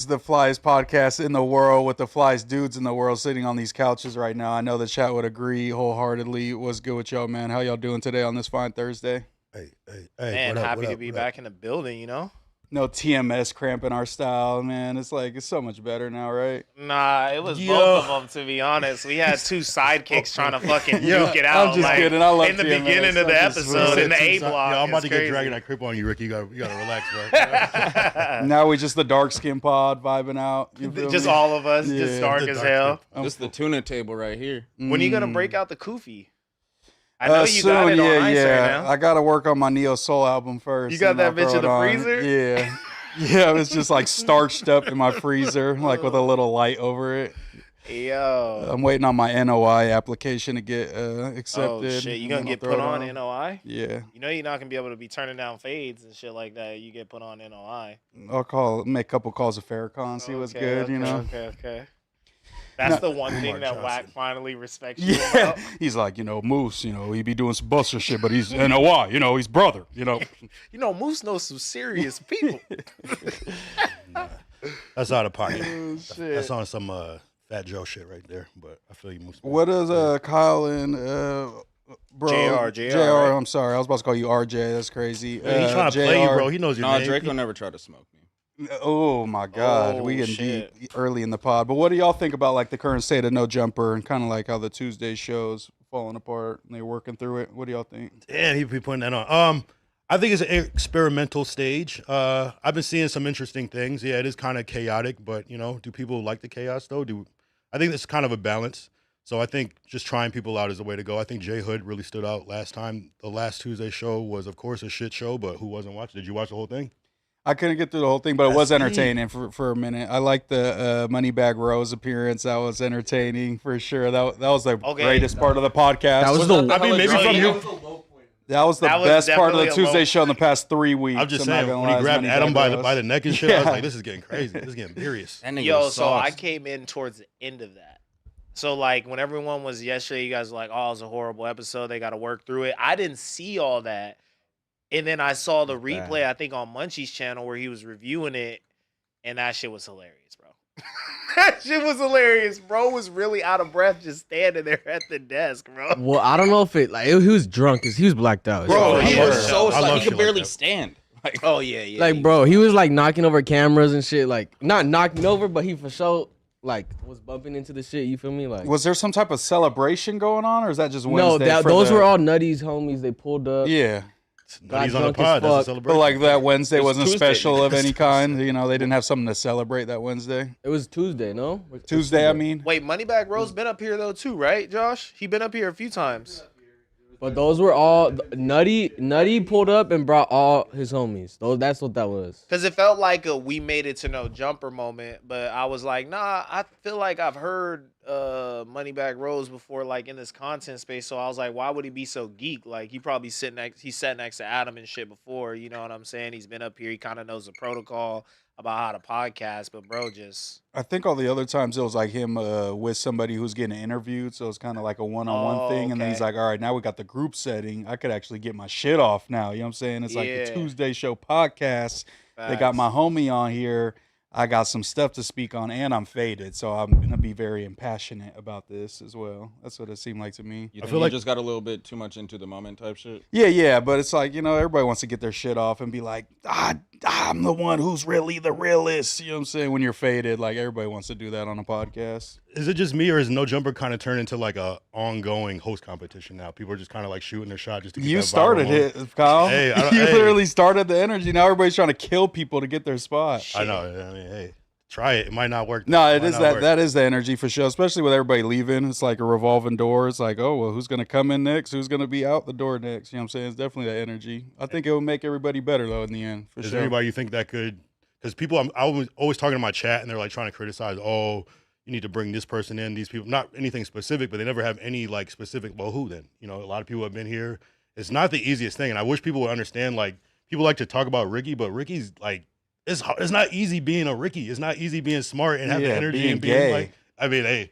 The flyest podcast in the world with the flyest dudes in the world sitting on these couches right now. I know the chat would agree wholeheartedly. What's good with y'all, man? How y'all doing today on this fine Thursday? Hey, man, happy to be back in the building, you know? No TMS cramping our style, man. It's so much better now, right? Nah, it was both of them, to be honest. We had two sidekicks trying to fucking duke it out. I'm just kidding. I love in the TMS. beginning of the episode, in the A block. I'm about to get dragging that crip on you, Ricky. You gotta relax, bro. Now we just the dark skin pod vibing out. You feel Just me? all of us, just dark as hell. This is the tuna table right here. When are you going to break out the kufi? I know you soon, got it on ice yeah. right now. I got to work on my Neo Soul album first. You got and that I'll bitch throw in the it on. freezer? Yeah. Yeah, it's just like starched up in my freezer, like with a little light over it. Yo. I'm waiting on my NOI application to get accepted. Oh, shit. You going to get put on NOI? Yeah. You know you're not going to be able to be turning down fades and shit like that. You get put on NOI. I'll make a couple calls to Farrakhan, see what's good, you know? Okay. That's the one thing that Wack finally respects you Yeah. about. He's like, Moose, he be doing some buster shit, but he's NOI, he's brother, Moose knows some serious people. That's out of pocket. Shit. That's on some Fat Joe shit right there. But I feel you, Moose. What is Kyle and bro? JR, right? I'm sorry, I was about to call you RJ. That's crazy. He's trying to play you, bro. He knows your No, name. Draco never tried to smoke me. Oh my God, Oh, we getting shit. deep early in the pod. But what do y'all think about like the current state of No Jumper and kind of like how the Tuesday shows falling apart and they're working through it? What do y'all think? Damn, he be putting that on. I think it's an experimental stage. I've been seeing some interesting things. Yeah, it is kind of chaotic, but do people like the chaos though? I think it's kind of a balance. So I think just trying people out is the way to go. I think J Hood really stood out last time. The last Tuesday show was, of course, a shit show, but who wasn't watching? Did you watch the whole thing? I couldn't get through the whole thing, but it was entertaining for a minute. I liked the Moneybag Rose appearance. That was entertaining for sure. That was the greatest part of the podcast. That was maybe from you. That was the best part of the Tuesday show in the past 3 weeks. I'm just not saying, gonna when lie, he it's grabbed Adam Moneybag by Rose. the neck and shit, I was like, this is getting crazy. This is getting serious. That nigga Yo, was so I sauced. came in towards the end of that. So, like, when everyone was yesterday, you guys were like, oh, it was a horrible episode. They got to work through it. I didn't see all that. And then I saw the replay, I think, on Munchie's channel where he was reviewing it. And that shit was hilarious, bro. That shit was hilarious. Bro was really out of breath just standing there at the desk, bro. Well, I don't know if he was drunk because he was blacked out. Bro, I he love was shit. so I love like he shit could barely like that. stand. Like, Oh, yeah. Like, bro, he was like knocking over cameras and shit. Like, not knocking over, but he for sure like was bumping into the shit. You feel me? Like, Was there some type of celebration going on, or is that just no, Wednesday? those were all Nutty's homies. They pulled up. Yeah, Got He's on the drunk as pod. That's a fuck. celebration. but like that Wednesday It was wasn't Tuesday. special of any kind. They didn't have something to celebrate that Wednesday. It was Tuesday, no? Tuesday, I mean. Wait, Moneybag Rose been up here, though, too, right, Josh? He been up here a few times. But those were all Nutty pulled up and brought all his homies. That's what that was. Because it felt like a we made it to No Jumper moment, but I was like, nah, I feel like I've heard Moneybag Rose before, like, in this content space, so I was like, why would he be so geek? Like, he sat next to Adam and shit before, you know what I'm saying? He's been up here, he kind of knows the protocol about how to podcast, but bro, just... I think all the other times it was like him with somebody who's getting interviewed, so it's kind of like a one-on-one thing, and then okay. he's like, all right, now we got the group setting. I could actually get my shit off now, you know what I'm saying? It's like the Yeah. Tuesday show podcast. They got my homie on here. I got some stuff to speak on, and I'm faded, so I'm going to be very impassionate about this as well. That's what it seemed like to me. you think feel you like- just got a little bit too much into the moment type shit. Yeah, but it's like, everybody wants to get their shit off and be like, I'm the one who's really the realest. You know what I'm saying? When you're faded, like everybody wants to do that on a podcast. Is it just me, or is No Jumper kind of turned into like a ongoing host competition now? People are just kind of like shooting their shot just to get You that viral started moment. it, Kyle. Hey, I don't- you hey. literally started the energy. Now everybody's trying to kill people to get their spot. I know. I mean, hey, try it. It might not work. No, it might is not that. work. That is the energy for sure. Especially with everybody leaving, it's like a revolving door. It's like, oh well, who's gonna come in next? Who's gonna be out the door next? You know what I'm saying? It's definitely that energy. I think it will make everybody better though in the end. For Is sure. there anybody you think that could? Because people, I was always talking to my chat, and they're like trying to criticize. Oh, you need to bring this person in. These people, not anything specific, but they never have any like specific. Well, who then? A lot of people have been here. It's not the easiest thing, and I wish people would understand. Like, people like to talk about Ricky, but Ricky's like, it's not easy being a Ricky. It's not easy being smart and having Yeah, energy and being gay. being like. I mean, hey,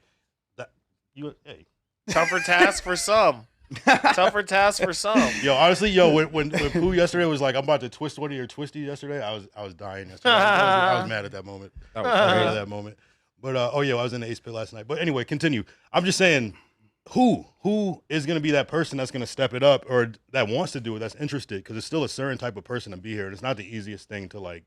hey. Tougher task for some. Tougher task for some. Yo, honestly, when Pooh yesterday was like, I'm about to twist one of your twisties yesterday, I was dying yesterday. I was mad at that moment. That was I crazy. hated that moment. But I was in the Ace Pit last night. But anyway, continue. I'm just saying, who is going to be that person that's going to step it up or that wants to do it, that's interested? Because it's still a certain type of person to be here, and it's not the easiest thing to like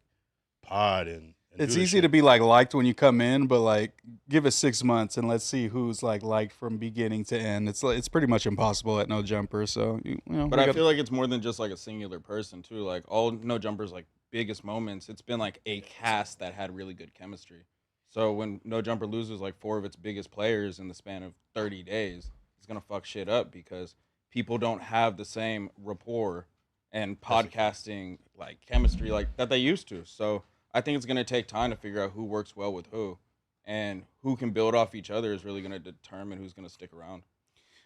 pod and It's do this easy shit. to be like liked when you come in, but like give it 6 months and let's see who's like liked from beginning to end. It's pretty much impossible at No Jumper. So you know, But we I got- feel like it's more than just like a singular person too. Like all No Jumper's like biggest moments, it's been like a cast that had really good chemistry. So when No Jumper loses like 4 of its biggest players in the span of 30 days, it's gonna fuck shit up because people don't have the same rapport and podcasting like chemistry like that they used to. So I think it's gonna take time to figure out who works well with who, and who can build off each other is really gonna determine who's gonna stick around.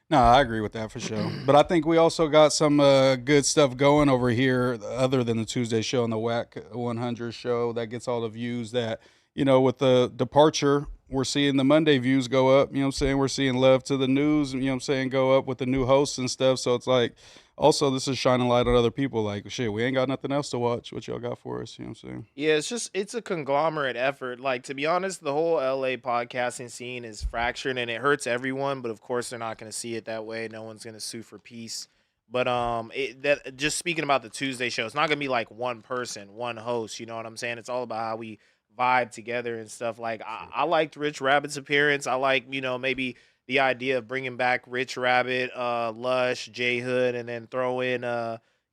No, I agree with that for sure. But I think we also got some good stuff going over here, other than the Tuesday show and the Whack 100 show that gets all the views. That, you know, with the departure, we're seeing the Monday views go up. You know what I'm saying? We're seeing Love to the News, you know what I'm saying, go up with the new hosts and stuff. So it's like, also, this is shining light on other people. Like, shit, we ain't got nothing else to watch. What y'all got for us? You know what I'm saying? Yeah, it's a conglomerate effort. Like, to be honest, the whole LA podcasting scene is fractured and it hurts everyone, but of course they're not going to see it that way. No one's going to sue for peace. But just speaking about the Tuesday show, it's not going to be like one person, one host, you know what I'm saying? It's all about how we vibe together and stuff. Like, I liked Rich Rabbit's appearance. I like, you know, maybe the idea of bringing back Rich Rabbit, Lush, J Hood, and then throw in,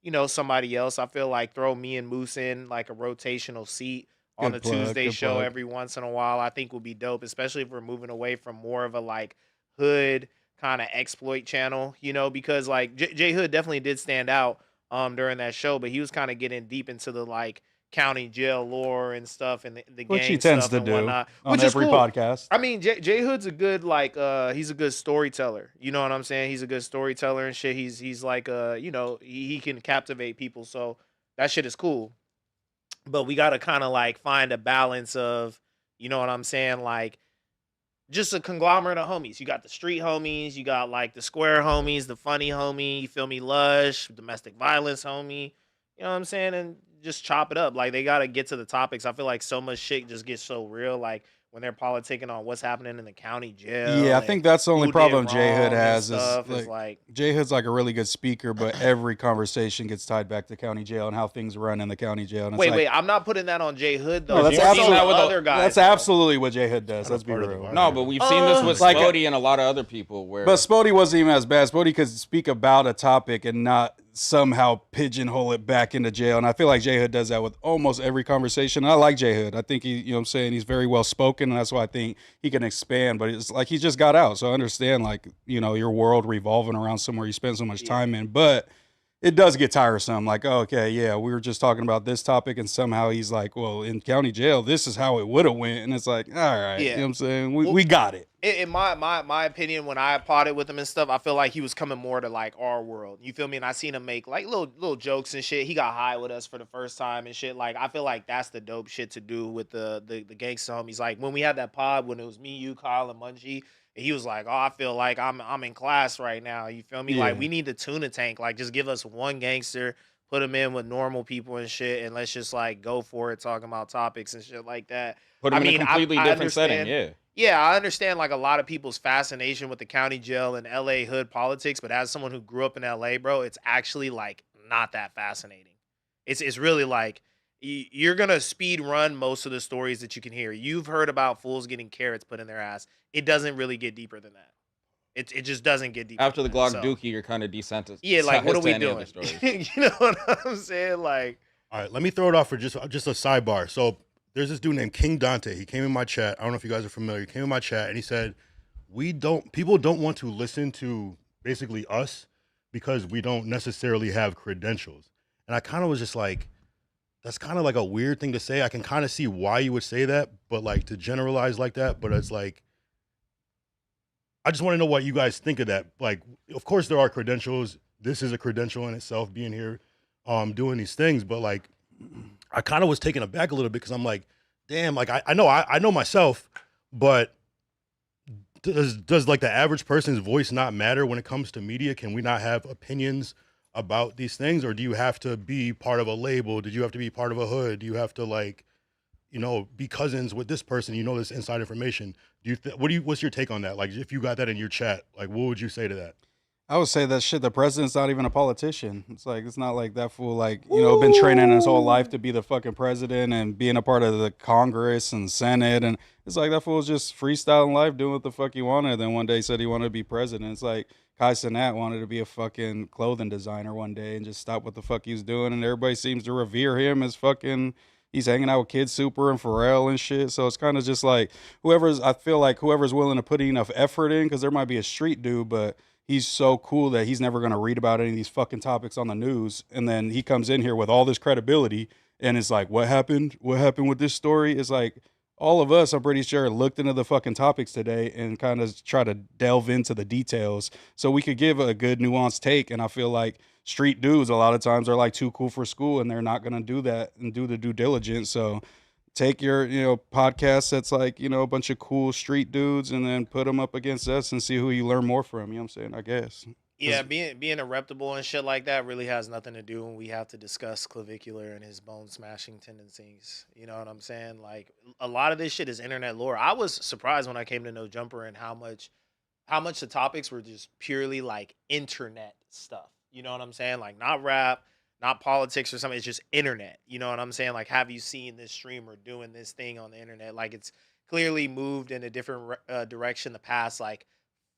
you know, somebody else. I feel like throw me and Moose in like a rotational seat on Good the plug, Tuesday good show plug. every once in a while. I think would be dope, especially if we're moving away from more of a like hood kind of exploit channel, you know, because like J Hood definitely did stand out during that show, but he was kind of getting deep into the like county jail lore and stuff and the Which gang he tends stuff to and do whatnot, on which is every cool. podcast. I mean, J Hood's a good like he's a good storyteller. You know what I'm saying? He's a good storyteller and shit. He's like you know, he can captivate people. So that shit is cool. But we got to kind of like find a balance of, you know what I'm saying, like just a conglomerate of homies. You got the street homies, you got like the square homies, the funny homie, you feel me, Lush, domestic violence homie. You know what I'm saying? And just chop it up. Like they gotta get to the topics. I feel like so much shit just gets so real. Like when they're politicking on what's happening in the county jail. Yeah, I and think that's the who only did problem J wrong Hood and has stuff is is like J Hood's like a really good speaker, but every conversation gets tied back to county jail and how things run in the county jail. And it's wait, I'm not putting that on J Hood though. No, that's You're seeing absolutely- that with other guys. That's though. absolutely what J Hood does. Not a Let's be part of the real. vibe. No, but we've seen this with Like- Spody and a lot of other people where But Spody wasn't even as bad. Spody could speak about a topic and not somehow pigeonhole it back into jail. And I feel like J Hood does that with almost every conversation. I like J Hood. I think he, you know what I'm saying, he's very well spoken, and that's why I think he can expand. But it's like he just got out. So I understand, like, you know, your world revolving around somewhere you spend so much time in. But it does get tiresome. Like, oh, okay, yeah, we were just talking about this topic, and somehow he's like, well, in county jail, this is how it would have went. And it's like, all right, you Yeah. know what I'm saying? We got it. In my opinion, when I potted with him and stuff, I feel like he was coming more to like our world. You feel me? And I seen him make like little jokes and shit. He got high with us for the first time and shit. Like I feel like that's the dope shit to do with the gangsta homies. Like when we had that pod when it was me, you, Kyle, and Munchie. And he was like, "Oh, I feel like I'm in class right now." You feel me? Yeah. Like we need the tuna tank. Like just give us one gangster, put him in with normal people and shit, and let's just like go for it, talking about topics and shit like that. put him I in mean, a completely I different setting. understand. Yeah. Yeah, I understand like a lot of people's fascination with the county jail and LA hood politics, but as someone who grew up in LA, bro, it's actually like not that fascinating. It's really like you're gonna speed run most of the stories that you can hear. You've heard about fools getting carrots put in their ass. It doesn't really get deeper than that. It just doesn't get deeper. After the than Glock that. So, Dookie, you're kind of desensitized. yeah, like what are we to any other doing? stories. You know what I'm saying? Like, All right, let me throw it off for just a sidebar. So there's this dude named King Dante. He came in my chat. I don't know if you guys are familiar. He came in my chat and he said, people don't want to listen to basically us because we don't necessarily have credentials. And I kind of was just like, that's kind of like a weird thing to say. I can kind of see why you would say that, but like to generalize like that, but it's like, I just want to know what you guys think of that. Like, of course there are credentials. This is a credential in itself, being here, doing these things. But like, I kind of was taken aback a little bit because I'm like, damn, like I know myself, but does like the average person's voice not matter when it comes to media? Can we not have opinions about these things, or do you have to be part of a label? Did you have to be part of a hood? Do you have to like, be cousins with this person? This inside information. What's your take on that? Like, if you got that in your chat, like, what would you say to that? I would say that shit, the president's not even a politician. It's like, it's not like that fool, like, been training his whole life to be the fucking president and being a part of the Congress and Senate. And it's like, that fool's just freestyling life, doing what the fuck he wanted. Then one day he said he wanted to be president. It's like Kai Cenat wanted to be a fucking clothing designer one day and just stop what the fuck he was doing. And everybody seems to revere him as fucking, he's hanging out with Kid Super and Pharrell and shit. So it's kind of just like I feel like whoever's willing to put enough effort in, because there might be a street dude, but he's so cool that he's never going to read about any of these fucking topics on the news. And then he comes in here with all this credibility and it's like, what happened? What happened with this story? It's like all of us, I'm pretty sure, looked into the fucking topics today and kind of try to delve into the details so we could give a good nuanced take. And I feel like street dudes a lot of times are like too cool for school and they're not going to do that and do the due diligence. So take your, podcast that's like, a bunch of cool street dudes and then put them up against us and see who you learn more from. You know what I'm saying? I guess. Yeah, being a reputable and shit like that really has nothing to do when we have to discuss Clavicular and his bone smashing tendencies. You know what I'm saying? Like, a lot of this shit is internet lore. I was surprised when I came to No Jumper and how much the topics were just purely like internet stuff. You know what I'm saying? Like, not rap, not politics or something. It's just internet. You know what I'm saying? Like, have you seen this streamer doing this thing on the internet? Like, it's clearly moved in a different direction the past like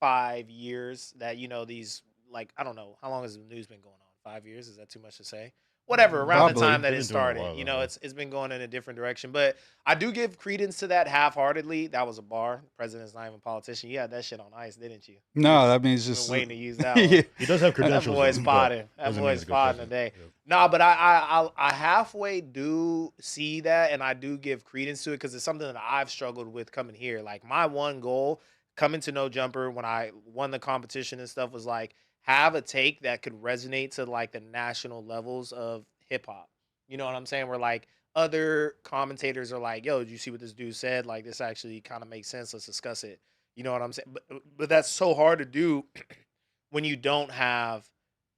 5 years. That these, like, I don't know, how long has the news been going on? 5 years? Is that too much to say? Whatever. Around the time that it started, it's been going in a different direction. But I do give credence to that half-heartedly. That was a bar. The president's not even a politician. You had that shit on ice, didn't you? No, that means just waiting to use that one. He does have credentials. That boy's potting. That boy's potting today. Yep. Nah, but I halfway do see that, and I do give credence to it because it's something that I've struggled with coming here. Like, my one goal coming to No Jumper when I won the competition and stuff was like, have a take that could resonate to like the national levels of hip hop. You know what I'm saying? Where like other commentators are like, yo, did you see what this dude said? Like, this actually kind of makes sense. Let's discuss it. You know what I'm saying? But that's so hard to do when you don't have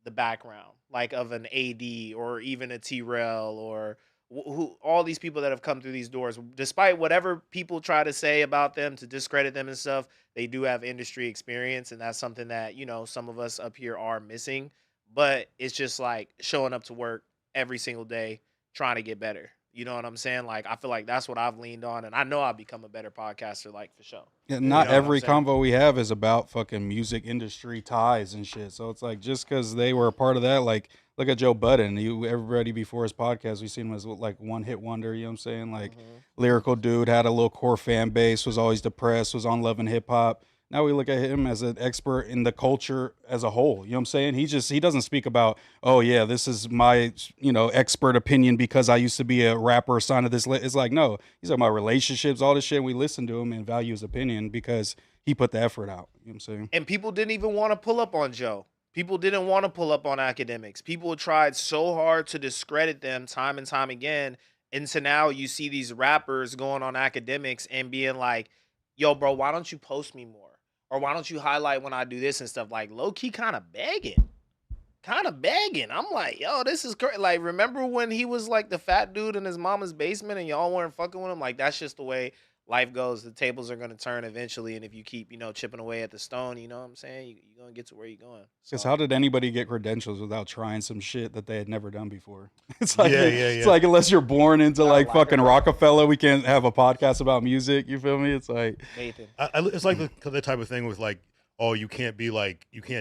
the background like of an AD or even a T-Rail or who all these people that have come through these doors. Despite whatever people try to say about them to discredit them and stuff, they do have industry experience, and that's something that some of us up here are missing. But it's just like showing up to work every single day trying to get better. You know what I'm saying? Like, I feel like that's what I've leaned on, and I know I'll become a better podcaster, like, for sure. Yeah, not every convo we have is about fucking music industry ties and shit. So it's like, just because they were a part of that, like, look at Joe Budden. Everybody before his podcast, we seen him as like one hit wonder. You know what I'm saying? Like, lyrical dude, had a little core fan base, was always depressed, was on Love and Hip Hop. Now we look at him as an expert in the culture as a whole. You know what I'm saying? He doesn't speak about, oh yeah, this is my, expert opinion because I used to be a rapper signed to this list. It's like, no, he's talking about relationships, all this shit. We listen to him and value his opinion because he put the effort out. You know what I'm saying? And people didn't even want to pull up on Joe. People didn't want to pull up on academics. People tried so hard to discredit them time and time again. And so now you see these rappers going on academics and being like, yo, bro, why don't you post me more? Or why don't you highlight when I do this and stuff? Like, low-key kind of begging. I'm like, yo, this is crazy. Like, remember when he was like the fat dude in his mama's basement and y'all weren't fucking with him? Like, that's just the way life goes. The tables are going to turn eventually. And if you keep, chipping away at the stone, you know what I'm saying? You're going to get to where you're going. Because how did anybody get credentials without trying some shit that they had never done before? It's like, It's like, unless you're born into like fucking Rockefeller, we can't have a podcast about music. You feel me? It's like, Nathan. It's like the type of thing with like, oh, you can't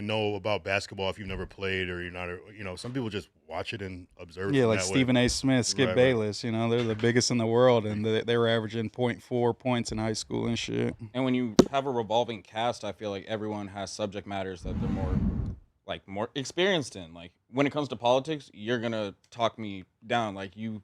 know about basketball if you've never played or you're not, some people just watch it and observe. Yeah, like Stephen A. Smith, Skip Bayless, they're the biggest in the world, and they were averaging 0.4 points in high school and shit. And when you have a revolving cast, I feel like everyone has subject matters that they're more experienced in. Like, when it comes to politics, you're gonna talk me down. Like, you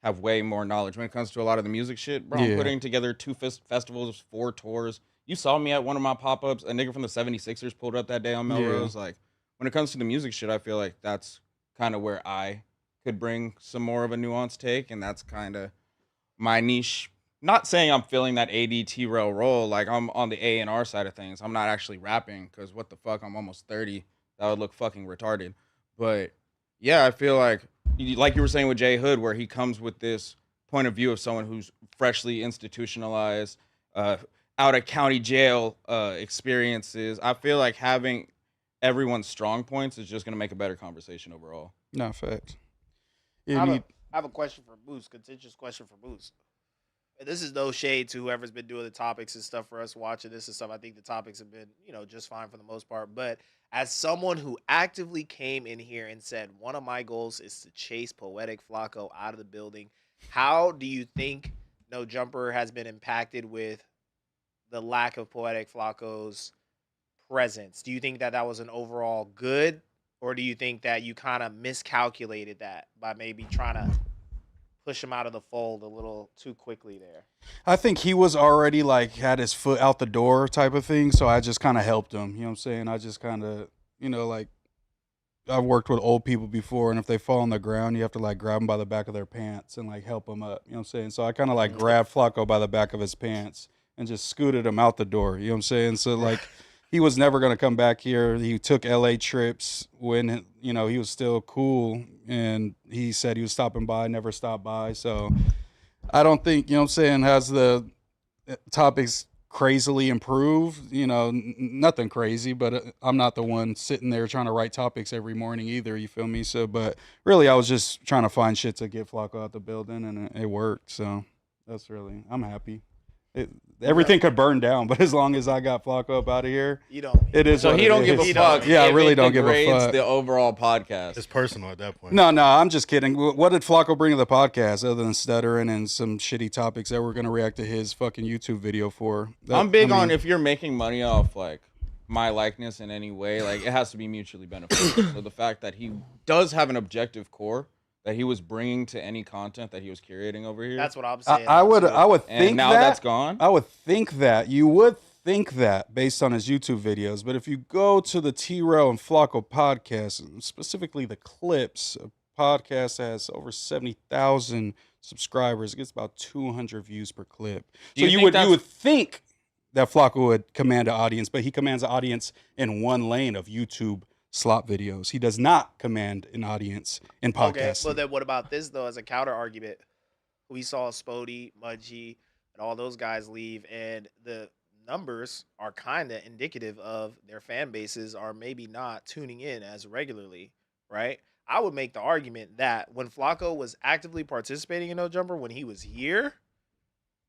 have way more knowledge. When it comes to a lot of the music shit, bro, I'm putting together 2 festivals, 4 tours. You saw me at one of my pop-ups. A nigga from the 76ers pulled up that day on Melrose. Yeah. Like, when it comes to the music shit, I feel like that's kind of where I could bring some more of a nuanced take, and that's kind of my niche not saying I'm filling that AD T-Rail role. Like, I'm on the A&R side of things. I'm not actually rapping because what the fuck? I'm almost 30. That would look fucking retarded. But yeah, I feel like you were saying with Jay Hood, where he comes with this point of view of someone who's freshly institutionalized, out of county jail experiences. I feel like having everyone's strong points is just going to make a better conversation overall. No, fact. I have a question for Boost, contentious question for Boost. And this is no shade to whoever's been doing the topics and stuff for us watching this and stuff. I think the topics have been, just fine for the most part. But as someone who actively came in here and said, one of my goals is to chase Poetic Flacco out of the building, how do you think No Jumper has been impacted with the lack of Poetic Flacco's presence? Do you think that was an overall good, or do you think that you kind of miscalculated that by maybe trying to push him out of the fold a little too quickly there? I think he was already had his foot out the door type of thing, so I just kind of helped him. You know what I'm saying? I just kind of, I've worked with old people before, and if they fall on the ground, you have to grab them by the back of their pants and help them up. You know what I'm saying? So I kind of grabbed Flacco by the back of his pants and just scooted him out the door. You know what I'm saying? So he was never going to come back here. He took LA trips when, he was still cool, and he said he was stopping by, never stopped by. So I don't think, has the topics crazily improved, nothing crazy, but I'm not the one sitting there trying to write topics every morning either. You feel me? So, but really I was just trying to find shit to get Flacco out the building, and it worked. So I'm happy. Everything could burn down, but as long as I got Flacco up out of here, it is. So he don't give a fuck. Yeah, I really don't give a fuck. The overall podcast. It's personal at that point. No, I'm just kidding. What did Flacco bring to the podcast other than stuttering and some shitty topics that we're gonna react to his fucking YouTube video for? I'm big on if you're making money off my likeness in any way, it has to be mutually beneficial. So the fact that he does have an objective core that he was bringing to any content that he was curating over here. That's what I'm saying. I would think and now that's gone. I would think that you would think that based on his YouTube videos, but if you go to the T-Rail and Flacco podcast, specifically the clips, a podcast has over 70,000 subscribers. It gets about 200 views per clip. So you would think that Flacco would command an audience, but he commands an audience in one lane of YouTube slop videos. He does not command an audience in podcasting. Okay, so then what about this, though, as a counter argument? We saw Spodie, Mudgy, and all those guys leave, and the numbers are kind of indicative of their fan bases are maybe not tuning in as regularly, right? I would make the argument that when Flacco was actively participating in No Jumper, when he was here,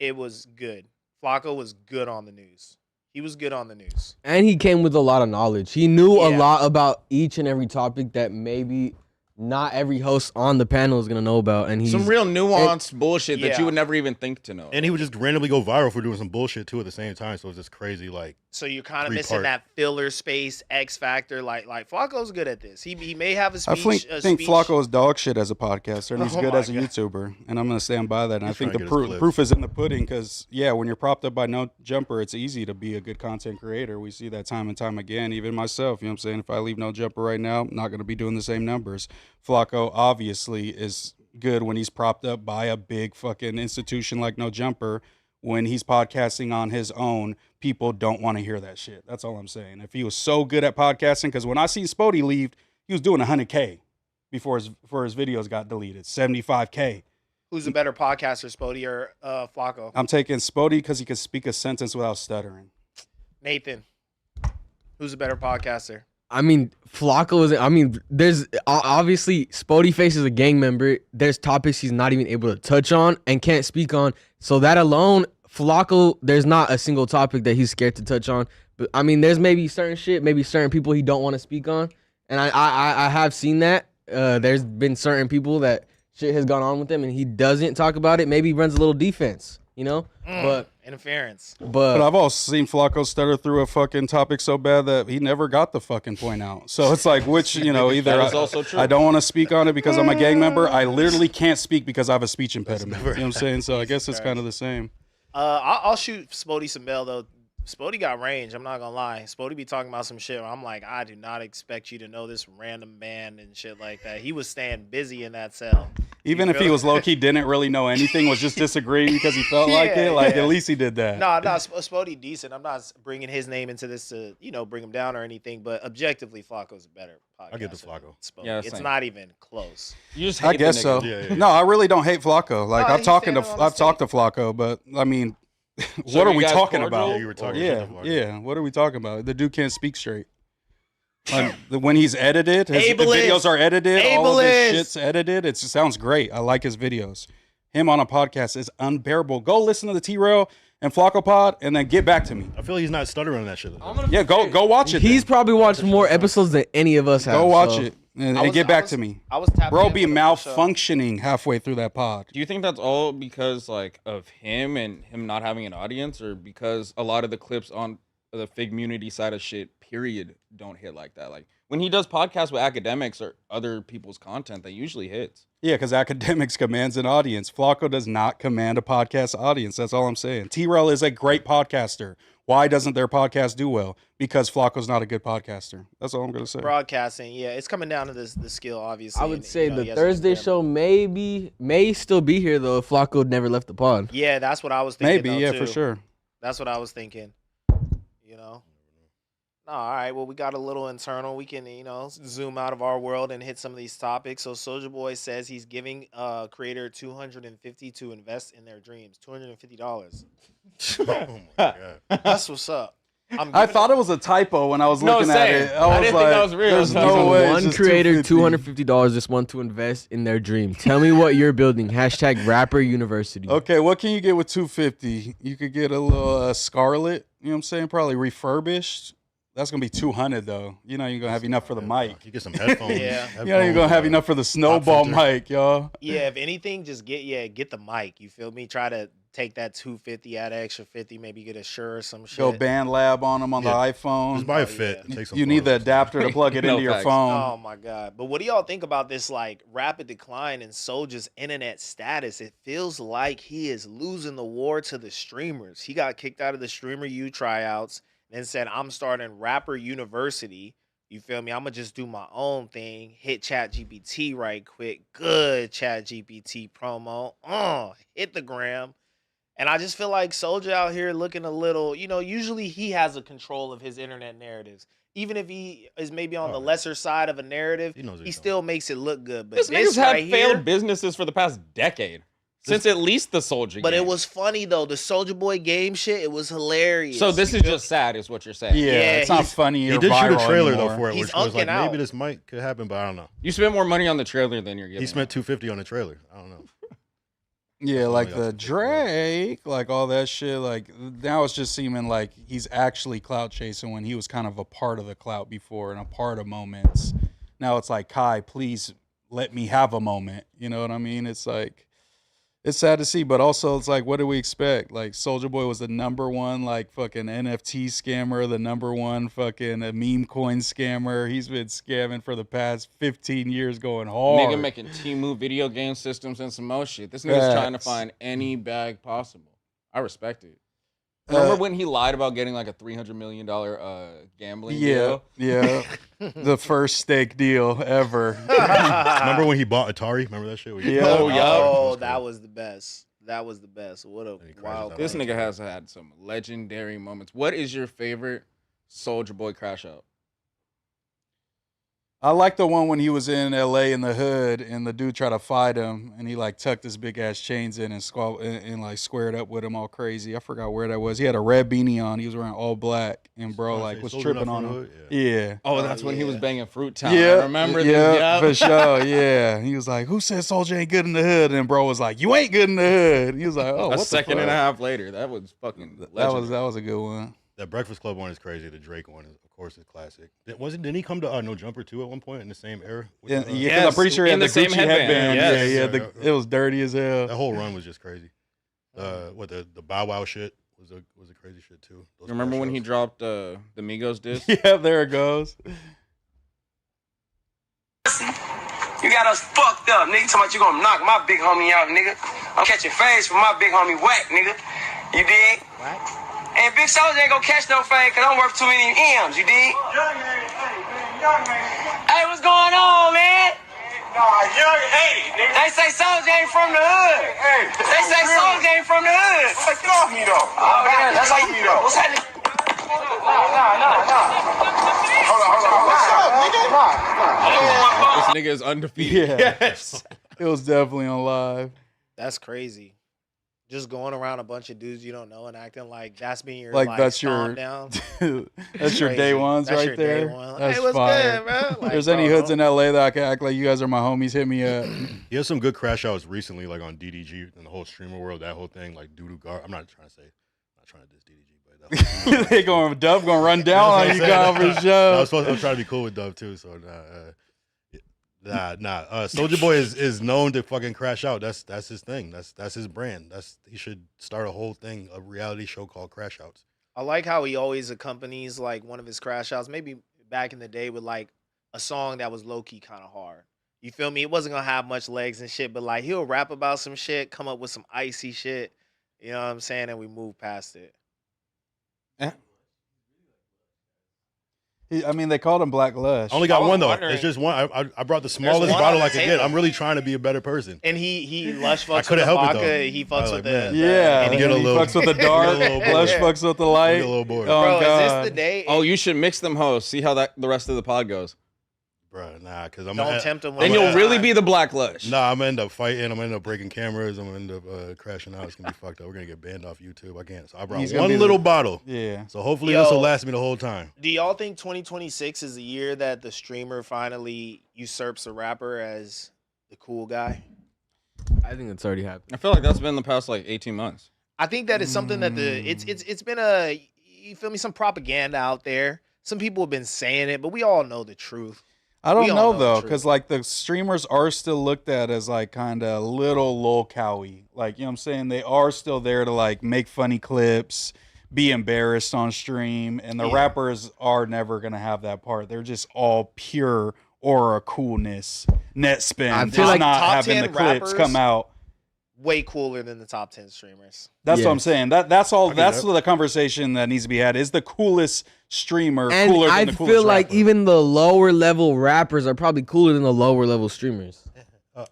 it was good. Flacco was good on the news. He was good on the news. And he came with a lot of knowledge. He knew a lot about each and every topic that maybe not every host on the panel is going to know about. And he's some real nuanced bullshit that you would never even think to know. And he would just randomly go viral for doing some bullshit, too, at the same time. So it's just crazy, So you're kind of missing that filler space, X factor. Like Flacco's good at this. He may have a speech. I think Flacco is dog shit as a podcaster, and he's good as a YouTuber. And I'm going to stand by that. And I think the proof is in the pudding because, when you're propped up by No Jumper, it's easy to be a good content creator. We see that time and time again, even myself. You know what I'm saying? If I leave No Jumper right now, I'm not going to be doing the same numbers. Flacco obviously is good when he's propped up by a big fucking institution like No Jumper. When he's podcasting on his own, people don't want to hear that shit. That's all I'm saying. If he was so good at podcasting, because when I seen Spodie leave, he was doing 100K before his videos got deleted, 75K. Who's a better podcaster, Spodie or Flacco? I'm taking Spodie because he could speak a sentence without stuttering. Nathan, who's a better podcaster? I mean, Flacco is. There's obviously Spodie Face is a gang member. There's topics he's not even able to touch on and can't speak on. So that alone, Flacco, there's not a single topic that he's scared to touch on. But there's maybe certain shit, maybe certain people he don't want to speak on, and I have seen that. There's been certain people that shit has gone on with him, and he doesn't talk about it. Maybe he runs a little defense, but. Interference. But I've also seen Flacco stutter through a fucking topic so bad that he never got the fucking point out. So it's which, either I don't want to speak on it because I'm a gang member. I literally can't speak because I have a speech impediment. You know what I'm saying? So I guess it's kind of the same. I'll shoot Spodie some bail, though. Spodie got range. I'm not going to lie. Spodie be talking about some shit where I'm like, I do not expect you to know this random band and shit like that. He was staying busy in that cell. Even if he was low key, didn't really know anything, was just disagreeing because he felt like it. Like at least he did that. No, Spody decent. I'm not bringing his name into this to bring him down or anything. But objectively, Flacco's a better podcast. I get the Flacco. Yeah, it's not even close. You just hate I guess so. No, I really don't hate Flacco. Like I've talked to Flacco, but I mean, what are we talking about? Yeah, you were talking. Yeah. What are we talking about? The dude can't speak straight. When he's edited, the videos are edited. All of his shit's edited. It sounds great. I like his videos. Him on a podcast is unbearable. Go listen to the T-Rail and Flacco Pod, and then get back to me. I feel like he's not stuttering on that shit. Yeah, go watch it. He's probably watched more episodes than any of us have. Go watch it and get back to me. I was tapping Bro, be malfunctioning halfway through that pod. Do you think that's all because like of him and him not having an audience, or because a lot of the clips on the Fig Community side of shit, period, don't hit like that? Like when he does podcasts with academics or other people's content, that usually hits. Yeah, because academics commands an audience. Flacco does not command a podcast audience. That's all I'm saying. T-Rail is a great podcaster. Why doesn't their podcast do well? Because Flacco's not a good podcaster. That's all I'm going to say. Broadcasting, yeah. It's coming down to the skill, obviously. I would say the Thursday show may still be here, though, if Flacco never left the pod. Yeah, that's what I was thinking. Maybe, yeah, for sure. That's what I was thinking. No, all right. Well, we got a little internal. We can, zoom out of our world and hit some of these topics. So Soulja Boy says he's giving creator $250 to invest in their dreams. $250. Oh my god. That's what's up. I thought it was a typo when I was looking at it. I didn't think that was real. There's no way. One creator, $250, just want to invest in their dream. Tell me what you're building. # Rapper University. Okay, what can you get with $250? You could get a little Scarlet. You know what I'm saying? Probably refurbished. That's gonna be $200 though. You're gonna have enough for the mic. You get some headphones. Yeah. You're gonna have enough for the snowball mic, y'all. Yeah, if anything, just get the mic. You feel me? Try to take that $250, add an extra $50, maybe get a Shure or some shit. Go Band Lab on them on the iPhone. Just buy a fit. Yeah. Take some You need the adapter to plug it into your phone. Oh my god! But what do y'all think about this like rapid decline in Soulja's internet status? It feels like he is losing the war to the streamers. He got kicked out of the Streamer U tryouts. Then said, I'm starting Rapper University. You feel me? I'm going to just do my own thing. Hit ChatGPT right quick. Good ChatGPT promo. Hit the gram. And I just feel like Soulja out here looking a little, usually he has a control of his internet narratives. Even if he is maybe on the lesser side of a narrative, he still makes it look good. But this nigga's had failed businesses for the past decade. Since at least the Soulja game. But it was funny, though. The Soulja Boy game shit, it was hilarious. So this is just sad, is what you're saying. Yeah, it's not funny. He did shoot a trailer, anymore. though, for it, He's which was like, out. maybe this could happen, but I don't know. You spent more money on the trailer than you're getting. He spent $250 on the trailer. I don't know. Yeah, like the Drake, like all that shit. Like now it's just seeming like he's actually clout chasing when he was kind of a part of the clout before and a part of moments. Now it's like, Kai, please let me have a moment. You know what I mean? It's like, it's sad to see, but also it's like, what do we expect? Like Soulja Boy was the #1 like fucking NFT scammer, the #1 fucking meme coin scammer. He's been scamming for the past 15 years, going hard. Nigga making Temu video game systems and some more shit. This nigga's trying to find any bag possible. I respect it. Remember when he lied about getting like a $300 million gambling deal? Yeah. The first stake deal ever. Remember when he bought Atari? Remember that shit? That was the best. That was the best. What a wild. This nigga has had some legendary moments. What is your favorite Soulja Boy crash out? I like the one when he was in LA in the hood and the dude tried to fight him and he like tucked his big ass chains in and like squared up with him all crazy. I forgot where that was. He had a red beanie on. He was wearing all black and bro like was tripping on him. Yeah. Oh, that's when he was banging Fruit Town. Yeah. I remember this. Yeah, for sure. Yeah. He was like, who said Soulja ain't good in the hood? And bro was like, you ain't good in the hood. He was like, oh, what a second and a half later. That was fucking legendary. That was a good one. That Breakfast Club one is crazy. The Drake one, of course, is classic. Didn't he come to No Jumper too at one point in the same era? Yeah, because I'm pretty sure he had the same headband. Yes. It was dirty as hell. That whole run was just crazy. The Bow Wow shit was a crazy shit too. You remember when he dropped the Migos disc? Yeah, there it goes. You got us fucked up, nigga. Talking about you gonna knock my big homie out, nigga. I'm catching phase from my big homie Whack, nigga. You dig? What? And Big Soulja ain't gonna catch no fame because I'm worth too many M's, you dig? Hey, what's going on, man? young 80, nigga. They say Soulja ain't from the hood. Hey, they say Soulja ain't from the hood. Get off me, though. Oh, yeah, that's how you know. What's happening? Nah. Hold on. This nigga is undefeated. Yeah. Yes. It was definitely on live. That's crazy. Just going around a bunch of dudes you don't know and acting like that's being your Like that's calm your down. that's your Crazy. day ones That's right your there. day one. That's Hey, what's fire. good, bro? Like, There's any bro, hoods in LA that I can act like you guys are my homies, hit me up. He has some good crash outs recently, like on DDG and the whole streamer world. That whole thing, like Doodoo Gar. I'm not trying to diss DDG, but that whole They going Dub gonna run down on you guys for I sure. I'm trying to be cool with Dub too, so nah. Soulja Boy is known to fucking crash out. That's his thing. That's his brand. He should start a whole thing, a reality show called Crash Outs. I like how he always accompanies like one of his crash outs, maybe back in the day with like a song that was low key kind of hard. You feel me? It wasn't gonna have much legs and shit, but like he'll rap about some shit, come up with some icy shit. You know what I'm saying? And we move past it. I mean, they called him Black Lush. I only got I was one though. wondering- It's just one. I brought the smallest one bottle on I the could get. table. I'm really trying to be a better person. And he lush fucks with couldn't the help it, vodka. though. He I fucks was with like, the man. Yeah, and he get a little- fucks with the dark. get a little Lush bored. fucks with the light. Get a little bored. Oh, Bro, God. is this the day? Oh, you should mix them hosts. See how the rest of the pod goes. Bro, nah, because I'm Don't tempt him. Then one you'll more really time. be the Black Lush. Nah, I'm gonna end up fighting. I'm gonna end up breaking cameras. I'm gonna end up crashing out. It's gonna be fucked up. We're gonna get banned off YouTube. I can't. So I brought He's gonna one be little the- bottle. Yeah. So hopefully Yo. this will last me the whole time. Do y'all think 2026 is the year that the streamer finally usurps a rapper as the cool guy? I think it's already happened. I feel like that's been the past like 18 months. I think that it's something that it's been you feel me, some propaganda out there. Some people have been saying it, but we all know the truth. I don't We all know know the though, truth. because like the streamers are still looked at as like kind of little lol-cowy. Like, you know what I'm saying? They are still there to like make funny clips, be embarrassed on stream, and the Yeah. rappers are never gonna have that part. They're just all pure aura coolness, net spin. I Just feel like not top having 10 the clips rappers- come out. Way cooler than the top 10 streamers. That's what I'm Yes. saying. That's all. get That's that. the conversation that needs to be had. Is the coolest streamer And cooler I than the coolest feel like rapper? even the lower level rappers are probably cooler than the lower level streamers.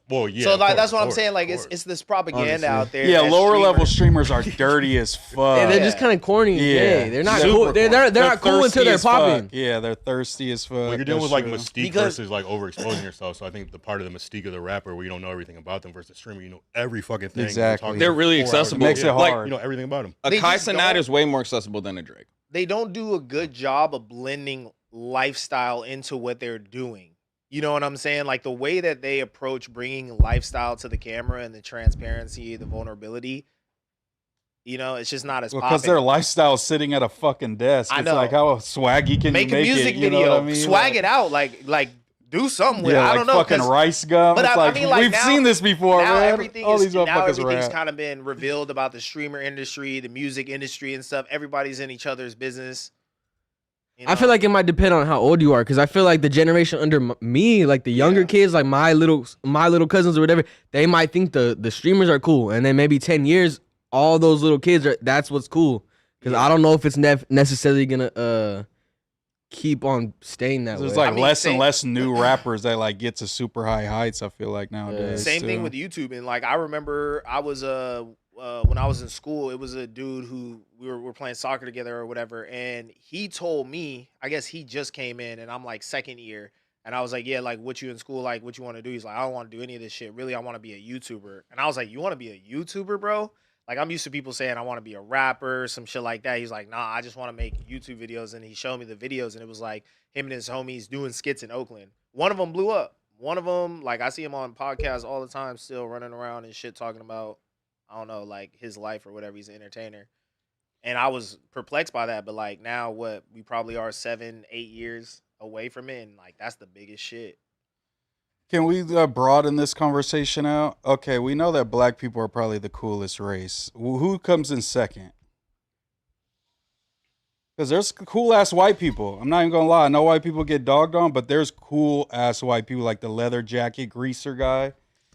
Well, yeah. So of like course, that's what of I'm course, saying. of Like course. it's this propaganda Honestly. out there. Yeah, that lower level streamers- streamers are dirty as fuck. And they're just kind of corny. Yeah. Yeah, they're not Super cool. They're corny. not cool thirsty until they're as fuck. popping. Yeah, they're thirsty as fuck. Well, you're dealing with That's like true. mystique Because- versus like overexposing yourself. So I think the part of the mystique of the rapper where you don't know everything about them versus the streamer, you know every fucking thing. Exactly. You're talking They're really 4 hours accessible. a Makes day. it Like, hard. you know everything about him. A They Kai just Cenat don't- is way more accessible than a Drake. They don't do a good job of blending lifestyle into what they're doing. You know what I'm saying? Like the way that they approach bringing lifestyle to the camera and the transparency, the vulnerability. You know, it's just not as Because popping. their lifestyle is sitting at a fucking desk. I It's know. like how swaggy can Make you a make music it? You know video, what I mean? swag it out, like do something with it. Yeah, I like don't know, fucking 'cause rice gum. But It's I like, mean, like, we've now- seen this before, now man. everything All is these now motherfuckers everything's rap. kind of been revealed about the streamer industry, the music industry, and stuff. Everybody's in each other's business. You I feel know? like it might depend on how old you are, because I feel like the generation under me, like the younger Yeah. kids, like my little cousins or whatever, they might think the streamers are cool, and then maybe 10 years, all those little kids that's what's cool. Because I don't know if it's necessarily gonna keep on staying that There's way. like I mean, less and same- less new rappers that like get to super high heights. I feel like nowadays. Same thing too. with YouTube. And like I remember I was when I was in school, it was a dude who we were playing soccer together or whatever, and he told me, I guess he just came in and I'm like second year. And I was like, yeah, like what you in school, like what you want to do? He's like, I don't want to do any of this shit. Really, I want to be a YouTuber. And I was like, you want to be a YouTuber, bro? Like I'm used to people saying I want to be a rapper, some shit like that. He's like, nah, I just want to make YouTube videos. And he showed me the videos, and it was like him and his homies doing skits in Oakland. One of them blew up. One of them, like I see him on podcasts all the time, still running around and shit talking about, I don't know, like his life or whatever. He's an entertainer. And I was perplexed by that. But like now what we probably are 7-8 years away from it. And like that's the biggest shit. Can we broaden this conversation out? Okay, we know that black people are probably the coolest race. Who comes in second? Because there's cool ass white people. I'm not even gonna lie. I know white people get dogged on, but there's cool ass white people like the leather jacket greaser guy.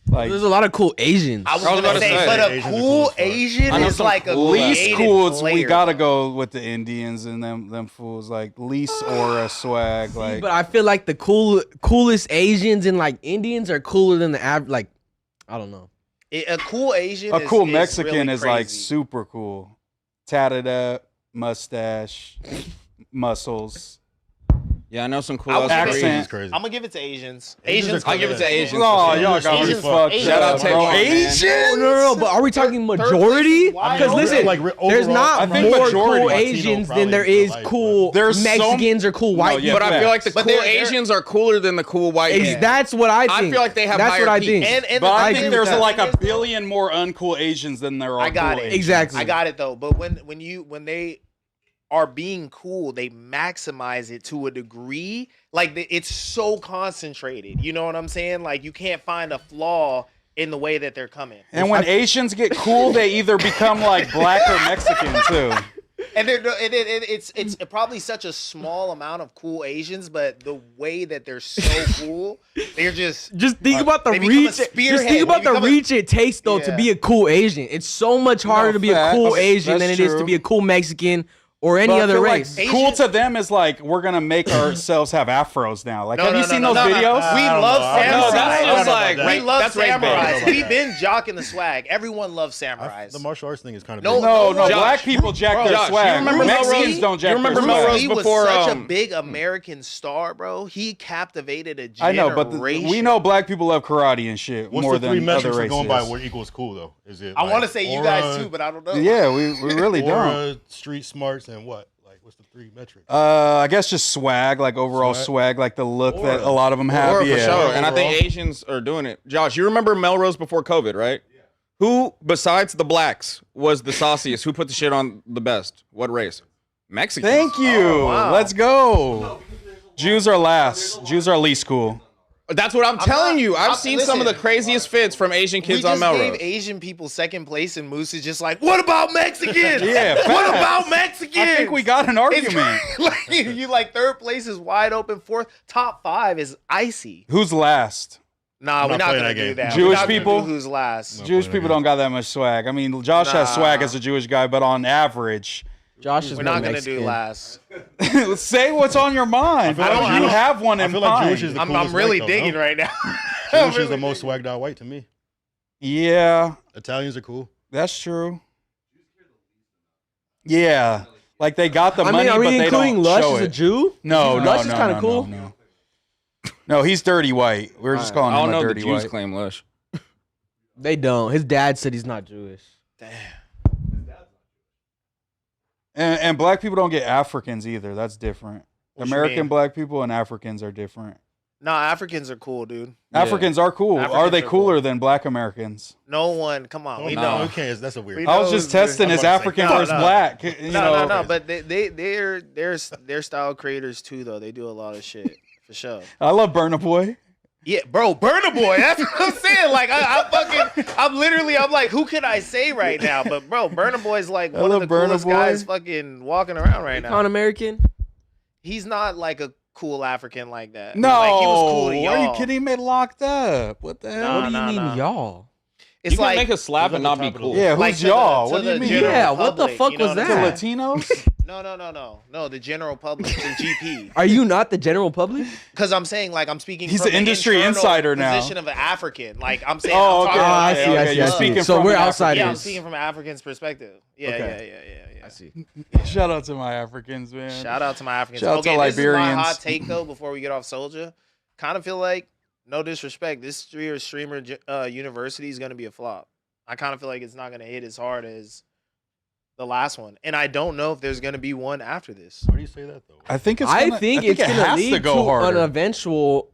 Like There's a lot of cool Asians. I was I was gonna about to say, say, but a Asians are cool cool as fuck. Asian I know is some like a cool least creative cool. We player, gotta bro. go with the Indians and them fools. Like least aura swag. Like But I feel like the coolest Asians and like Indians are cooler than the average. Like, I don't know. A cool Asian, a cool is Mexican really is like crazy. super cool. Tatted up, mustache, muscles. Yeah, I know some cool I was ass gonna accent. say- Asians crazy. I'm gonna give it to Asians. Asians Asians, are I'll give it to Asians. Oh, for y'all sure. got me Asians- fucked Asians- up. Shout out bro. Taiwan, man. Asians? No, but are we talking Third majority? place is wide Because open. listen, Like, there's overall, not I think more majority cool Latino Asians probably than there in real is life, cool There's Mexicans or cool white yeah, people. But I feel like the But cool they're- Asians are cooler than the cool white. Ex- That's what I think. I feel like they have That's higher what I peaks. think. And But I I think agree there's with that. like a billion more uncool Asians than there are. I got cool it. Asians. Exactly. I got it though. But when they are being cool, they maximize it to a degree. Like it's so concentrated. You know what I'm saying? Like you can't find a flaw in the way that they're coming. And when Asians get cool, they either become like black or Mexican too. And it's probably such a small amount of cool Asians, but the way that they're so cool, they're just think about the they become a reach. Just spearhead. think about They the become a- reach it takes though to Yeah. be a cool Asian. It's so much harder to be a cool facts. Asian That's than it is to true. be a cool Mexican or any But I other feel race. like cool to them is like we're gonna make ourselves have afros now. Like, No, have no, you no, seen no, those no, no. videos? We I don't love know. I don't know samurais. about that. I don't know about that. We love That's race bait. samurais. That's We've been jocking the swag. Everyone loves samurais. The martial arts thing is kind of No, No, no, black people jack bro, their Josh, you swag. remember Mexicans Melrose? don't jack You remember their Bruce Melrose Lee swag. was before, such a um, big American star, bro. He captivated a I generation. know, but we know black people love karate and shit What's more the three than metrics other we're races. going by what equals cool though? Is it? I like want to say you aura, guys too, but I don't know. Yeah, we really don't. aura, street smarts, and what? Like, what's the three metrics? I guess just swag, like overall swag, like the look that a lot of them have. Or yeah, for sure. And I think Overall. Asians are doing it. Josh, you remember Melrose before COVID, right? Yeah. Who, besides the blacks, was the sauciest? Who put the shit on the best? What race? Mexicans. Thank you. Oh, wow. Let's go. Jews are last. Jews are least cool. That's what I'm telling you. I've seen some of the listen. craziest fits from Asian We kids just on Melrose. gave Asian people second place, and Moose is just like, "What about Mexicans? Yeah, what facts. about Mexicans?" I think we got an argument. like, you like third place is wide open. Fourth, top five is icy. Who's last? Nah, I'm we're not not playing gonna that do game. that. Jewish We're not gonna people? do who's last? Jewish people don't got that much swag. I mean, Josh has Nah. swag as a Jewish guy, but on average, Josh is We're more not gonna Mexican. do last. say what's on your mind. I feel like you Jewish- have one I in feel like mind. Jewish is the I'm coolest really white, though, digging no? right now. Jewish is the most swagged out white to me. Yeah, Italians are cool. that's true. Yeah, like they got the I money, mean, are but we they including don't Lush show as a it. Jew? No, no, Lush no, is kind of no, cool. No, no, he's dirty white. We're just calling I him don't a know the dirty Jews white. claim Lush. They don't. His dad said he's not Jewish. And black people don't get Africans either. That's different. What you American mean? black people and Africans are different. No, Africans are cool, dude. Yeah. Africans are cool. are Africans they are cooler cool. than black Americans? No one, come on, we no, know. you can't. That's a weird. We I was know just it's- testing I'm is about to say, African no, versus no. black. You know, No, but they're style creators too, though. They do a lot of shit for sure. I love Burna Boy. Yeah, bro, Burna Boy. That's what I'm saying. Like, I'm like, who can I say right now? But bro, Burna Boy's like I one of love the Burna coolest Boy. guys fucking walking around right now. American? He's not like a cool African like that. No, like, he was cool to are y'all. you kidding me? Locked up. What the hell? Nah, What do you mean, nah. y'all? It's You can like make a slap He's and on not the be top of the cool. list. Yeah, who's like to y'all? the- What to do you the mean? general Yeah, what the public, fuck you know was what I'm that? To saying? Latinos? No, the general public and GP. Are you not the general public? Because I'm saying, like, I'm speaking. He's from an industry internal insider now. Position of an African, like I'm saying. Oh, I'm okay. talking about, I like, see, I see, You're I see. speaking So from we're an outsiders. Yeah, I'm speaking from an African's perspective. Yeah, Okay. yeah. I see. Shout out to my Africans, man. Shout out to my Africans. Shout out to Okay, this is my Liberians. hot take though. Before we get off Soulja, kind of feel like, no disrespect, this streamer university is gonna be a flop. I kind of feel like it's not gonna hit as hard as the last one, and I don't know if there's gonna be one after this. Why do you say that though? I think it's. I Gonna, think it it's gonna has lead to go an harder. eventual.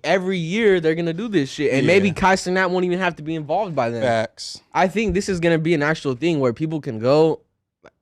Every year they're gonna do this shit, and maybe Yeah. Kai Cenat won't even have to be involved by then. Facts. I think this is gonna be an actual thing where people can go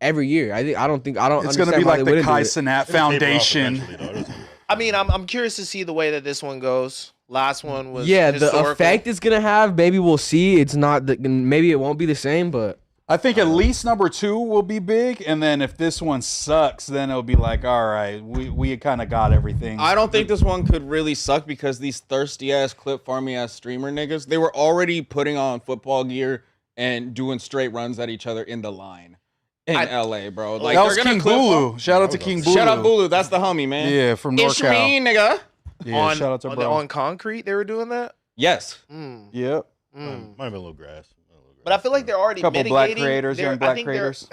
every year. I don't. It's understand gonna be why like they the wouldn't do Kai it. Cenat It'll taper off Foundation. eventually, though. It doesn't- I mean, I'm curious to see the way that this one goes. Last one was Yeah, the historical. effect it's gonna have. Maybe we'll see. It's not. Maybe it won't be the same, but I think at least number 2 will be big, and then if this one sucks, then it'll be like, all right, we kind of got everything. I don't think this one could really suck because these thirsty ass clip farmy ass streamer niggas, they were already putting on football gear and doing straight runs at each other in the line in LA, bro. Like that was King Bulu. Shout out to King Bulu. Shout out Bulu. That's the homie, man. Yeah, from NorCal. It's me, nigga. Yeah, shout out to bro. On concrete, they were doing that. Yes. Yep. Might have been a little grass. But I feel like they're already Couple mitigating. black creators, young black creators.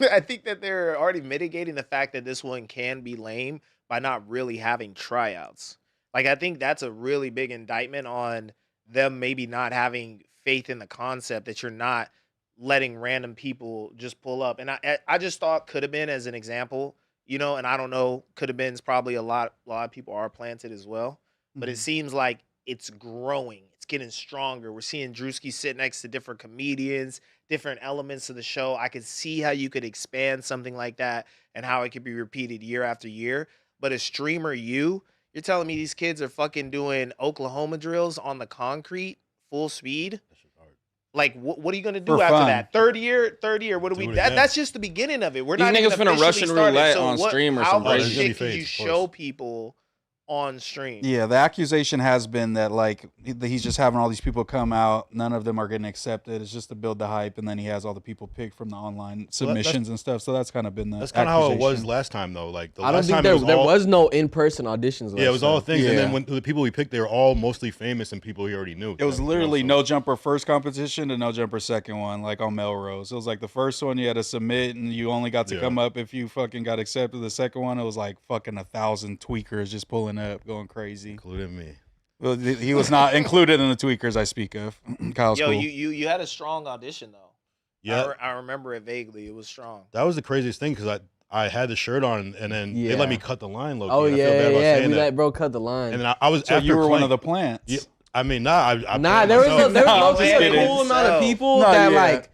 I think that they're already mitigating the fact that this one can be lame by not really having tryouts. Like, I think that's a really big indictment on them maybe not having faith in the concept that you're not letting random people just pull up. And I just thought could have been as an example, you know, and I don't know, could have been probably a lot of people are planted as well. But it seems like it's growing. It's getting stronger. We're seeing Drewski sit next to different comedians, different elements of the show. I could see how you could expand something like that and how it could be repeated year after year. But a streamer, you're telling me these kids are fucking doing Oklahoma drills on the concrete, full speed? Like, what are you gonna do For after fun. that? Third year. What do we? That's just the beginning of it. We're These not niggas even finna officially Russian started. roulette So on stream or how some much crazy shit shit. can you Of show course. people on stream? Yeah, the accusation has been that like he's just having all these people come out. None of them are getting accepted. It's just to build the hype, and then he has all the people picked from the online submissions and stuff. So that's kind of been the. That's kind of how it was accusation. last time, though. Like the I don't last think time there it was all, was no in-person auditions. Yeah, it was all things, and then Yeah. when the people we picked, they were all mostly famous and people he already knew. It was you know, literally so- no jumper first competition to no jumper second one, like on Melrose. It was like the first one you had to submit and you only got to Yeah. come up if you fucking got accepted. The second one, it was like fucking 1,000 tweakers just pulling up, going crazy. including me. Well, he was not included in the tweakers I speak of. Kyle's Yo, cool. you had a strong audition though. Yeah, I remember it vaguely. It was strong. that was the craziest thing because I had the shirt on and then they Yeah. let me cut the line. Low Oh I feel bad about yeah. saying We that. let bro cut the line. And then I was so after you were one playing- of the plants. Yeah, I mean, I Nah, played there was myself. No, low-key just a kidding. cool amount of people No, that yeah. like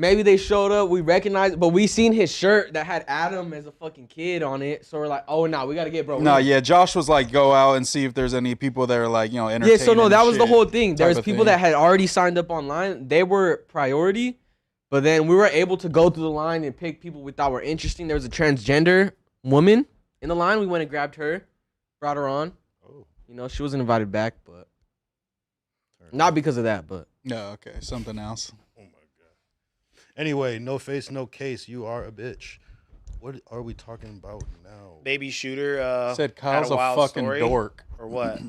maybe they showed up, we recognized, but we seen his shirt that had Adam as a fucking kid on it, so we're like, oh no, we gotta get bro. No, yeah, Josh was like, go out and see if there's any people that are like, Yeah, entertaining. so no, that was the shit whole thing. There type was of people thing. that had already signed up online. They were priority, but then we were able to go through the line and pick people we thought were interesting. There was a transgender woman in the line. We went and grabbed her, brought her on. Oh. You know, she wasn't invited back, but not because of that, but No, okay, something else. Oh my god. Anyway, no face, no case. You are a bitch. What are we talking about now? Baby shooter. Said had Kyle's a wild fucking story, dork. or what?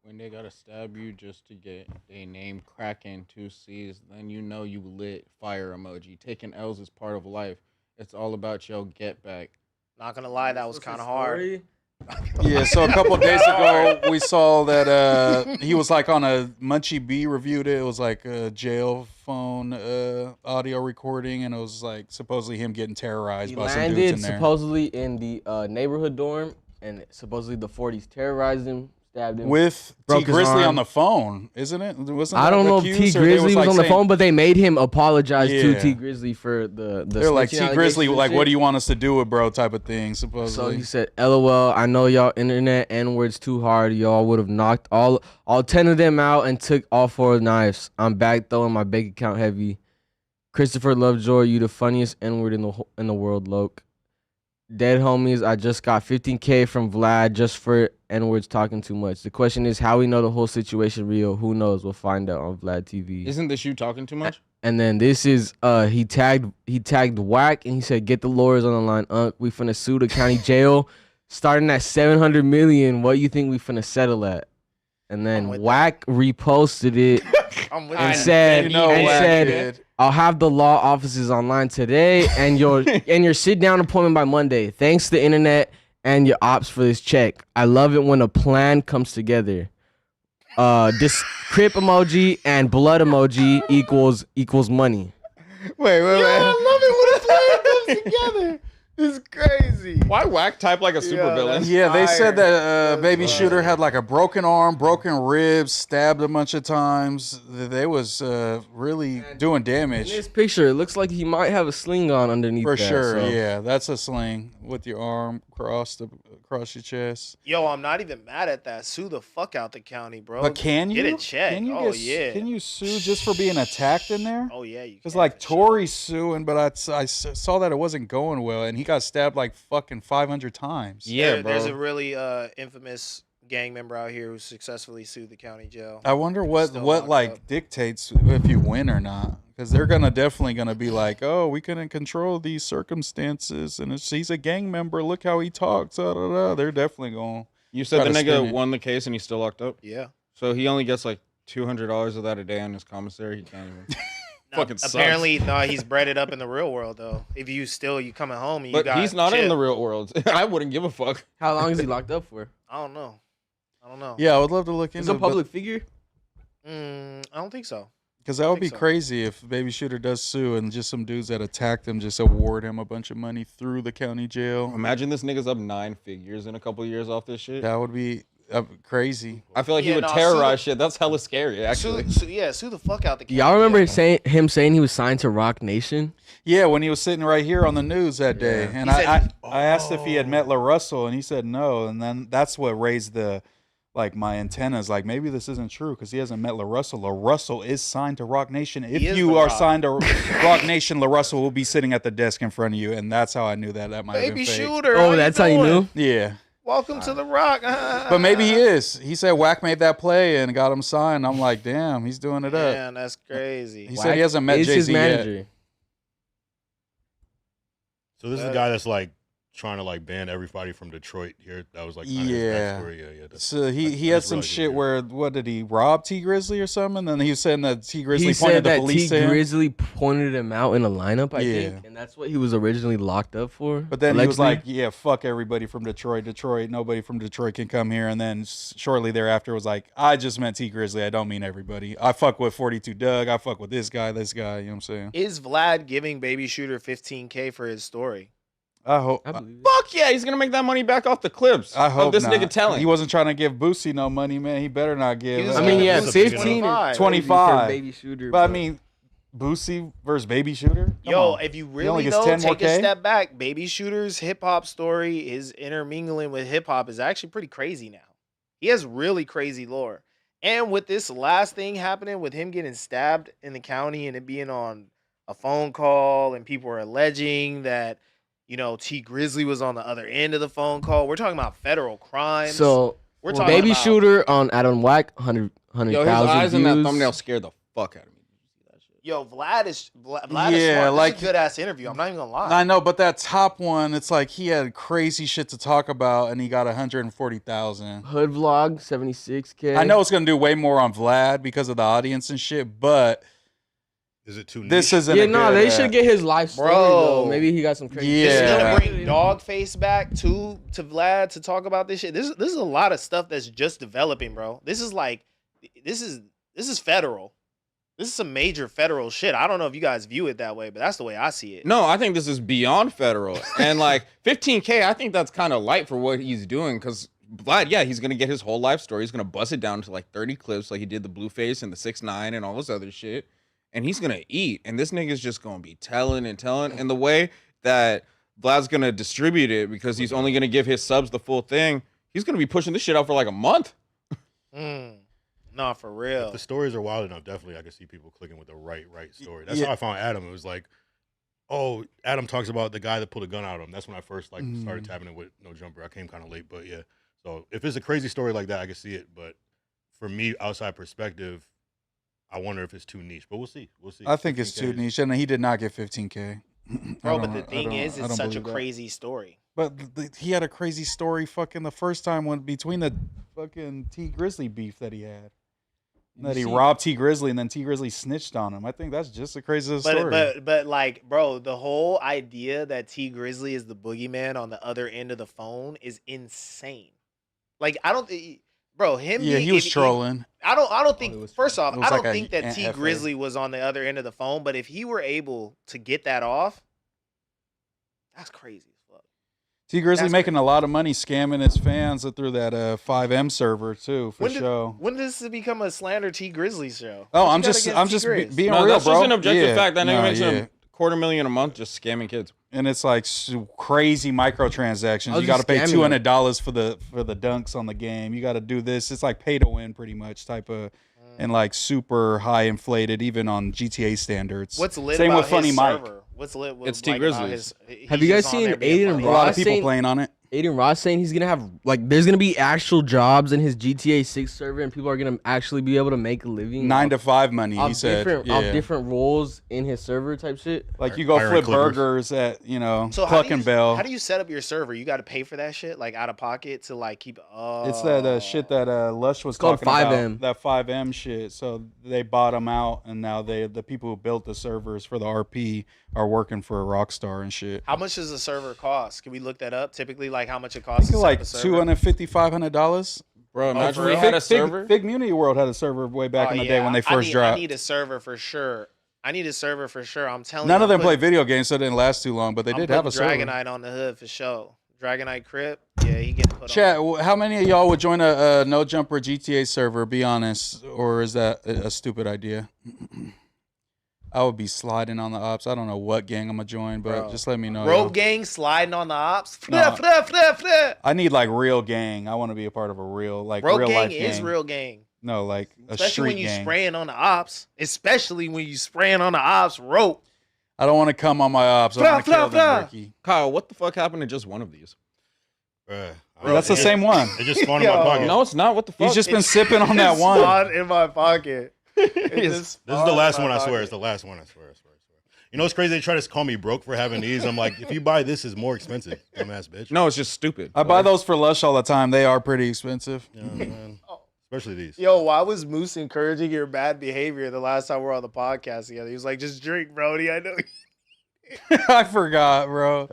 When they gotta stab you just to get a name cracking 2 C's, then you know you lit. Fire emoji. Taking L's is part of life. It's all about your get back. Not gonna lie, that was kind of hard. Yeah, so a couple days ago we saw that he was like on a Munchie B reviewed it. It was like a jail phone audio recording, and it was like supposedly him getting terrorized he by some dudes landed in there. supposedly in the neighborhood dorm, and supposedly the 40s terrorized him, stabbed him. With T broke his Grizzly arm. on the phone, isn't it? Wasn't I that don't know if accused, T or they Grizzly was like on the saying- phone, but they made him apologize to Yeah. T Grizzly for the They're like snitching T Grizzly, allegations and like, what shit. do you want us to do with bro? Type of thing, So supposedly. he said, "LOL, I know y'all internet N-words too hard. Y'all would have knocked all 10 of them out and took all 4 knives. I'm back throwing my bank account heavy. Christopher Lovejoy, you the funniest N-word in the world, Loke. Dead homies, I just got 15K from Vlad just for N-words talking too much. The question is how we know the whole situation real. Who knows? We'll find out on Vlad TV. Isn't this you talking too much? And then this is he tagged Whack and he said, get the lawyers on the line. We finna sue the county jail starting at 700 million. What you think we finna settle at? And then with Whack reposted it I'm with and that. said, You know and Whack said did. I'll have the law offices online today and your sit down appointment by Monday. Thanks to the internet and your ops for this check. I love it when a plan comes together. This crip emoji and blood emoji equals money. Wait. I love it when a plan comes together. It's crazy. Why whack type like a supervillain? Yeah, they said that That's Baby fire. Shooter had like a broken arm, broken ribs, stabbed a bunch of times. They was really doing In damage. this picture, it looks like he might have a sling on underneath For that, sure, so. yeah. That's a sling with your arm across your chest. Yo, I'm not even mad at that. Sue the fuck out the county, bro. But can you? get it checked? Can you Oh yeah. Can you sue just for being attacked in there? Oh yeah, you. Because can like for sure. Tory's suing, but I saw that it wasn't going well, and he got stabbed like fucking 500 times. Yeah, There's bro. a really infamous gang member out here who successfully sued the county jail. I wonder what Still what locked like up. dictates if you win or not, because they're definitely gonna be like, oh, we couldn't control these circumstances, and he's a gang member. Look how he talks. Da, da, da. They're definitely going. You said the Gotta spin nigga it. won the case and he's still locked up? Yeah. So he only gets like $200 of that a day on his commissary. He can't even. Fucking sucks. Apparently, no, he's bred it up in the real world though. If you coming home and you But got he's not chip, in the real world. I wouldn't give a fuck. How long is he locked up for? I don't know. Yeah, I would love to look He's into a public figure. I don't think so. because that would be think so. crazy if Baby Shooter does sue and just some dudes that attacked him just award him a bunch of money through the county jail. Imagine this nigga's up 9 figures in a couple years off this shit. That would be crazy. I feel like he Yeah, would nah, terrorize shit. That's hella scary, actually. Sue the fuck out the county. Y'all remember jail. him saying he was signed to Rock Nation? Yeah, when he was sitting right here on the news that day, and He said- I asked if he had met LaRussell, and he said no, and then that's what raised my antennas. Like maybe this isn't true because he hasn't met LaRussell. LaRussell is signed to Rock Nation. If is you The are Rock. signed to Rock Nation, LaRussell will be sitting at the desk in front of you, and that's how I knew that might have Baby been fake. Shooter. Oh, that's how you doing? knew? Yeah, Welcome to the Rock. but maybe he is. He said Wack made that play and got him signed. I'm like, damn, he's doing it up. Man, that's crazy. He said he hasn't met Is his Jay-Z yet. manager. So this is a guy that's like trying to like ban everybody from Detroit here. That was like kind of his Yeah. backstory. Yeah. That's, So he that's had some really shit good. where what did he rob T Grizzly or something? And then he was saying that T Grizzly He pointed said the that police T to him. Grizzly pointed him out in a lineup, I Yeah. think, and that's what he was originally locked up for. But then he was allegedly. like, "Yeah, fuck everybody from Detroit. Detroit, nobody from Detroit can come here." And then shortly thereafter was like, "I just meant T Grizzly. I don't mean everybody. I fuck with 42 Doug. I fuck with this guy. You know what I'm saying? Is Vlad giving Baby Shooter $15K for his story? I hope. I believe it. Fuck yeah, he's gonna make that money back off the clips. I hope of this not. nigga telling. He wasn't trying to give Boosie no money, man. He better not give. He was I mean, yeah, That's a 15 or 25. 25. for Baby Shooter. But I mean, Boosie versus Baby Shooter. Come Yo, on. if you only really gets though 10 more take a K? step back, Baby Shooter's hip hop story, his intermingling with hip hop is actually pretty crazy now. He has really crazy lore. And with this last thing happening with him getting stabbed in the county and it being on a phone call and people are alleging that, you know, T Grizzly was on the other end of the phone call. We're talking about federal crimes. So we're talking Baby about, Shooter on Adam Wack, 100,000 Yo, his eyes in that views. thumbnail scared the fuck out of me. Did you see that shit? Yo, Vlad is Yeah, smart. This like- is a good ass interview. I'm not even gonna lie. I know, but that top one, it's like he had crazy shit to talk about, and he got 140,000. Hood vlog, 76K. I know it's gonna do way more on Vlad because of the audience and shit, but Is it too niche? this isn't. Yeah, a no, good, they should get his life story, Bro. though. Maybe he got some crazy Yeah. This is shit. gonna bring Dogface back to Vlad to talk about this shit. This is a lot of stuff that's just developing, bro. This is federal. This is some major federal shit. I don't know if you guys view it that way, but that's the way I see it. No, I think this is beyond federal. And like 15K, I think that's kind of light for what he's doing. Cause Vlad, yeah, he's gonna get his whole life story. He's gonna bust it down to like 30 clips, like he did the Blueface and the 6ix9ine and all this other shit. And he's gonna eat. And this nigga's just gonna be telling and telling. And the way that Vlad's gonna distribute it, because he's only gonna give his subs the full thing, he's gonna be pushing this shit out for like a month. Nah, for real. If the stories are wild enough, definitely I could see people clicking with the right story. That's Yeah. how I found Adam. It was like, oh, Adam talks about the guy that pulled a gun out of him. That's when I first like started tapping it with No Jumper. I came kind of late, but yeah. So if it's a crazy story like that, I can see it. But for me, outside perspective, I wonder if it's too niche. But we'll see. We'll see. I think it's 15K too is- niche, and he did not get 15K. Bro, I but don't- the thing is, I it's don't such a believe that. crazy story. But he had a crazy story fucking the first time when between the fucking T Grizzly beef that he had. That he robbed T Grizzly and then T Grizzly snitched on him. I think that's just the craziest story. But like, bro, the whole idea that T Grizzly is the boogeyman on the other end of the phone is insane. Like, I don't think, bro, him. Yeah, he was trolling. I don't it think. was First off, It was I don't like a think that Aunt T Effort. Grizzly was on the other end of the phone. But if he were able to get that off, That's crazy as fuck. T Grizzly That's making a lot of money scamming his fans through that 5M server too, for When sure. When does this become a slander T Grizzly show? Oh, What you I'm got just against T-Grizz? being No, real, that's bro. just an objective Yeah. fact. That nigga Nah, makes yeah. a $250,000 a month just scamming kids. And it's like crazy microtransactions. I was You got to just pay scamming $200 for the dunks on the game. You got to do this. It's like pay to win, pretty much type of, and like super high inflated, even on GTA standards. What's lit Same about with Funny his Mike. server? What's lit with It's T like, about Grizzlies. his- Have he's you guys just on seen there being Aiden funny. A lot of Ross people saying- playing on it. Aiden Ross saying he's gonna have like there's gonna be actual jobs in his GTA 6 server and people are gonna actually be able to make a living 9 to 5 money. He off said, different yeah. off different roles in his server type shit. Like you go Iron flip Clippers. burgers at So Cluck and Bell. how do you set up your server? You got to pay for that shit, like out of pocket to like keep. It's that shit that Lush was called talking about. 5M. That 5M shit. So they bought them out, and now the people who built the servers for the RP are working for Rockstar and shit. How much does a server cost? Can we look that up? Typically, like how much it costs? I To think set like up a server? $250, $500. Bro, imagine for we real? had a server. Fig Community World had a server way back Oh, in the yeah. day when they first I dropped. need a server for sure. I'm telling you. None of them I'm play putting- video games, so it didn't last too long. But they I'm did have a putting server. Dragonite on the hood for sure. Dragonite Crip, yeah, he getting put Chat, on. how many of y'all would join a No Jumper GTA server? Be honest, or is that a stupid idea? I would be sliding on the ops. I don't know what gang I'm gonna join, but Bro. just let me know. Rope yo. gang sliding on the ops. Nah. Flip. I need like real gang. I want to be a part of a real like Rope real gang life is gang. real gang. No, like a Especially street when you gang. spraying on the ops. Especially when you spraying on the ops rope. I don't want to come on my ops. I want to kill them, Ricky. Kyle, what the fuck happened to just one of these? Bruh. That's the same one. It just spawned in my Yo. pocket. No, it's not. What the fuck? He's just been It's- sipping on that It's one. spawned in my pocket. This is the last one, I swear. It's the last one, I swear. You know what's crazy? They try to call me broke for having these. I'm like, if you buy this, it's more expensive, dumbass bitch. No, it's just stupid. I buy those for Lush all the time. They are pretty expensive. Yeah, man. Especially these. Yo, why was Moose encouraging your bad behavior the last time we were on the podcast together? He was like, just drink, Brody. I know. I forgot, bro.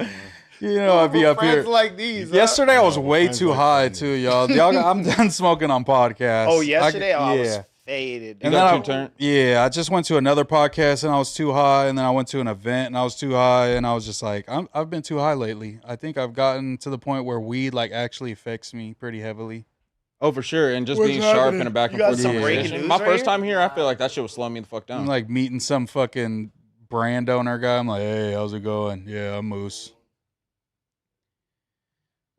You know, I'd be up Friends here. like these. huh? Yesterday I was No, way friends too like high that. too, y'all. I'm done smoking on podcasts. Oh, yesterday? I yeah. was faded. And dude. then got too turned? yeah, I just went to another podcast and I was too high, and then I went to an event and I was too high, and I was just like, I've been too high lately. I think I've gotten to the point where weed like actually affects me pretty heavily. Oh, for sure. And just What's being sharp happening? in a back and You got forth some breaking conversation. news My right first here? time here, I feel like that shit was slowing me the fuck down. I'm like meeting some fucking brand owner guy. I'm like, hey, how's it going? Yeah, I'm Moose.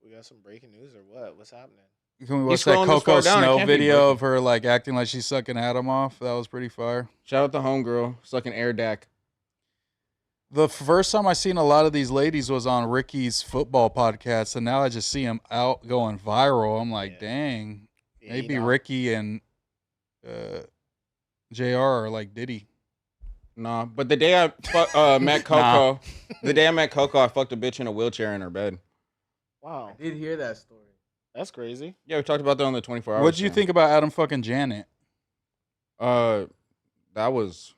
We got some breaking news or what? What's happening? Can we watch scrolling that this far Coco down, it Snow can't be video broken. of her like acting like she's sucking Adam off? That was pretty fire. Shout out to homegirl sucking air dac. The first time I seen a lot of these ladies was on Ricky's football podcast, and now I just see him out going viral. I'm like, Yeah. dang, Yeah, maybe you know. Ricky and JR are like Diddy. Nah, but the day I met Coco, the day I met Coco, I fucked a bitch in a wheelchair in her bed. Wow, I did hear that story. that's crazy. Yeah, we talked about that on the 24 hours. What'd you think about Adam fucking Janet? That was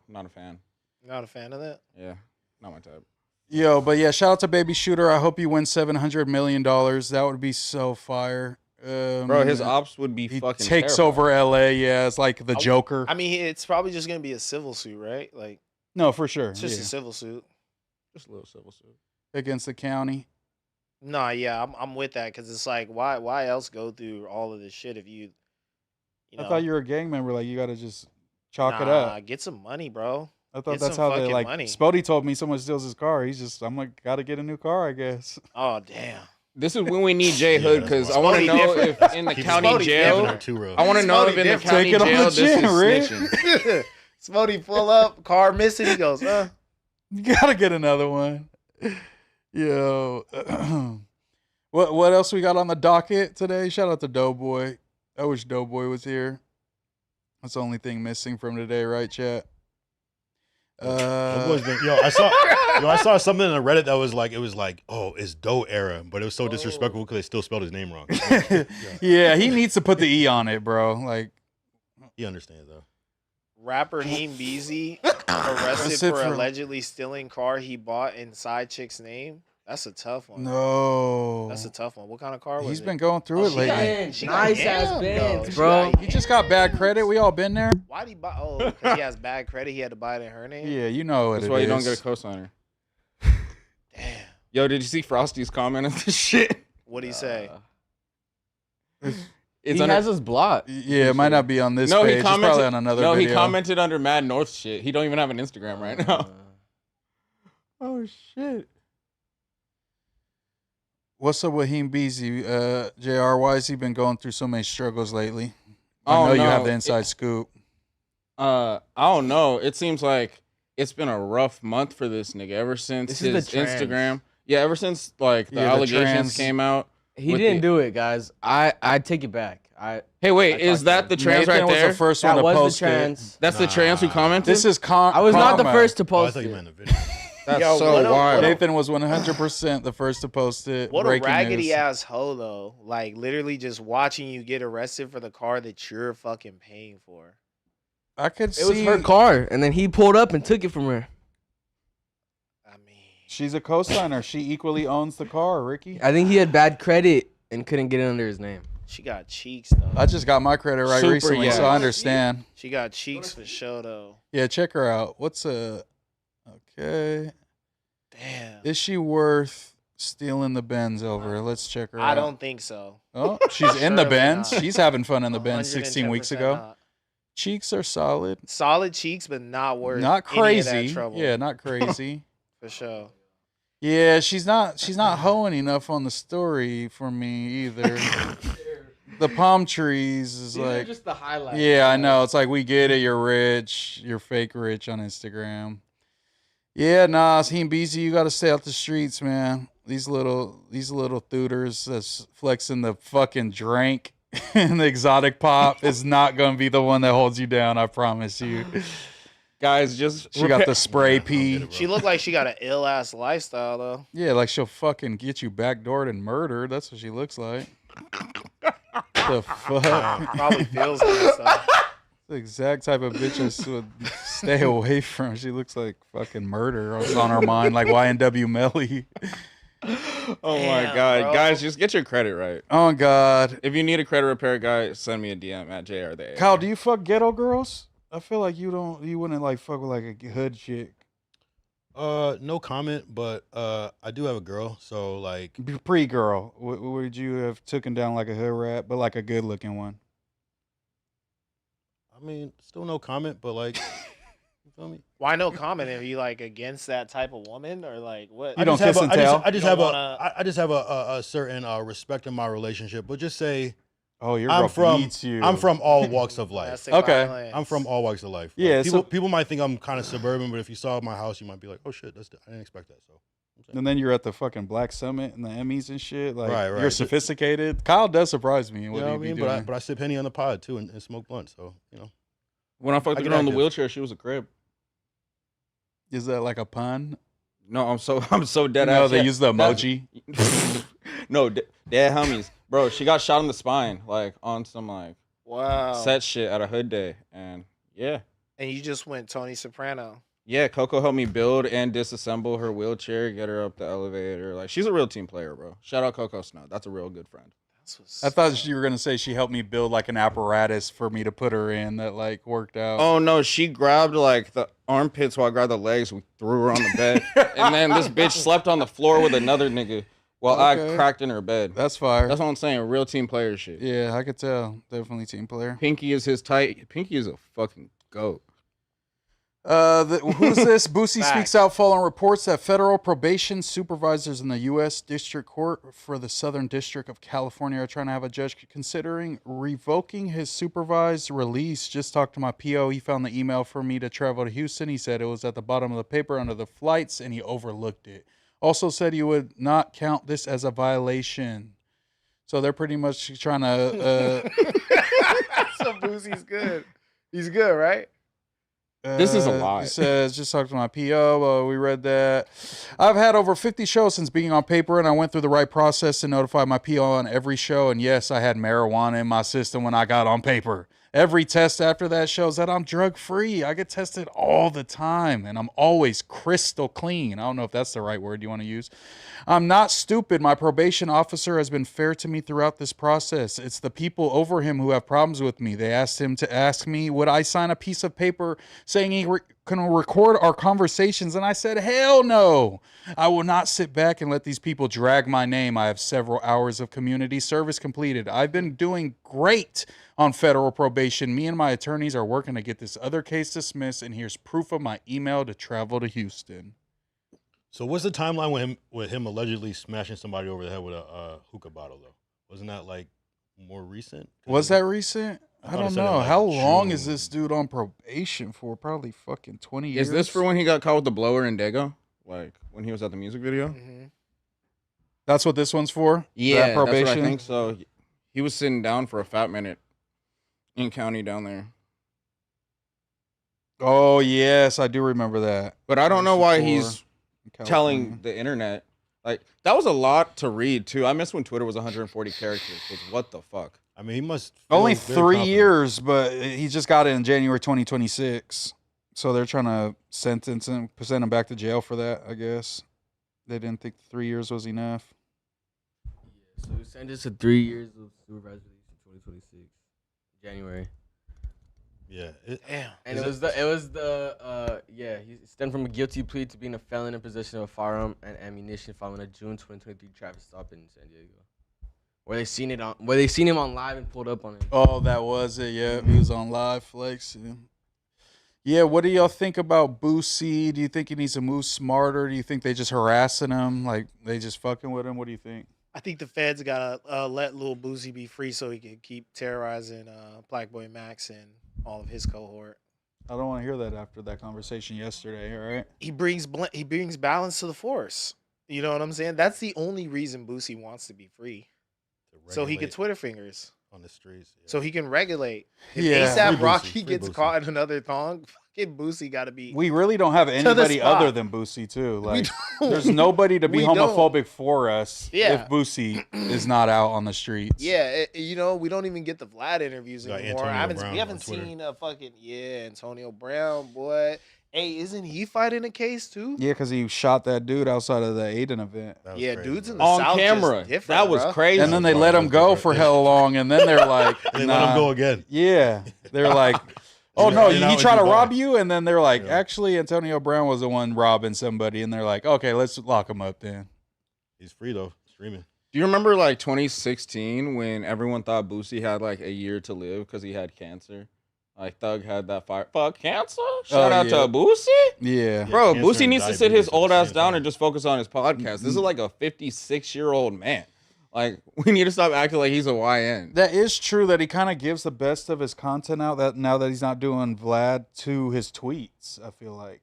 not a fan. Not a fan of that. Yeah, not my type. Yo, but yeah, shout out to Baby Shooter. I hope you win $700 million. That would be so fire. Bro, his ops would be he fucking takes terrifying. over LA. Yeah, it's like the Joker. I mean, it's probably just gonna be a civil suit, right? Like, No, for sure. it's just yeah. a civil suit. Just a little civil suit. Against the county. Nah, yeah, I'm with that because it's like, why else go through all of this shit if you know? I thought you were a gang member. Like, you got to just chalk it Nah, up. get some money, bro. I thought Get that's some how they fucking like. money. Spody told me someone steals his car. He's just, I'm like, got to get a new car, I guess. Oh damn. This is when we need J Hood that's because why. I want to Spotty know different. if in the Keep county Spotty jail, different. Too real. I want to know if in the Spotty county different. Take it on jail the this chin, is Rick. snitching. Spotty pull up, car missing. He goes, You got to get another one. Yo. What else we got on the docket today? Shout out to Doughboy. I wish Doughboy was here. That's the only thing missing from today, right, chat? I saw something in the Reddit that was like, it was like, oh, it's Doe era, but it was so disrespectful because they still spelled his name wrong. Yeah, he needs to put the E on it, bro. Like, He understands though. rapper Heem Beezy arrested Arrested for for- allegedly stealing car he bought in side chick's name. That's a tough one. no. That's a tough one. What kind of car was He's it? been going through it she lately. got- she Nice got ass yammed, bands, though. She bro. got He just got bad credit. We all been there. Why'd he buy? Oh, because he has bad credit. He had to buy it in her name. Yeah, you know what That's it why you don't is. get a cosigner. Yo, did you see Frosty's comment on this shit? What'd he say? It's he has us blocked. Yeah, it might not be on this no, page. he It's commented. probably on another no, video. he commented under Mad North shit. He don't even have an Instagram right now. Oh shit. What's up with Heem Beezy? JR, why has he been going through so many struggles lately? I Oh, know you no. have the inside scoop. I don't know. It seems like it's been a rough month for this nigga ever since This is his the trans. Instagram. Yeah, ever since like the Yeah, the allegations trans- came out. He with didn't the- do it, guys. I take it back. Hey, wait, I is talked that to the him. trans Nathan right was there? the first That one to was post the trans. That's the trans who commented. This is I was not the karma. first to Oh, I post thought you it. meant the video. That's Yo, so what a- wild. Nathan was 100% the first to post it. What a Breaking raggedy news. ass hoe though. Like literally just watching you get arrested for the car that you're fucking paying for. I could It was see her car, and then he pulled up and took it from her. I mean, she's a co-signer. She equally owns the car, Ricky. I think he had bad credit and couldn't get it under his name. she got cheeks though. I just got my credit right Super, recently, yeah. so I understand. She got cheeks for sure though. Yeah, check her out. What's okay? Damn. Is she worth stealing the Benz over? Let's check her out. I don't think so. Oh, she's in the Surely Benz. not. She's having fun in the Benz 16 weeks 110% ago. not. Cheeks are solid. Solid cheeks, but not worth Not any of that crazy. trouble. Yeah, not crazy. For sure. Yeah, she's not hoeing enough on the story for me either. The palm trees is like just the highlights. yeah, I know. It's like we get it. You're rich. You're fake rich on Instagram. Yeah, nah, Heem Beezy, you got to stay out the streets, man. These little thooters that's flexing the fucking drink and the exotic pop is not gonna be the one that holds you down. I promise you. Guys, just She got the spray pee. She looked like she got an ill ass lifestyle though. Yeah, like she'll fucking get you backdoored and murdered. That's what she looks like. The fuck? Probably feels like stuff. The exact type of bitch I would stay away from. She looks like fucking murder. It's on her mind, like YNW Melly. Oh my Damn, god, bro. guys, just get your credit right. Oh God, If you need a credit repair guy, send me a DM at JR the AI. Kyle, do you fuck ghetto girls? I feel like you wouldn't like fuck with like a hood chick. No comment, but I do have a girl, so like Pre-girl, would you have taken down like a hood rat, but like a good looking one? I mean, still no comment, but like you feel me? Why no comment? Are you like against that type of woman or like what? You don't kiss and tell? I just You have don't I just have a certain respect in my relationship, but just say Oh, your I'm girl from beats you. I'm from all walks of life. Domestic Okay. violence. I'm from all walks of life. Yeah, Like, so- people might think I'm kind of suburban, but if you saw my house, you might be like, "Oh shit, I didn't expect that." So, And then you're at the fucking Black Summit and the Emmys and shit. Like Right, right. you're sophisticated. Kyle does surprise me. you What know what I he be mean? doing? But I sip Henny on the pod too and smoke blunt. So you know, When I fucked I the get girl in the active. wheelchair, she was a crib. Is that like a pun? No, I'm so dead No, ass. they Yeah, use the that's- emoji. No, dead homies, bro. She got shot in the spine, like on some like Wow. set shit at a hood day, and yeah, And you just went Tony Soprano. yeah. Coco helped me build and disassemble her wheelchair, get her up the elevator. Like she's a real team player, bro. Shout out Coco Snow. That's a real good friend. That's what's I thought you were gonna say she helped me build like an apparatus for me to put her in that like worked out. Oh no, she grabbed like the armpits while I grabbed the legs. We threw her on the bed, and then this bitch slept on the floor with another nigga while Okay. I cracked in her bed. That's fire. That's what I'm saying. Real team player shit. Yeah, I could tell. Definitely team player. Pinky is his tight. Pinky is a fucking goat. Who's this? Boosie Facts. speaks out following reports that federal probation supervisors in the U.S. District Court for the Southern District of California are trying to have a judge considering revoking his supervised release. Just talked to my PO. He found the email for me to travel to Houston. He said it was at the bottom of the paper under the flights, and he overlooked it. Also said he would not count this as a violation. So they're pretty much trying to... so Boosie's good. He's good, right? This is a lie. He says, just talked to my PO. We read that. I've had over 50 shows since being on paper, and I went through the right process to notify my PO on every show. And yes, I had marijuana in my system when I got on paper. Every test after that shows that I'm drug-free. I get tested all the time, and I'm always crystal clean. I don't know if that's the right word you want to use. I'm not stupid. My probation officer has been fair to me throughout this process. It's the people over him who have problems with me. They asked him to ask me, would I sign a piece of paper saying he can record our conversations? And I said, hell no. I will not sit back and let these people drag my name. I have several hours of community service completed. I've been doing great on federal probation. Me and my attorneys are working to get this other case dismissed, and here's proof of my email to travel to Houston. So what's the timeline with him allegedly smashing somebody over the head with a hookah bottle though? Wasn't that like more recent? Was that recent? I don't know. Like How long is June. this dude on probation for? Probably fucking 20 years. Is this for when he got caught with the blower in Dago? Like when he was at the music video? Mm-hmm. That's what this one's for? Yeah, That probation? that's what I think so. He was sitting down for a fat minute in county down there. Oh, yes. I do remember that. But I don't know why Before he's in telling California. the internet. Like, that was a lot to read, too. I miss when Twitter was 140 characters. Because what the fuck? I mean, he must feel Only very 3 confident. years, but he just got it in January 2026. So they're trying to send him back to jail for that, I guess. They didn't think 3 years was enough. So we sentenced to 3 years of supervised release in 2026, January. Yeah. Damn. And he stemmed from a guilty plea to being a felon in possession of a firearm and ammunition following a June 2023 traffic stop in San Diego, where they seen him on live and pulled up on him. Oh, that was it. Yeah, he was on live flexing. Yeah, what do y'all think about Boosie? Do you think he needs to move smarter? Do you think they just harassing him? Like, they just fucking with him? What do you think? I think the feds gotta let Lil Boosie be free so he can keep terrorizing Black Boy Max and all of his cohort. I don't want to hear that after that conversation yesterday, all right? He brings balance to the force. You know what I'm saying? That's the only reason Boosie wants to be free, so he can Twitter fingers. On the streets. Yeah. So he can regulate. If Yeah. ASAP Free Rocky Boosie, free gets Boosie. caught in another thong, fucking Boosie got to be. We really don't have anybody spot. other than Boosie, too. Like, don't. there's nobody to be We don't. homophobic for us Yeah. if Boosie is not out on the streets. Yeah, we don't even get the Vlad interviews Got anymore. Antonio Brown We haven't on Twitter. seen a fucking Antonio Brown, boy. Hey, isn't he fighting a case too? Yeah, because he shot that dude outside of the Aiden event. That was Yeah, crazy, dudes in bro. the On South camera. just different, That was bruh. crazy. And then they Wow, let that him was go different. for Yeah. hell long, and then they're like, They nah. let him go again. Yeah, they're like, oh no, And now he it's tried to Dubai. rob you, and then they're like, Yeah. actually, Antonio Brown was the one robbing somebody, and they're like, okay, let's lock him up then. He's free though, streaming. Do you remember, like, 2016 when everyone thought Boosie had, like, a year to live because he had cancer? Like, Thug had that fire. Fuck, cancer? Shout out yeah. to Boosie? Yeah, Bro, cancer Boosie and needs to sit his diabetes at old the ass same down time. and just focus on his podcast. This is like a 56-year-old man. Like, we need to stop acting like he's a YN. that is true. That he kind of gives the best of his content out. That now that he's not doing Vlad to his tweets, I feel like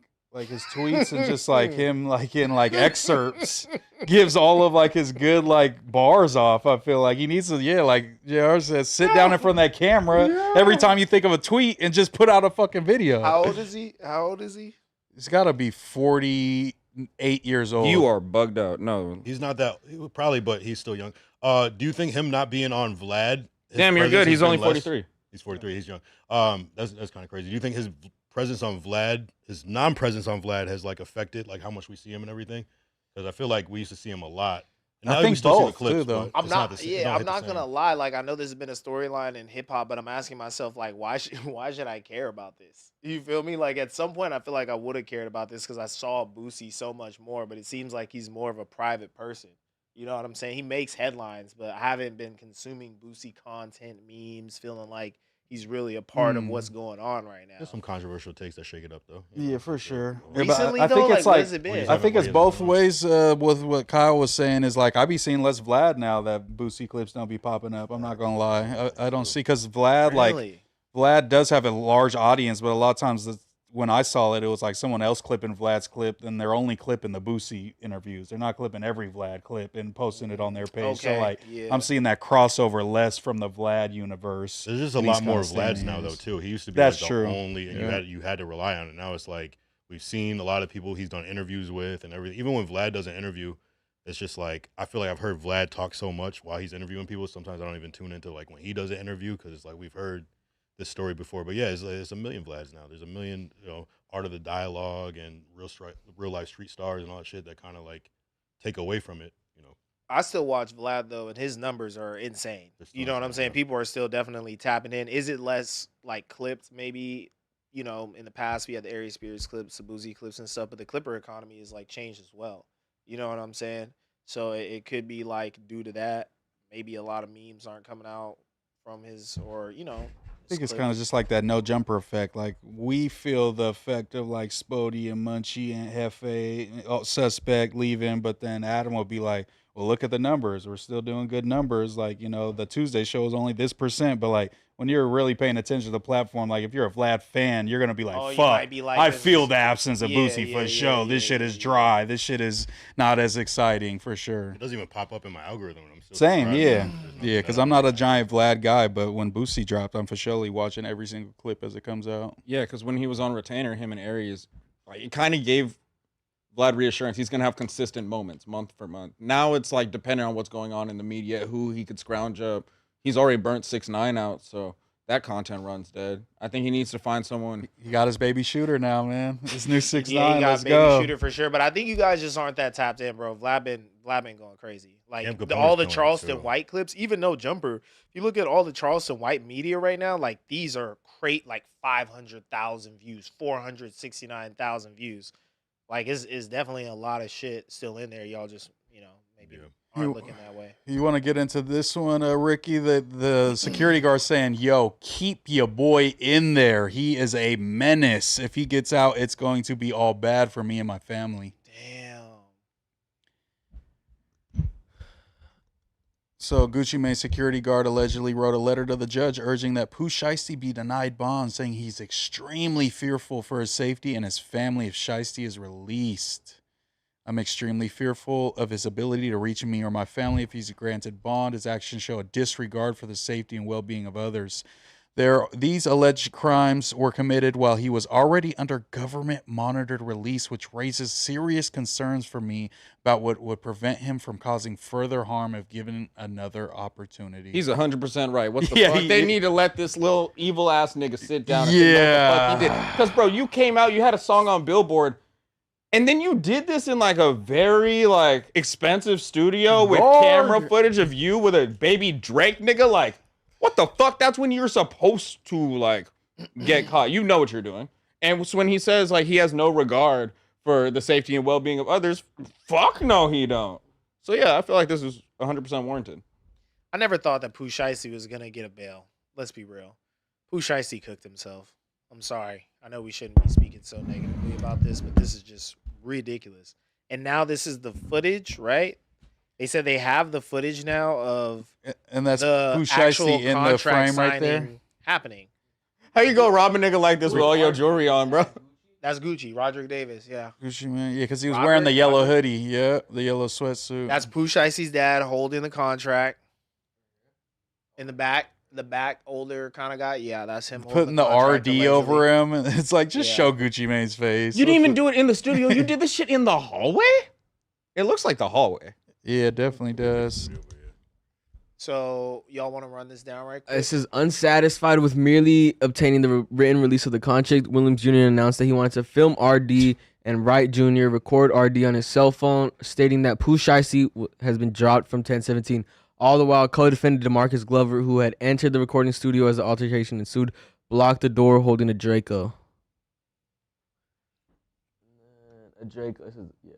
his tweets and just like him like in like excerpts gives all of like his good like bars off. I feel like he needs to like JR says, sit down in front of that camera every time you think of a tweet and just put out a fucking video. How old is he? He's got to be 48 years old. You are bugged out. No. He's not that probably, but he's still young. Do you think him not being on Vlad? his Damn, you're presence good. has He's been only less? 43. He's 43. He's young. That's kind of crazy. Do you think his presence on Vlad, his non-presence on Vlad, has like affected like how much we see him and everything? Because I feel like we used to see him a lot. And I now think we still see the both, clips, too, though. but I'm it's not. the same- it Yeah, don't I'm hit the not same. gonna lie. Like, I know this has been a storyline in hip hop, but I'm asking myself, like, why should I care about this? You feel me? Like, at some point, I feel like I would have cared about this because I saw Boosie so much more. But it seems like he's more of a private person. You know what I'm saying? He makes headlines, but I haven't been consuming Boosie content, memes, feeling like he's really a part of what's going on right now. There's some controversial takes that shake it up though. Yeah, for sure. Yeah, but Recently, I though, think like, it's what like has it been? I think it's both ways with what Kyle was saying is like I be seeing less Vlad now that Boosie clips don't be popping up. I'm not gonna lie, I don't see because Vlad Really? Vlad does have a large audience, but a lot of times when I saw it, it was like someone else clipping Vlad's clip, and they're only clipping the Boosie interviews. They're not clipping every Vlad clip and posting it on their page. So Okay, like yeah. I'm seeing that crossover less from the Vlad universe. There's just a in lot these more kinda Vlads now though scenarios. too. He used to be That's like true. the only, and Yeah. you had to rely on it. Now it's like we've seen a lot of people he's done interviews with and everything. Even when Vlad does an interview, it's just like I feel like I've heard Vlad talk so much while he's interviewing people. Sometimes I don't even tune into like when he does an interview because it's like we've heard this story before. But yeah, it's a million Vlads now. There's a million, art of the dialogue and real life street stars and all that shit that kind of like take away from it. I still watch Vlad though, and his numbers are insane. They're still You know what I'm insane, saying? yeah. People are still definitely tapping in. Is it less like clipped? Maybe in the past we had the Ari Spears clips, the Boozy clips and stuff, but the clipper economy is like changed as well. You know what I'm saying? So it could be like due to that. Maybe a lot of memes aren't coming out from his, or I his think it's kind of clips. just like that no jumper effect. Like we feel the effect of like Spody and Munchie and Hefe, suspect leaving, but then Adam will be like, "Well, look at the numbers. We're still doing good numbers. Like the Tuesday show is only this percent, but like when you're really paying attention to the platform, like if you're a Vlad fan, you're gonna be like, Oh, you fuck. might be like, I this feel is the absence of yeah, Boosie yeah, for yeah, sure. yeah, This shit yeah, is yeah. dry. This shit is not as exciting for sure." It doesn't even pop up in my algorithm. And I'm still Same, subscribed. yeah, There's nothing yeah. Because that I'm not a giant Vlad guy, but when Boosie dropped, I'm for surely watching every single clip as it comes out. Yeah, because when he was on retainer, him and Aries, like, it kind of gave Vlad reassurance. He's gonna have consistent moments, month for month. Now it's like depending on what's going on in the media, who he could scrounge up. He's already burnt 6ix9ine out, so that content runs dead. I think he needs to find someone. He got his baby shooter now, man. His new 6ix9ine. Yeah, he got Let's baby go. shooter for sure. But I think you guys just aren't that tapped in, bro. Vlad been going crazy. Like Damn, good all the bonus coming out, Charleston too. White clips, even no jumper. If you look at all the Charleston White media right now, like these are like 500,000 views, 469,000 views. Like it's definitely a lot of shit still in there. Y'all just maybe Yeah. aren't looking that way. You want to get into this one, Ricky? The security guard saying, "Yo, keep your boy in there. He is a menace. If he gets out, it's going to be all bad for me and my family." Damn. So Gucci Mane security guard allegedly wrote a letter to the judge urging that Pooh Shiesty be denied bond, saying he's extremely fearful for his safety and his family if Shiesty is released. "I'm extremely fearful of his ability to reach me or my family if he's granted bond. His actions show a disregard for the safety and well-being of others. These alleged crimes were committed while he was already under government-monitored release, which raises serious concerns for me about what would prevent him from causing further harm if given another opportunity." He's 100% right. What the Yeah, fuck? he- They need to let this little evil ass nigga sit down and think what the fuck he did. Because, bro, you came out, you had a song on Billboard, and then you did this in like a very like expensive studio with camera footage of you with a baby Drake nigga. Like, what the fuck? That's when you're supposed to like get caught. You know what you're doing. And so when he says like he has no regard for the safety and well-being of others, fuck no, he don't. So yeah, I feel like this is 100% warranted. I never thought that Pooh Shiesty was gonna get a bail. Let's be real. Pooh Shiesty cooked himself. I'm sorry. I know we shouldn't be speaking so negatively about this, but this is just ridiculous. And now this is the footage, right? They said they have the footage now of And that's the Pooh actual Shiesty in the contract frame right there. signing happening. How you go rob a nigga like this with all your jewelry on, bro? That's Gucci, Roderick Davis. Yeah, Gucci Mane, yeah, because he was Robert- wearing the yellow Robert- hoodie, yeah, the yellow sweatsuit. that's Pooh Shiesty's dad holding the contract. In the back older kind of guy. Yeah, that's him. putting the RD over him. And it's like, just Yeah. show Gucci Mane's face. You didn't even do it in the studio. You did this shit in the hallway? It looks like the hallway. Yeah, it definitely does. So y'all want to run this down right quick? It says, unsatisfied with merely obtaining the written release of the contract, Williams Jr. announced that he wanted to film RD and Wright Jr. record RD on his cell phone, stating that Pooh Shiesty has been dropped from 1017. All the while, co-defendant DeMarcus Glover, who had entered the recording studio as the altercation ensued, blocked the door holding a Draco. A Draco. This is, yeah.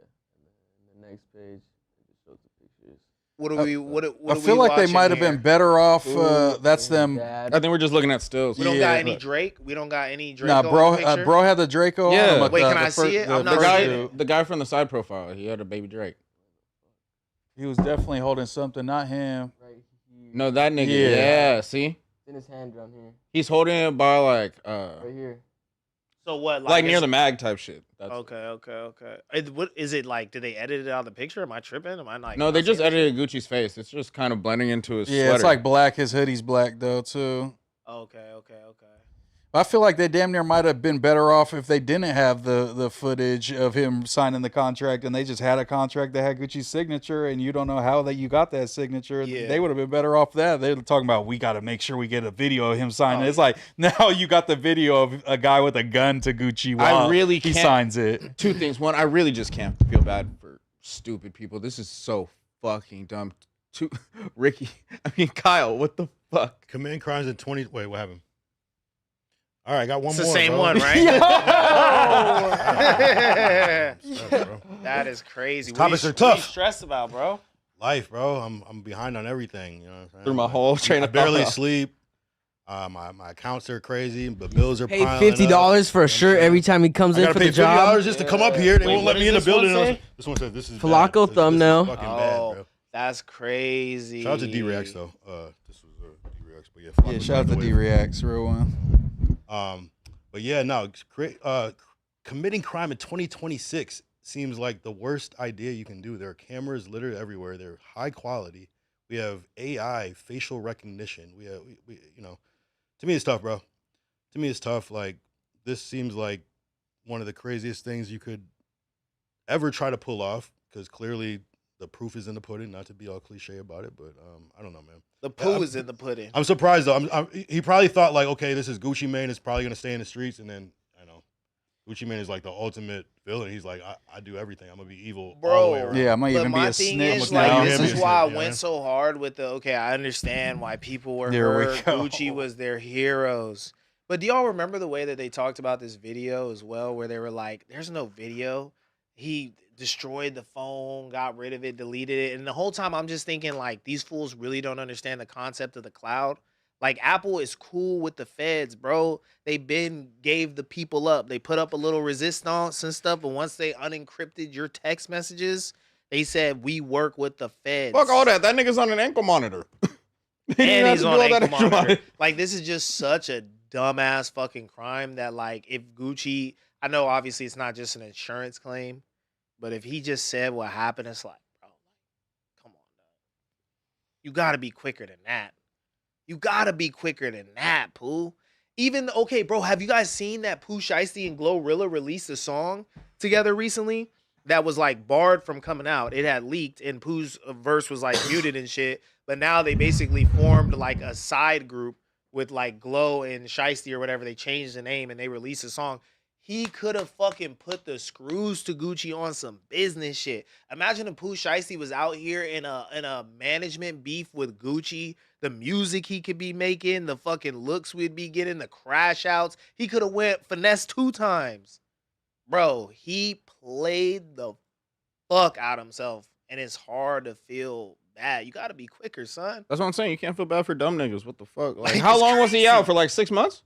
And the next page, it just shows the pictures. What do we? What I feel like they might have been better off. Ooh, That's and them. Dad. I think we're just looking at stills. We don't Yeah. got any Drake. We don't got any Drake. Nah, bro, picture? bro had the Draco on Yeah. him, but Wait, the- can the I see fir- it? the I'm not The first seeing two. it. the guy from the side profile, he had a baby Drake. He was definitely holding something, not him. Right here. No, that nigga. Yeah. Yeah, see? It's in his hand down here. He's holding it by like Right here. So what? like near is- the mag type shit. That's Okay. What is it like? Did they edit it out of the picture? Am I tripping? Am I like? No, they not just seeing edited Gucci's face. It's just kind of blending into his Yeah, sweater. it's like black. His hoodie's black though too. it? Okay. I feel like they damn near might have been better off if they didn't have the footage of him signing the contract and they just had a contract that had Gucci's signature and you don't know how that you got that signature. Yeah. They would have been better off that. They're talking about we got to make sure we get a video of him signing. Oh, It's like now you got the video of a guy with a gun to Gucci while really he can't- signs it. Two things. One, I really just can't feel bad for stupid people. This is so fucking dumb. Two, Ricky, Kyle, what the fuck? Command crimes in 20. Wait, what happened? All right, I got one It's more. the same bro. one, right? Bro. That is crazy. These topics are What are you tough. stressed about, bro? Life, bro. I'm behind on everything. You know what I'm saying? Through my whole train I of barely thought. sleep. My accounts are crazy. The bills are Pay piling $50 up. for a shirt every time he comes I in gotta for pay the job. $50 just to come up here. They Wait, won't what let me does in the this one building. say? This one says this is Flacco bad. thumbnail. This is fucking bad, Oh, bro. that's crazy. Shout out to D-Rex though. This was D-Rex, but yeah. Flacco Yeah, shout out to away. D-Reax, real one. But yeah, no. Committing crime in 2026 seems like the worst idea you can do. There are cameras literally everywhere. They're high quality. We have AI, facial recognition. We you know, to me it's tough, bro. To me it's tough. Like this seems like one of the craziest things you could ever try to pull off because clearly the proof is in the pudding. Not to be all cliche about it, but I don't know, man. The poo is in the pudding. I'm surprised though. He probably thought like, okay, this is Gucci Mane. It's probably gonna stay in the streets, and then I know Gucci Mane is like the ultimate villain. He's like, I do everything. I'm gonna be evil all the way Bro. around. Yeah, I might But even be my a thing snitch is, now. like, this is why I Yeah. went so hard with the, okay, I understand why people were There we hurt. go. Gucci was their heroes. But do y'all remember the way that they talked about this video as well, where they were like, there's no video. He destroyed the phone, got rid of it, deleted it. And the whole time I'm just thinking, like, these fools really don't understand the concept of the cloud. Like, Apple is cool with the feds, bro. They gave the people up. They put up a little resistance and stuff, but once they unencrypted your text messages, they said, we work with the feds. Fuck all that. That nigga's on an ankle monitor. He didn't And have he's to on do all that ankle extra monitor. money. Like, this is just such a dumbass fucking crime that, like, if Gucci, I know obviously it's not just an insurance claim, but if he just said what happened, it's like, bro, come on, dog. You gotta be quicker than that. You gotta be quicker than that, Pooh. Even, okay, bro, have you guys seen that Pooh Shiesty and Glorilla released a song together recently that was like barred from coming out? It had leaked and Pooh's verse was like muted and shit, but now they basically formed like a side group with like Glow and Shiesty or whatever. They changed the name and they released a song. He could have fucking put the screws to Gucci on some business shit. Imagine if Pooh Shiesty was out here in a management beef with Gucci, the music he could be making, the fucking looks we'd be getting, the crash outs. He could have went finesse 2 times. Bro, he played the fuck out himself, and it's hard to feel bad. You gotta be quicker, son. That's what I'm saying. You can't feel bad for dumb niggas. What the fuck? Like, Like, how it's long was he crazy. out for? Like 6 months?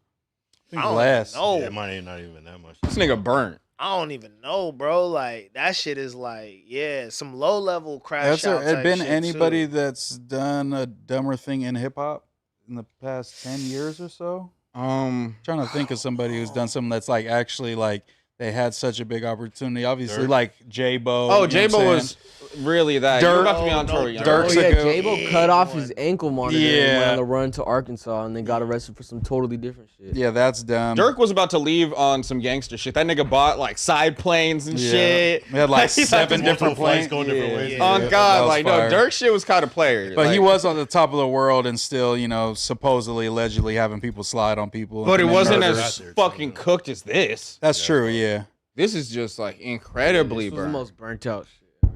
I don't Less. know. Yeah, mine ain't not even that much. This nigga burnt. I don't even know, bro. Like, that shit is like, yeah, some low level crash Has out there type been shit, anybody too. that's done a dumber thing in hip hop in the past 10 years or so? Trying to think of somebody who's done something that's like actually like they had such a big opportunity. Obviously, Dirk. like J-Bo. Oh, you know J-Bo what I'm was really that. Dirk- You're about to be on No, tour. no, young Dirk's Oh a yeah, good- J-Bo big cut off one. his ankle monitor and went Yeah. on a run to Arkansas, and they got arrested for some totally different shit. Yeah, that's dumb. Dirk was about to leave on some gangster shit. That nigga bought like side planes and Yeah. shit. We had like He 7 Multiple different flights planes. going different Yeah. ways. Yeah. On that God, was like fire. no, Dirk shit was kind of player. But he like- was on the top of the world and still, you know, supposedly, allegedly having people slide on people. But it and wasn't murder. as Out there, too, fucking you know. cooked as this. That's true, yeah. This is just like incredibly This was the burnt. most burnt out shit ever.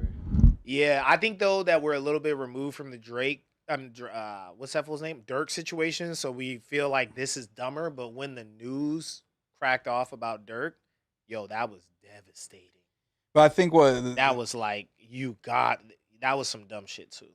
Yeah, I think though that we're a little bit removed from the Drake, what's that fool's name? Dirk situation. So we feel like this is dumber. But when the news cracked off about Dirk, yo, that was devastating. But I think what That was like, that was some dumb shit too.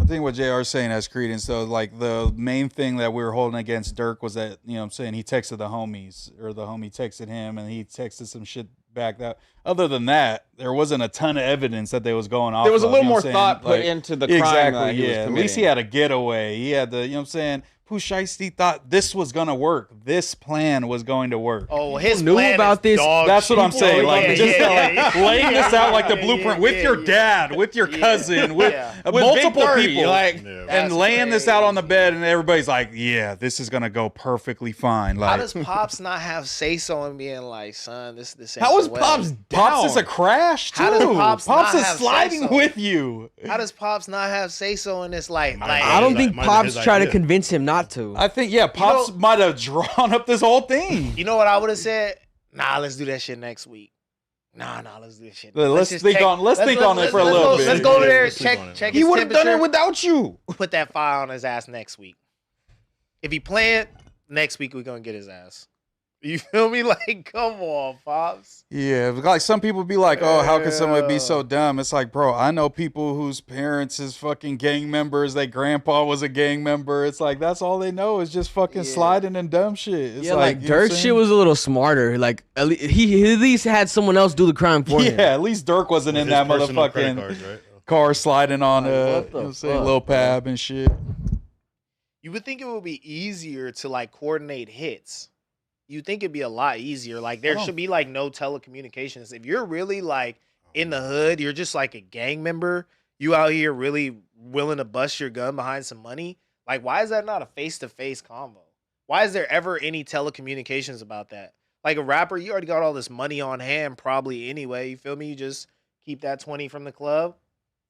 I think what JR is saying has credence. So, like, the main thing that we were holding against Dirk was that, you know what I'm saying, he texted the homies, or the homie texted him, and he texted some shit back. That other than that, there wasn't a ton of evidence that they was going off. There was a of, little you know more what I'm thought saying? put into the crime that he was At committing. least he had a getaway. He had the, you know what I'm saying, Pooh Shiesty thought this was going to work. This plan was going to work. Oh, his knew plan about is this. dog That's what I'm shit. saying. Oh, Like, yeah, just yeah, like yeah, laying this out like the yeah, blueprint yeah, with your yeah. dad, with your Yeah, cousin, with, yeah. With multiple Big 30, people, like Yeah. and That's laying this out on the crazy. bed, and everybody's like, "Yeah, this is gonna go perfectly fine." How Like, does Pops not have say so and being like, son, this ain't How was the way. Pops down? Pops is a crash too. How does Pops not is have sliding say-so? with you. How does Pops not have say so in this? Like, I don't That think might have been Pops his tried to idea. convince him not to. I think Pops know- might have drawn up this whole thing. you know what I would have said? Nah, let's do that shit next week. Nah, let's do that shit. Let's just think check- on it for a let's little go, bit. Let's go over there, Let's sleep check on it. check He his would have done it temperature. without you. Put that fire on his ass next week. If he play it, next week we're gonna get his ass. You feel me? Like, come on, pops. Yeah, like some people be like, "Oh, how can somebody be so dumb?" It's like, bro, I know people whose parents is fucking gang members. Their grandpa was a gang member. It's like that's all they know is just fucking sliding and dumb shit. It's like you know what I'm Dirk's shit saying? was a little smarter. Like he at least had someone else do the crime for him. Yeah, at least Dirk wasn't in His that personal credit motherfucking cards, right? car sliding on Like, what you the know what I'm saying, fuck, Lil bro? Pab and shit. You would think it would be easier to like coordinate hits. You think it'd be a lot easier. Like there should be like no telecommunications. If you're really like in the hood, you're just like a gang member. You out here really willing to bust your gun behind some money. Like why is that not a face-to-face convo? Why is there ever any telecommunications about that? Like a rapper, you already got all this money on hand probably anyway. You feel me? You just keep that 20 from the club.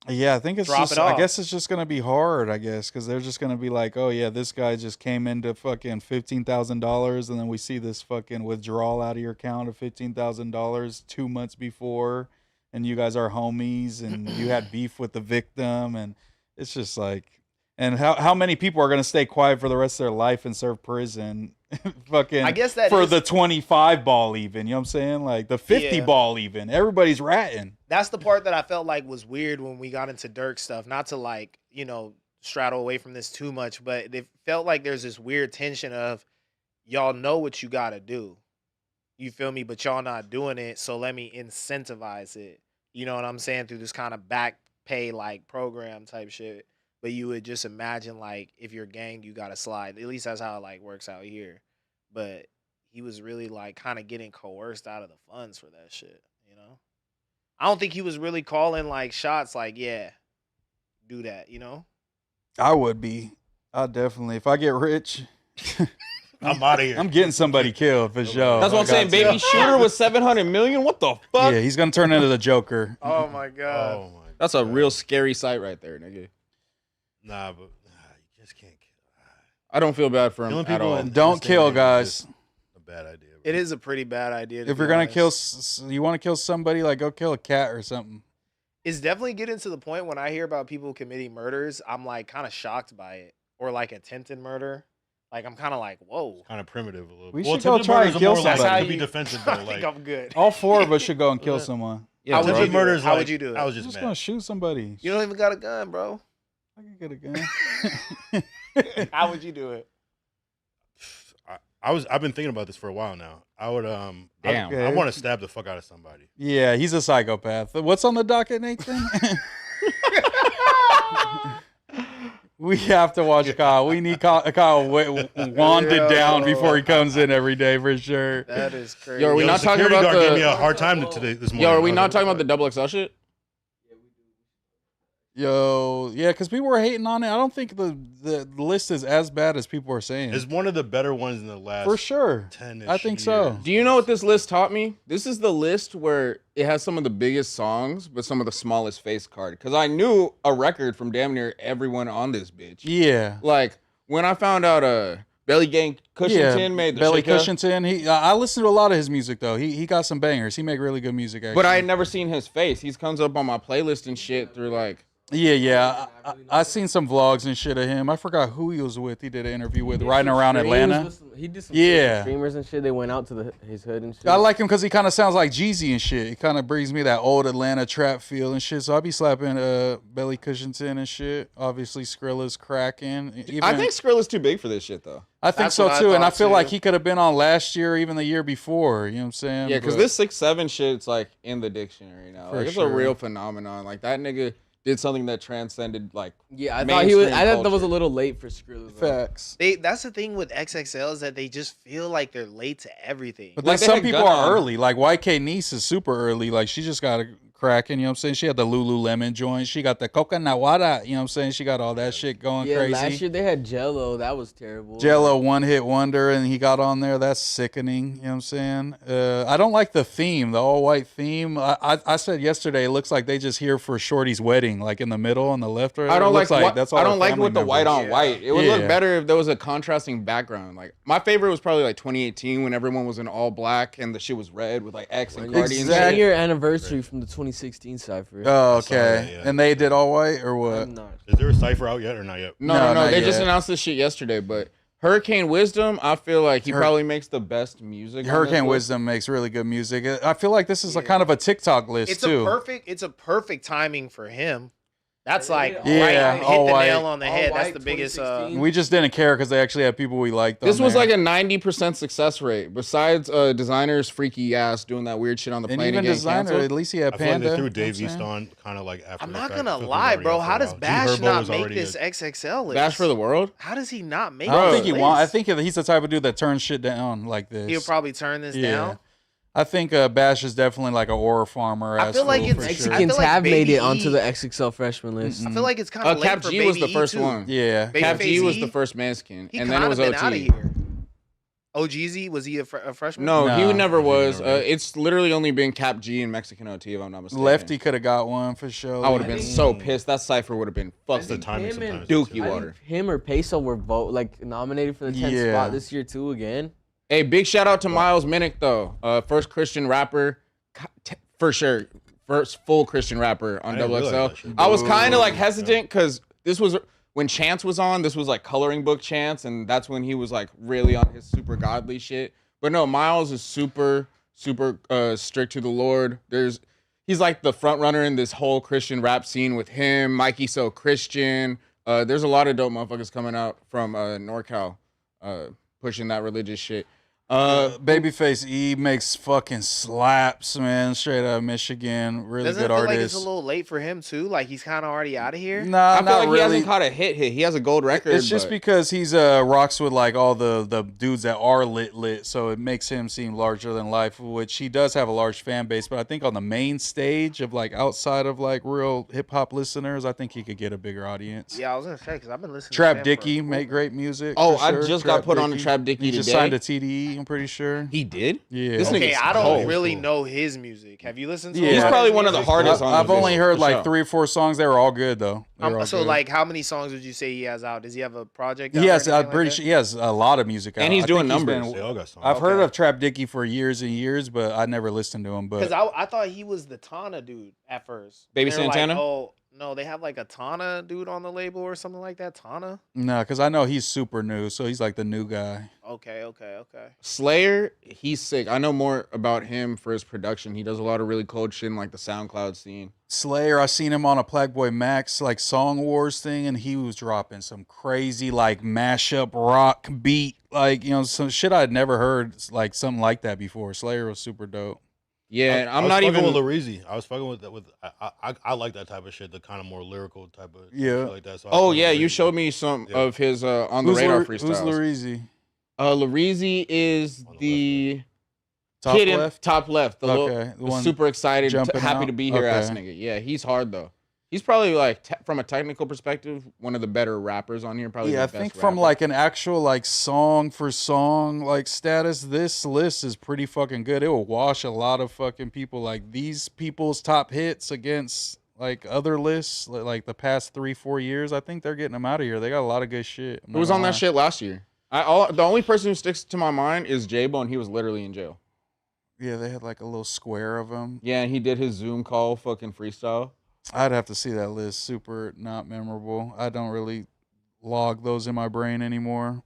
Yeah, I think it's Drop just. it I off. guess it's just gonna be hard. I guess because they're just gonna be like, oh yeah, this guy just came into fucking $15,000, and then we see this fucking withdrawal out of your account of $15,000 2 months before, and you guys are homies, and you had beef with the victim, and it's just like, and how many people are gonna stay quiet for the rest of their life and serve prison? Fucking I guess that for is- the 25 ball even, you know what I'm saying? Like the 50 Yeah. ball even. Everybody's ratting. That's the part that I felt like was weird when we got into Dirk stuff. Not to like, straddle away from this too much, but it felt like there's this weird tension of y'all know what you gotta do. You feel me? But y'all not doing it, so let me incentivize it. You know what I'm saying? Through this kind of back pay like program type shit. But you would just imagine like if you're gang, you gotta slide. At least that's how it like works out here. But he was really like kind of getting coerced out of the funds for that shit, you know? I don't think he was really calling like shots like, yeah, do that, you know? I would be. I definitely. If I get rich, I'm out of here. I'm getting somebody killed for sure. That's what I'm saying. Baby Shooter was 700 million. What the fuck? Yeah, he's gonna turn into the Joker. Oh my god. Oh my. That's a real scary sight right there, nigga. Nah, but you just can't kill. I don't feel bad for him Killing at people all. in- Don't this day and kill age is guys. just a bad idea. Bro. It is a pretty bad idea. To If be you're gonna honest. kill, you want to kill somebody, like go kill a cat or something. It's definitely getting to the point when I hear about people committing murders, I'm like kind of shocked by it. Or like attempted murder. Like I'm kind of like, whoa. Kind of primitive a little. We bit. should go try and attempted kill murders are more like- somebody. Could be defensive though. I think Like I'm good. All four of us should go and kill someone. Yeah, How would bro. you attempted do murder it? is How like, would you do it? I was I'm just just mad. gonna shoot somebody. You don't even got a gun, bro. I can get a gun. How would you do it? I've been thinking about this for a while now. I would Damn. I want to stab the fuck out of somebody. Yeah, he's a psychopath. What's on the docket, Nathan? We have to watch Kyle. We need Kyle wanded down before he comes in every day for sure. That is crazy. Yo, are we Yo, not the talking security about guard gave me a the? hard time today this morning. Yo, are we I was not like, talking about the double XL shit? Yo, yeah, because people were hating on it. I don't think the list is as bad as people are saying. It's one of the better ones in the last For sure. 10 I think so. Do you know what this list taught me? This is the list where it has some of the biggest songs, but some of the smallest face card. Because I knew a record from damn near everyone on this bitch. Yeah. Like when I found out Belly Gang Cushington made the Belly Shake Up, Cushington. I listened to a lot of his music though. He got some bangers. He make really good music. Actually. but I had never seen his face. He comes up on my playlist and shit through like. Yeah. I seen some vlogs and shit of him. I forgot who he was with. He did an interview with riding around Atlanta. He did some Yeah. streamers and shit. They went out to his hood and shit. I like him because he kind of sounds like Jeezy and shit. He kind of brings me that old Atlanta trap feel and shit. So I'll be slapping Belly Cushington and shit. Obviously, Skrilla's cracking. I think Skrilla's too big for this shit though. I think That's so what I too, and I thought, feel too. like he could have been on last year, or even the year before. You know what I'm saying? Yeah, because But- this 6'7" shit's like in the dictionary now. For Like, it's sure. a real phenomenon. Like that nigga did something that transcended like. Yeah, I thought he was. mainstream I thought that was a culture. little late for Skrilla. though. facts. That's the thing with XXL is that they just feel like they're late to everything. But Like, then they some had people Gunna are on. early. Like YK Niece is super early. Like she just got a cracking. You know what I'm saying? She had the Lululemon joint. She got the coconut water. You know what I'm saying? She got all that shit going Yeah, crazy. last year they had Jello. That was terrible. Jello one hit wonder, and he got on there. That's sickening. You know what I'm saying? I don't like the theme, the all white theme. I said yesterday, it looks like they just here for Shorty's wedding, like in the middle on the left. Or I don't it looks like. that's all I her don't like it family with the white members. on white. It would look Yeah. better if there was a contrasting background. Like my favorite was probably like 2018 when everyone was in all black and the shit was red with like X and Cardi and Exactly. shit. 10-year anniversary from the 2016 cipher. Oh, saw that, okay. yeah. And they did all white or what? I'm not. Is there a cipher out yet or not yet? No, No, no, not they just yet. announced this shit yesterday, but Hurricane Wisdom, I feel like he probably makes the best music. Hurricane Wisdom makes really good music. I feel like this is a kind of a TikTok list too. It's a perfect timing for him. That's like Yeah, right, hit all the white. nail on the All head. white, That's the biggest. 2016. We just didn't care because they actually had people we liked. This on was there. like a 90% success rate. Besides designers freaky ass doing that weird shit on the And plane even and getting designer, canceled. at least he had I feel like Panda. they threw you know Dave what I'm East saying? on kind of like after. I'm the not fact. gonna I feel like lie, he was bro. already How out for a does while. G Bash Herbo not was make already this a- XXL list? Bash for the world. How does he not make? I don't this think he list? wants. I think he's the type of dude that turns shit down like this. He'll probably turn this down. I think Bash is definitely like an aura farmer. I feel like it's for sure. Mexicans I feel like have made Baby it onto E- the XXL Freshman list. I feel like it's kind of late Cap for G Baby was the E, first too. one. Yeah. Cap G Babyface was E, the first Mexican, He and then it was been out of OT. here. OGZ, was he a freshman? No, he No. never was. never. It's literally only been Cap G and Mexican OT, if I'm not mistaken. Lefty could have got one for sure. I would have been so pissed. That cipher would have been That's the fucking timing him and- sometimes. dookie I water. think him or Peso were nominated for the 10th Yeah. spot this year too again. Hey, big shout out to Miles Minnick though. First Christian rapper, for sure. First full Christian rapper on I didn't realize XXL. that shit. I was kind of like Ooh. hesitant because this was when Chance was on. This was like coloring book Chance, and that's when he was like really on his super godly shit. But no, Miles is super strict to the Lord. He's like the front runner in this whole Christian rap scene with him. Mikey So Christian. There's a lot of dope motherfuckers coming out from NorCal, pushing that religious shit. Babyface E makes fucking slaps, man. Straight out of Michigan, really Doesn't good it feel artist. like it's a little late for him too? Like he's kind of already out of here. Nah, I feel not like really. he hasn't caught a hit. He has a gold record. It's just but- because he's rocks with like all the dudes that are lit, so it makes him seem larger than life, which he does have a large fan base. But I think on the main stage of like outside of like real hip hop listeners, I think he could get a bigger audience. Yeah, I was gonna say because I've been listening. Trap to him Dicky for a make great music. Oh, for I sure. just got put on the Trap Dicky He just today. signed a TDE. I'm pretty sure. He did? Yeah. This Okay, nigga's I don't cold. really Cool. know his music. Have you listened to Yeah. him? He's probably one of the Music? hardest on I've the only list, heard for like sure. 3 or 4 songs. They were all good though. They were all So good. like, how many songs would you say he has out? Does he have a project? He out or has. I'm anything pretty like sure he has a lot of music out. And he's I doing think numbers. They all got songs. I've heard Okay. of Trap Dicky for years and years, but I never listened to him. Because But I thought he was the Tana dude at first. Baby They were like, Santana? oh no, they have like a Tana dude on the label or something like that. Tana. no, because I know he's super new, so he's like the new guy. Okay. Slayer, he's sick. I know more about him for his production. He does a lot of really cold shit in like the SoundCloud scene. Slayer, I seen him on a Plague Max like Song Wars thing, and he was dropping some crazy like mashup rock beat, like some shit I'd never heard like something like that before. Slayer was super dope. Yeah, and I I'm was not fucking even. with Larizi. I was fucking with that. I like that type of shit, the kind of more lyrical type of Yeah. shit like that. So I Oh fuck yeah, with you Larizi. showed me some Yeah. of his on the radar Who's freestyles. Larizi? Larizi is On the the Top kid in left. top left. The Okay, little, the one super excited, jumping happy out? to be here, ass Okay. nigga. Yeah, he's hard though. He's probably like from a technical perspective, one of the better rappers on here. Probably Yeah, I the best think from rapper. like an actual like song for song like status, this list is pretty fucking good. It will wash a lot of fucking people like these people's top hits against like other lists like the past 3-4 years. I think they're getting them out of here. They got a lot of good shit. Who was on that shit last year? The only person who sticks to my mind is J-Bo, and he was literally in jail. Yeah, they had like a little square of them. Yeah, and he did his Zoom call fucking freestyle. I'd have to see that list. Super not memorable. I don't really log those in my brain anymore.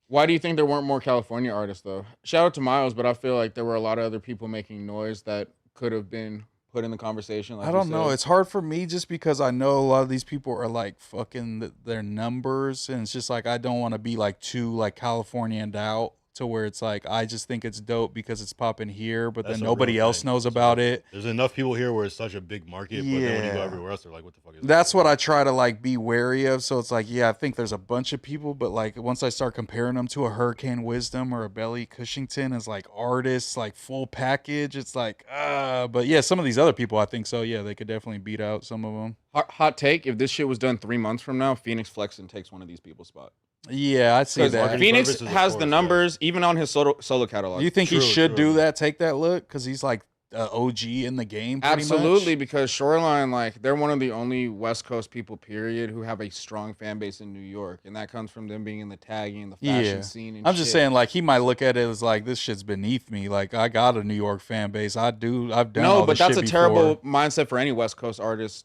Why do you think there weren't more California artists though? Shout out to Miles, but I feel like there were a lot of other people making noise that could have been put in the conversation. Like I you don't know. said. It's hard for me just because I know a lot of these people are like fucking their numbers, and it's just like I don't want to be like too like Californianed out to where it's like I just think it's dope because it's popping here, but That's then a nobody real else thing. knows That's about a- it. There's enough people here where it's such a big market, but then when you go Yeah. everywhere else, they're like, "What the fuck is that?" That's what I try to like be wary of. So it's like, yeah, I think there's a bunch of people, but like once I start comparing them to a Hurricane Wisdom or a Belly Cushington as like artists, like full package, it's like, but yeah, some of these other people, I think so. Yeah, they could definitely beat out some of them. Hot take: if this shit was done 3 months from now, Phoenix Flexen takes one of these people's spot. Yeah, I'd see Because that. Marketing Phoenix purposes, of has the course, numbers, even on his solo catalog. You think he True, should true. do that? Take that look because he's like OG in the game. Pretty Absolutely, much. because Shoreline, like, they're one of the only West Coast people, period, who have a strong fan base in New York, and that comes from them being in the tagging, the fashion Yeah. scene. And I'm just shit. saying, like he might look at it as like this shit's beneath me. Like I got a New York fan base. I've done. No, all but this that's a shit terrible before. mindset for any West Coast artist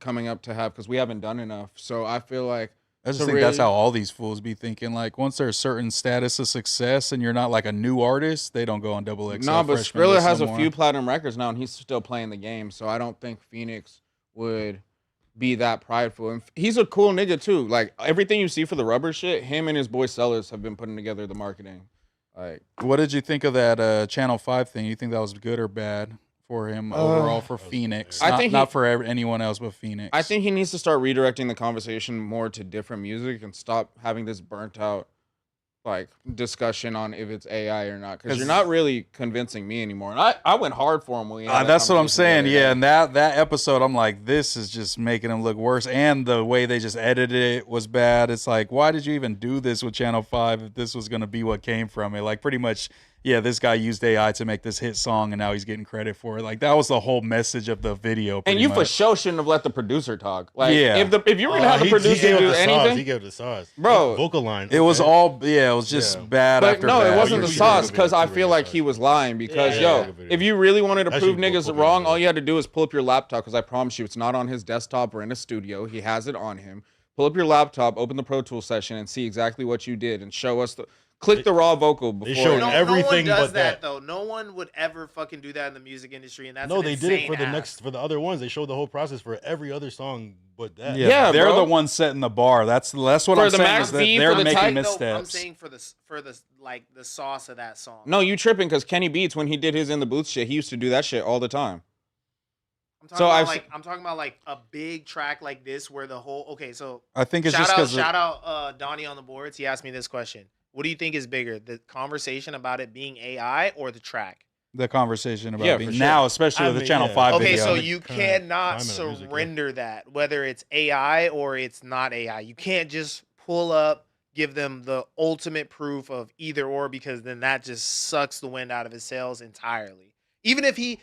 coming up to have because we haven't done enough. So I feel like I just So think that's really- how all these fools be thinking. Like, once there's a certain status of success and you're not like a new artist, they don't go on double XL. Nah, but Freshman Skrilla list has no a more. few platinum records now, and he's still playing the game. So I don't think Phoenix would be that prideful. And he's a cool nigga too. Like everything you see for the rubber shit, him and his boy Sellers have been putting together the marketing. Like, What did you think of that Channel 5 thing? You think that was good or bad for him overall for Phoenix? I Not, think not for anyone else but Phoenix. I think he needs to start redirecting the conversation more to different music and stop having this burnt out like discussion on if it's AI or not, because you're not really convincing me anymore. And I went hard for him when we had that that's what I'm conversation saying. the other Yeah, day. and that episode, I'm like, this is just making him look worse. And the way they just edited it was bad. It's like, why did you even do this with Channel 5 if this was going to be what came from it? Like, pretty much, yeah, this guy used AI to make this hit song, and now he's getting credit for it. Like, that was the whole message of the video. And pretty you for much. sure shouldn't have let the producer talk. Like, Yeah. if you were gonna have the producer gave do up the sauce. anything, He gave the sauce, Bro. Vocal line. It was okay. all, yeah, it was just Yeah. bad but after no, bad. it wasn't the You sauce should because I do feel it. like he was lying. Because Yeah. if you really wanted to That prove should be niggas vocal wrong, video. all you had to do is pull up your laptop. Because I promise you, it's not on his desktop or in a studio. He has it on him. Pull up your laptop, open the Pro Tools session, and see exactly what you did, and show us click the raw vocal before. showed No, everything no one does but that that. though. No one would ever fucking do that in the music industry, and that's No, an they did it for insane the ask. for the other ones. They showed the whole process for every other song but that. Yeah, they're bro. the ones setting the bar. That's what For I'm the saying. Max Is that V, they're for the making type- No, missteps. I'm saying for the like the sauce of that song. No, you tripping because Kenny Beats, when he did his in the booth shit, he used to do that shit all the time. I'm talking So about I've- I'm talking about like a big track like this where the whole so I think it's shout just out because shout out Donnie on the boards. He asked me this question: what do you think is bigger, the conversation about it being AI or the track? the conversation about Yeah, being for sure. now, especially I with the mean, Channel yeah. 5 Okay, video. so the you current cannot climate of music, yeah. surrender that, whether it's AI or it's not AI. You can't just pull up, give them the ultimate proof of either or, because then that just sucks the wind out of his sails entirely. Even if he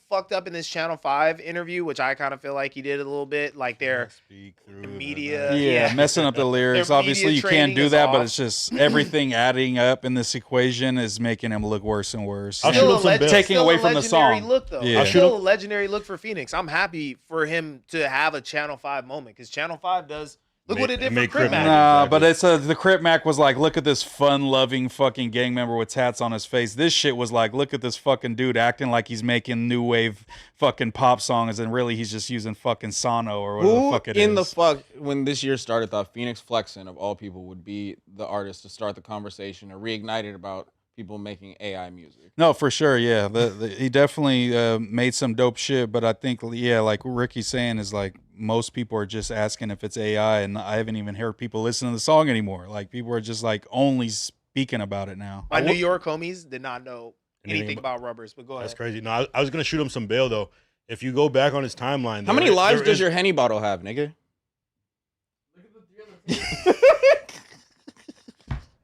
fucked up in this Channel 5 interview, which I kind of feel like he did a little bit, like their Speak through the it, media- man. yeah, yeah. messing up the lyrics. Their Obviously, media you can't training do is that, but off. it's just everything adding up in this equation is making him look worse and worse. I'll And shoot him some bail. taking away from the legendary song. look, though. Yeah. It's I'll shoot still a him- legendary look for Phoenix. I'm happy for him to have a Channel 5 moment, because Channel 5 does look what it did for Make Crip Crip Mac. Mac. Nah, Exactly. but the Crip Mac was like, look at this fun-loving fucking gang member with tats on his face. This shit was like, look at this fucking dude acting like he's making new wave fucking pop songs, and really he's just using fucking Sono or whatever the Who fuck it in is. the fuck, when this year started, thought Phoenix Flexen, of all people, would be the artist to start the conversation or reignite it about people making AI music? No, for sure, yeah. He definitely made some dope shit, but I think, yeah, like Ricky's saying, is like most people are just asking if it's AI, and I haven't even heard people listen to the song anymore. Like, people are just like only speaking about it now. My New York homies did not know anything Anything about rubbers, but go That's ahead. crazy. No, I was gonna shoot him some bail though. If you go back on his timeline, How many lives there does is- your Henny bottle have, nigga?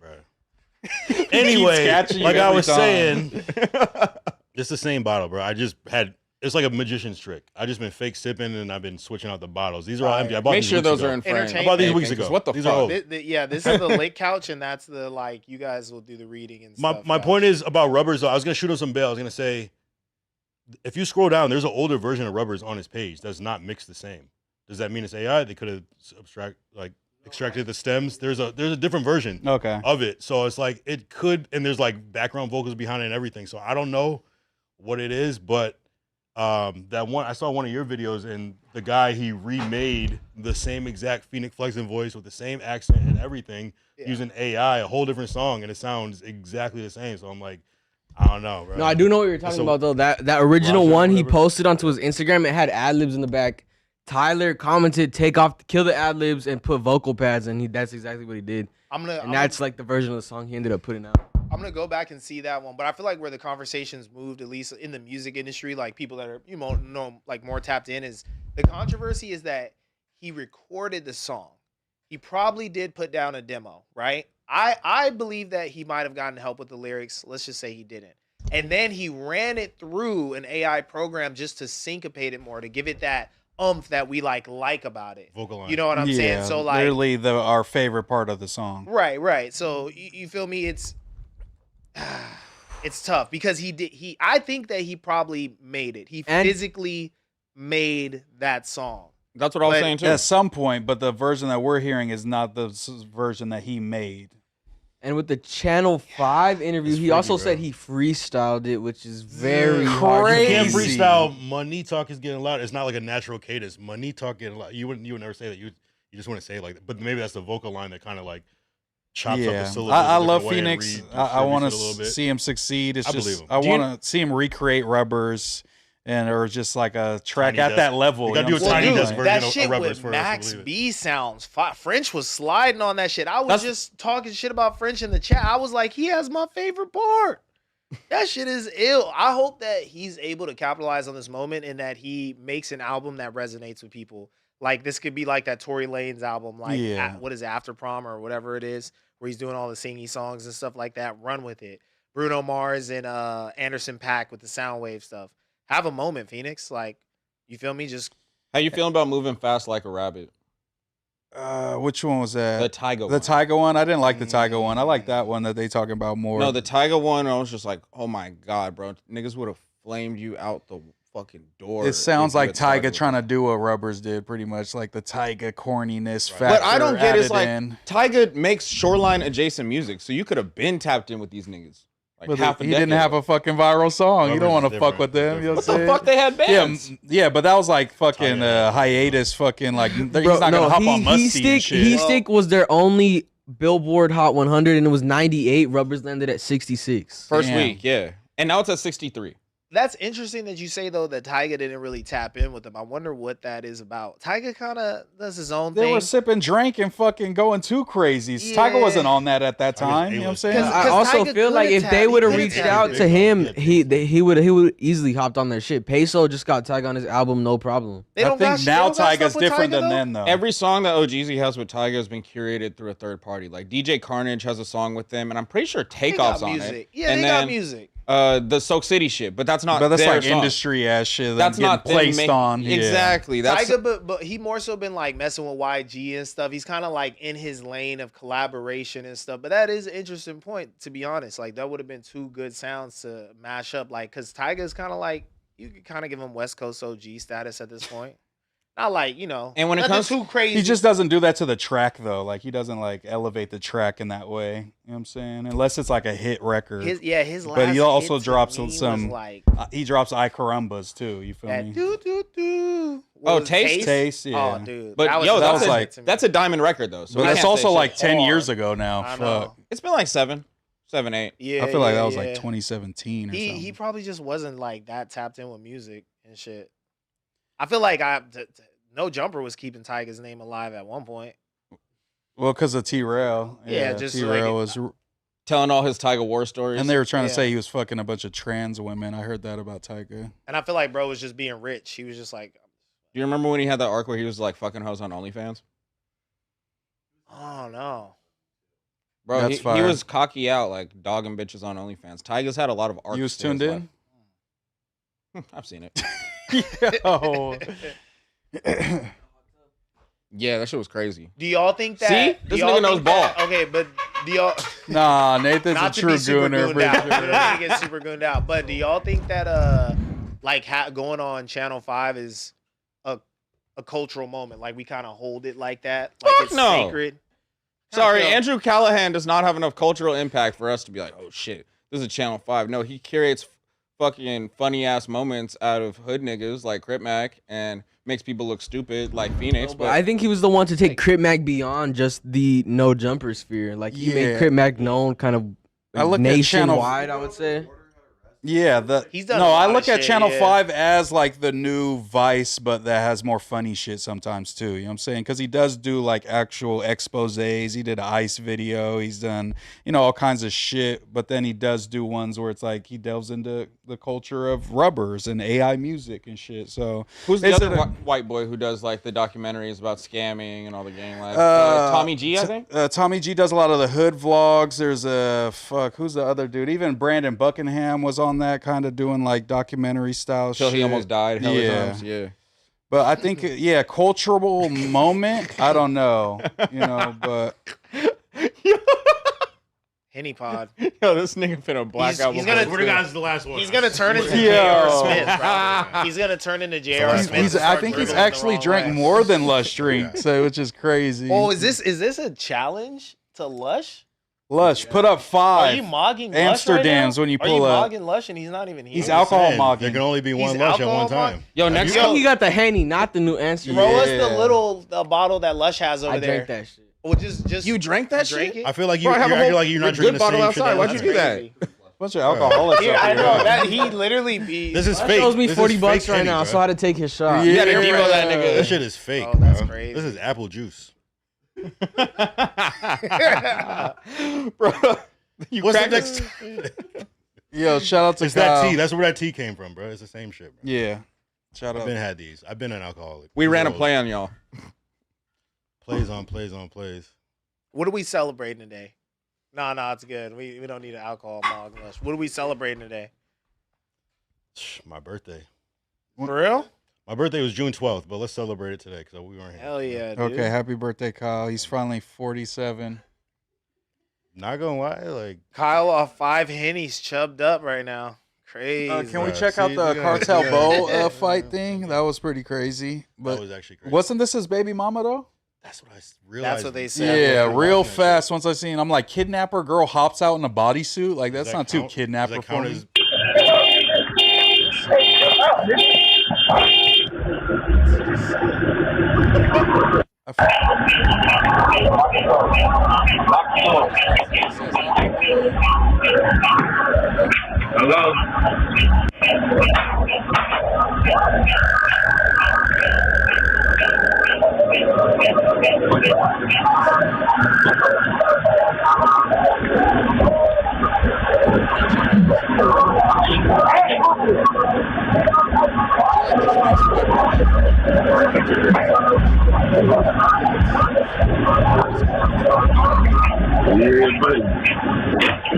Bruh. Anyway, catching you like I every was time. saying, it's the same bottle, bro. It's like a magician's trick. I just been fake sipping and I've been switching out the bottles. These are all empty. I bought Make these sure weeks those ago. are in frame. Entertainment. I bought these Hey, weeks because ago. what the These fuck? are old. This is the late couch, and that's the, like, you guys will do the reading and My stuff. my guys. point is about rubbers though. I was gonna shoot him some bail. I was gonna say, if you scroll down, there's an older version of rubbers on his page that's not mixed the same. Does that mean it's AI? They could have extracted the stems. There's a different version Okay. of it. So it's like it could, and there's like background vocals behind it and everything. So I don't know what it is, but that one I saw one of your videos, and the guy, he remade the same exact Phoenix Flexen voice with the same accent and everything using AI, a whole different song, and it sounds exactly the same. So I'm like, I don't know, bro. No, I do know what you're talking So- about though. That original Roger, one he whatever. posted onto his Instagram, it had ad libs in the back. Tyler commented, kill the ad libs and put vocal pads, and that's exactly what he did. And that's like the version of the song he ended up putting out. I'm gonna go back and see that one, but I feel like where the conversation's moved, at least in the music industry, like people that are know like more tapped in, is the controversy is that he recorded the song. He probably did put down a demo, right? I believe that he might have gotten help with the lyrics. Let's just say he didn't, and then he ran it through an AI program just to syncopate it more, to give it that oomph that we like about it. Vocal line. You know what I'm saying? So like, literally our favorite part of the song. right. So you feel me? It's tough because I think that he probably made it. He And- physically made that song. That's what I was But saying too. At some point, but the version that we're hearing is not the version that he made. And with the Channel 5 interview, It's he also freaky, bro. said he freestyled it, which is very hard. You to can't do. Crazy. freestyle. Money talk is getting loud. It's not like a natural cadence. Money talk getting loud. You would never say that. You just want to say it like that. But maybe that's the vocal line that kind of like chops up the syllables. I a love different way and Phoenix. I want redistributes it a little to bit. see him succeed. It's I just believe him. I want to see him recreate Rubbers or just like a track Tiny at desk. that level. You gotta know do a what I'm Tiny saying? Desk Like, version that of shit Rubbers with for us to Max believe it. B sounds French was sliding on that shit. I was That's- just talking shit about French in the chat. I was like, he has my favorite part. That shit is ill. I hope that he's able to capitalize on this moment and that he makes an album that resonates with people. Like this could be like that Tory Lanez album, like Yeah. what is it, After Prom or whatever it is, where he's doing all the singy songs and stuff like that. Run with it. Bruno Mars and Anderson .Paak with the Soundwave stuff. Have a moment, Phoenix. Like, you feel me? Just How you feeling about moving fast like a rabbit? which one was that? The Tyga The one. Tyga one. I didn't like the Tyga one. I like that one that they talking about more. No, the Tyga one, I was just like, oh my God, bro. Niggas would have flamed you out the fucking door. It sounds if you like had started Tyga with trying that. to do what Rubbers did, pretty much like the Tyga corniness factor. But I don't get is added like in. Tyga makes shoreline adjacent music, so you could have been tapped in with these niggas. Like But half a he didn't decade have ago. a fucking viral song. You don't Rubbers want is to fuck different. with them. You know What what the I'm fuck? They had saying? bands. Yeah, but that was like fucking Tyga. hiatus. Fucking like he's Bro, not gonna hop on Musty and Stick, shit. He Stick was their only Billboard Hot 100, and it was 98. Rubbers landed at 66. First Damn. week, yeah. And now it's at 63. that's interesting that you say though that Tyga didn't really tap in with them. I wonder what that is about. Tyga kind of does his own They thing. were sipping drink and fucking going too crazy. Yeah. Tyga wasn't on that at that I guess time. You know what I'm saying? 'Cause- I also Tyga feel like could've if they would have tapped- he reached could've out tapped to in. him, Yeah, he would easily hopped on their shit. Peso just got Tyga on his album, no problem. They I don't think got, now they don't got Tyga's stuff with different Tyga, than though? then, though. Every song that OGZ has with Tyga has been curated through a third party. Like DJ Carnage has a song with them, and I'm pretty sure They Takeoff's got on music. it. Yeah, and they then, got music. The Soak City shit, but that's not but that's their like song. industry ass shit. That's not them placed making- on. Yeah. Exactly. That's Tyga, but he more so been like messing with YG and stuff. He's kind of like in his lane of collaboration and stuff. But that is an interesting point, to be honest. Like that would have been two good sounds to mash up. Like, cause Tyga's kind of like you could kind of give him West Coast OG status at this point. Not like And when it nothing comes- too crazy. He just doesn't do that to the track though. Like he doesn't like elevate the track in that way. You know what I'm saying? Unless it's like a hit record. his last. But he also hit to drops me was some- like He drops I Carumbas too. You feel that me? do do do. Oh, What was it, Taste? Taste, yeah. Oh, dude. But that yo, that that's was a, like- that's a diamond record though. So But we that's can't also say like shit. 10 hard. years ago now. I Fuck. know. It's been like 7, 8. Yeah, I feel like yeah, that was yeah. like 2017 or something. He probably just wasn't like that tapped in with music and shit. I feel like No Jumper was keeping Tyga's name alive at one point. Well, because of T-Rail. Yeah, just T-Rail like- was, Telling all his Tyga war stories. and they were trying to Yeah. say he was fucking a bunch of trans women. I heard that about Tyga. And I feel like bro was just being rich. He was just like, Do you remember when he had that arc where he was like fucking hoes on OnlyFans? oh no. Bro, That's he fire. was cocky out like dogging bitches on OnlyFans. Tyga's had a lot of arcs. You was to his tuned life. in? I've seen it. Yo. Yeah, that shit was crazy. Do y'all think that? See? do This y'all nigga knows think that- ball. Okay, but do y'all Nah, Nathan's not a to true be super gooner. gooned out? For We don't sure. need to get super gooned out. But do y'all think that like going on Channel 5 is a cultural moment? Like we kind of hold it like that? Like Fuck it's no. sacred? Sorry, I feel- Andrew Callahan does not have enough cultural impact for us to be like, oh shit, this is Channel 5. No, he curates fucking funny ass moments out of hood niggas like Crip Mac and makes people look stupid like Phoenix. But I think he was the one to take Crip Mac beyond just the no jumper sphere. Like he Yeah. made Crip Mac known kind of I look at Channel- nationwide, I would say. Yeah, He's done a no, I lot look of at shit, Channel yeah. 5 as like the new Vice, but that has more funny shit sometimes too. You know what I'm saying? Because he does do like actual exposés. He did an Ice video. He's done, all kinds of shit. But then he does do ones where it's like he delves into the culture of rubbers and AI music and shit. So who's the Is other it a- white boy who does like the documentaries about scamming and all the gang life? Uh, Tommy G, I think. Tommy G does a lot of the hood vlogs. There's who's the other dude? Even Brandon Buckingham was on that, kind of doing like documentary style Till shit. he almost died. Hell Yeah. Arms, yeah. But I think, cultural moment. I don't know, but Henny Pod. Yo, this nigga finna black out. He's gonna. Swear to God, this is the last one. He's gonna turn into Yo. J.R. Smith, bro. He's gonna turn into J.R. Smith. I think he's actually drank more than Lush drink, so which is crazy. Oh, is this a challenge to Lush? Lush, put up 5. Are you mogging Amsterdams Lush right when you now? pull Are up. you mogging Lush and he's not even here? He's alcohol There mogging. can only be one He's Lush at one alcohol time. Yo, next time you got the Henny, not the new answer. Throw us Yeah. the bottle that Lush has over I there. drank that shit. Well, just You drank that drank shit? it? I feel like Bro, I have you're a acting whole like you're not good drinking the bottle same outside. shit. Why'd you That's do that? crazy. Bunch of alcoholics. Yeah, up I here. know that he literally be. This is He fake. owes me This is $40 fake right Henny, now, bro. so I had to take his shot. You gotta Devo that This nigga. shit is fake. Oh, that's bro. crazy. This is apple juice. Bro, you What's the cracked next? Yo, shout out to It's Kyle. that tea. That's where that tea came from, bro. It's the same shit, bro. Yeah. Shout I've out. been had these. I've been an alcoholic. We ran a These play on y'all. Plays on plays on plays. What are we celebrating today? No, it's good. We don't need an alcohol mog Lush. What are we celebrating today? My birthday. For real? My birthday was June 12th, but let's celebrate it today because we weren't here. Hell yeah, dude. Okay, happy birthday, Kyle. He's finally 47. Not gonna lie, like Kyle off 5 Hennies chubbed up right now. Crazy. Can we Right, check out see, the you gotta- Cartel you Bowl gotta- fight thing? That was pretty crazy. But that was actually crazy. wasn't this his baby mama though? That's what I realized. That's what they said. Yeah, when real watching that fast. Once I seen, I'm like, kidnapper girl hops out in a bodysuit. Like shit. that's Does not that too count? Does kidnapper that for count me. as- Hello? Yeah, buddy.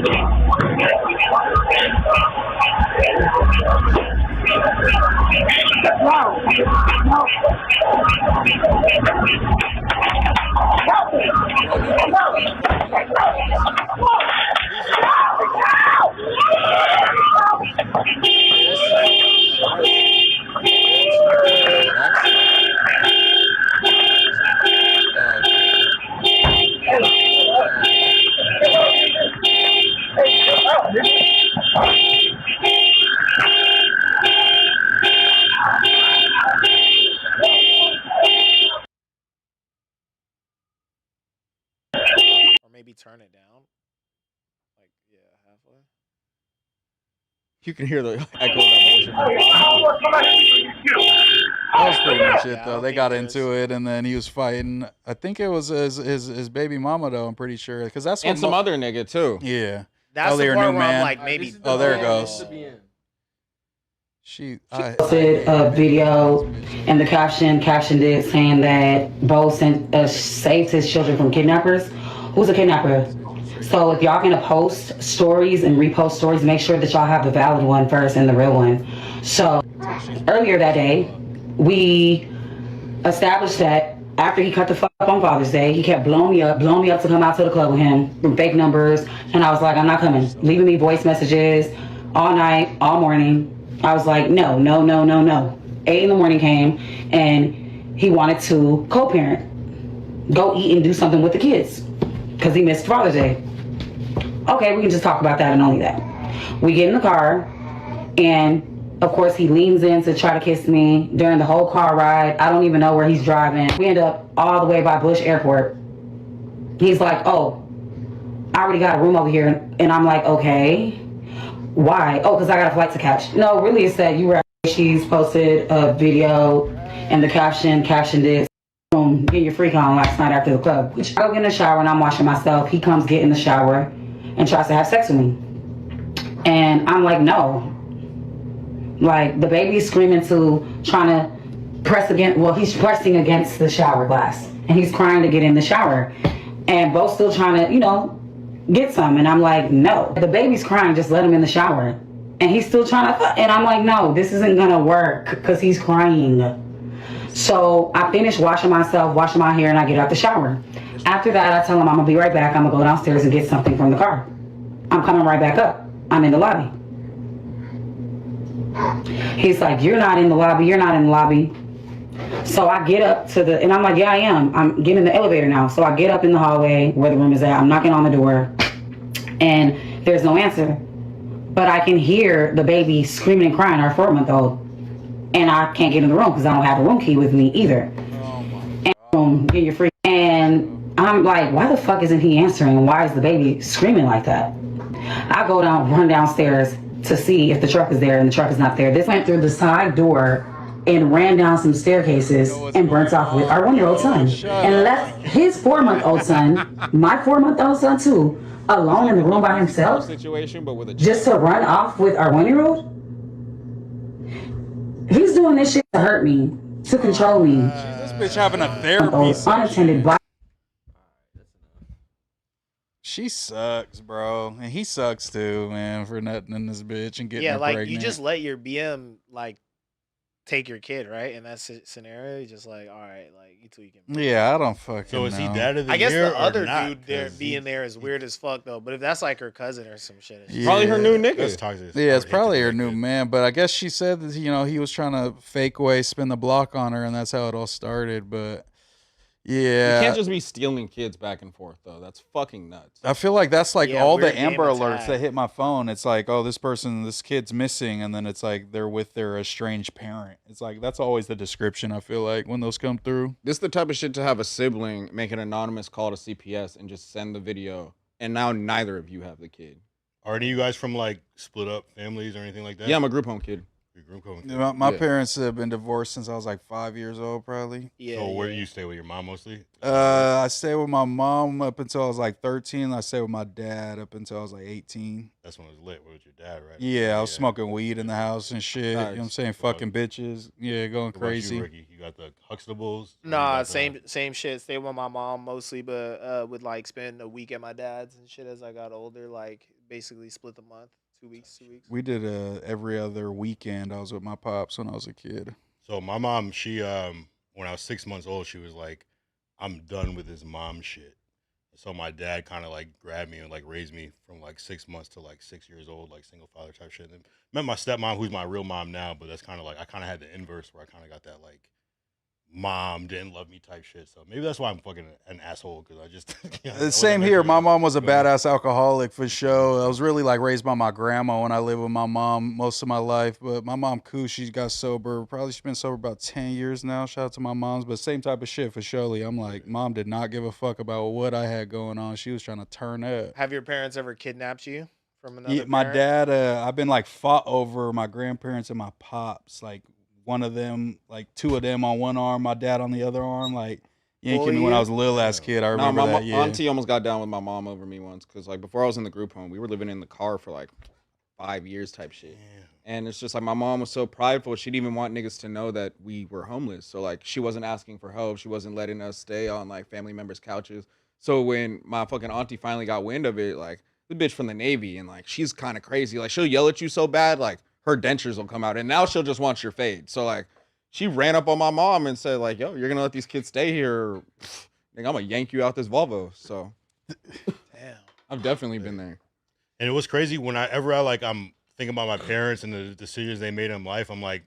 Or maybe turn it down. Like, yeah, halfway. You can hear the echo of that bullshit. That was pretty much it Yeah, I though. don't They think got there's- into it, and then he was fighting. I think it was his baby mama though. I'm pretty sure because that's what And some other nigga too. Yeah. That's Oh, the they're part new, where I'm man. like, maybe. Oh, there it Oh. goes. She. Posted a video and the captioned it saying that Bo saved his children from kidnappers. Who's a kidnapper? So if y'all gonna post stories and repost stories, make sure that y'all have the valid one first and the real one. So earlier that day, we established that after he cut the fuck up on Father's Day, he kept blowing me up to come out to the club with him from fake numbers. And I was like, I'm not coming. Leaving me voice messages all night, all morning. I was like, no. 8 in the morning came and he wanted to co-parent, go eat and do something with the kids because he missed Father's Day. Okay, we can just talk about that and only that. We get in the car and of course he leans in to try to kiss me during the whole car ride. I don't even know where he's driving. We end up all the way by Bush Airport. He's like, oh, I already got a room over here. And I'm like, okay. Why? Oh, because I got a flight to catch. No, really, it's that you were. She's posted a video and the captioned it. Boom, get your freak on last night after the club. I go get in the shower and I'm washing myself. He comes get in the shower and tries to have sex with me. And I'm like, no. Like, the baby's screaming trying to press against, well, he's pressing against the shower glass. And he's crying to get in the shower. And Bo's still trying to, get some. And I'm like, no. The baby's crying, just let him in the shower. And he's still trying to, and I'm like, no, this isn't gonna work because he's crying. So I finish washing myself, washing my hair, and I get out the shower. After that, I tell him I'm gonna be right back. I'm gonna go downstairs and get something from the car. I'm coming right back up. I'm in the lobby. He's like, you're not in the lobby. You're not in the lobby. So I get up to the, and I'm like, yeah, I am. I'm getting in the elevator now. So I get up in the hallway where the room is at. I'm knocking on the door, and there's no answer. But I can hear the baby screaming and crying, our 4-month-old. And I can't get in the room because I don't have a room key with me either. And get your free. And I'm like, why the fuck isn't he answering? Why is the baby screaming like that? I run downstairs to see if the truck is there, and the truck is not there. This went through the side door and ran down some staircases and burnt off with our 1-year-old son. And left his 4-month-old son, my 4-month-old son too, alone in the room by himself. Situation, but with a just to run off with our 1-year-old? He's doing this shit to hurt me, to control me. This bitch having a therapy session. Unattended black. She sucks, bro, and he sucks too, man, for nutting in this bitch and getting her like pregnant. you just let your BM like take your kid, right? In that scenario, you're just like, all right, like you tweaking. Yeah, I don't fucking So is he know. dad of the I guess year the or other not? dude there 'Cause being there is weird as fuck though. But if that's like her cousin or some shit, it's Yeah. Probably her new nigga. That's toxic. Yeah, it's I hate probably to her break new it. man, but I guess she said that he was trying to fake way spin the block on her, and that's how it all started. But yeah, You can't just be stealing kids back and forth though. That's fucking nuts. I feel like that's like Yeah, all the weird game Amber of alerts tag. that hit my phone. It's like, oh, this kid's missing, and then it's like they're with their estranged parent. It's like that's always the description. I feel like when those come through. This is the type of shit to have a sibling make an anonymous call to CPS and just send the video, and now neither of you have the kid. Are any of you guys from like split up families or anything like that? Yeah, I'm a group home kid. Your group home? My Yeah. parents have been divorced since I was like 5 years old, probably. yeah. So where do yeah. you stay with your mom mostly? I stayed with my mom up until I was like 13. I stayed with my dad up until I was like 18. That's when it was lit. With your dad, right? Yeah, I was smoking weed in the house and shit. You know what I'm saying? Nice. Fucking bitches. Yeah, going What about crazy. You, Ricky? You got the Huxtables? Nah, same shit. Stay with my mom mostly, but would like spend a week at my dad's and shit as I got older. Like basically split the month, 2 weeks, 2 weeks. We did every other weekend. I was with my pops when I was a kid. So my mom, she when I was 6 months old, she was like, "I'm done with this mom shit." So my dad kind of like grabbed me and like raised me from like 6 months to like 6 years old, like single father type shit. And then met my stepmom, who's my real mom now, but that's kind of like I kind of had the inverse where I kind of got that like mom didn't love me type shit. So maybe that's why I'm fucking an asshole because I just Same here. My mom was a badass alcoholic for sure. I was really like raised by my grandma when I lived with my mom most of my life. But my mom, cool, she got sober. Probably she's been sober about 10 years now. Shout out to my moms. But same type of shit for surely. I'm like, mom did not give a fuck about what I had going on. She was trying to turn up. Have your parents ever kidnapped you from another? Yeah, my parent? dad, I've been like fought over my grandparents and my pops. Like one of them, like two of them on one arm, my dad on the other arm. Like yanking me when I was a little ass kid. I No, remember my that. Yeah. auntie almost got down with my mom over me once because like before I was in the group home, we were living in the car for like 5 years type shit. And it's just like my mom was so prideful, she didn't even want niggas to know that we were homeless. So like she wasn't asking for help. She wasn't letting us stay on like family members' couches. So when my fucking auntie finally got wind of it, like the bitch from the Navy and like she's kind of crazy. Like she'll yell at you so bad, like her dentures will come out. And now she'll just want your fade. So like she ran up on my mom and said like, yo, you're gonna let these kids stay here. Or, I'm gonna yank you out this Volvo. So Damn. I've definitely been there. And it was crazy whenever I'm thinking about my parents and the decisions they made in life. I'm like,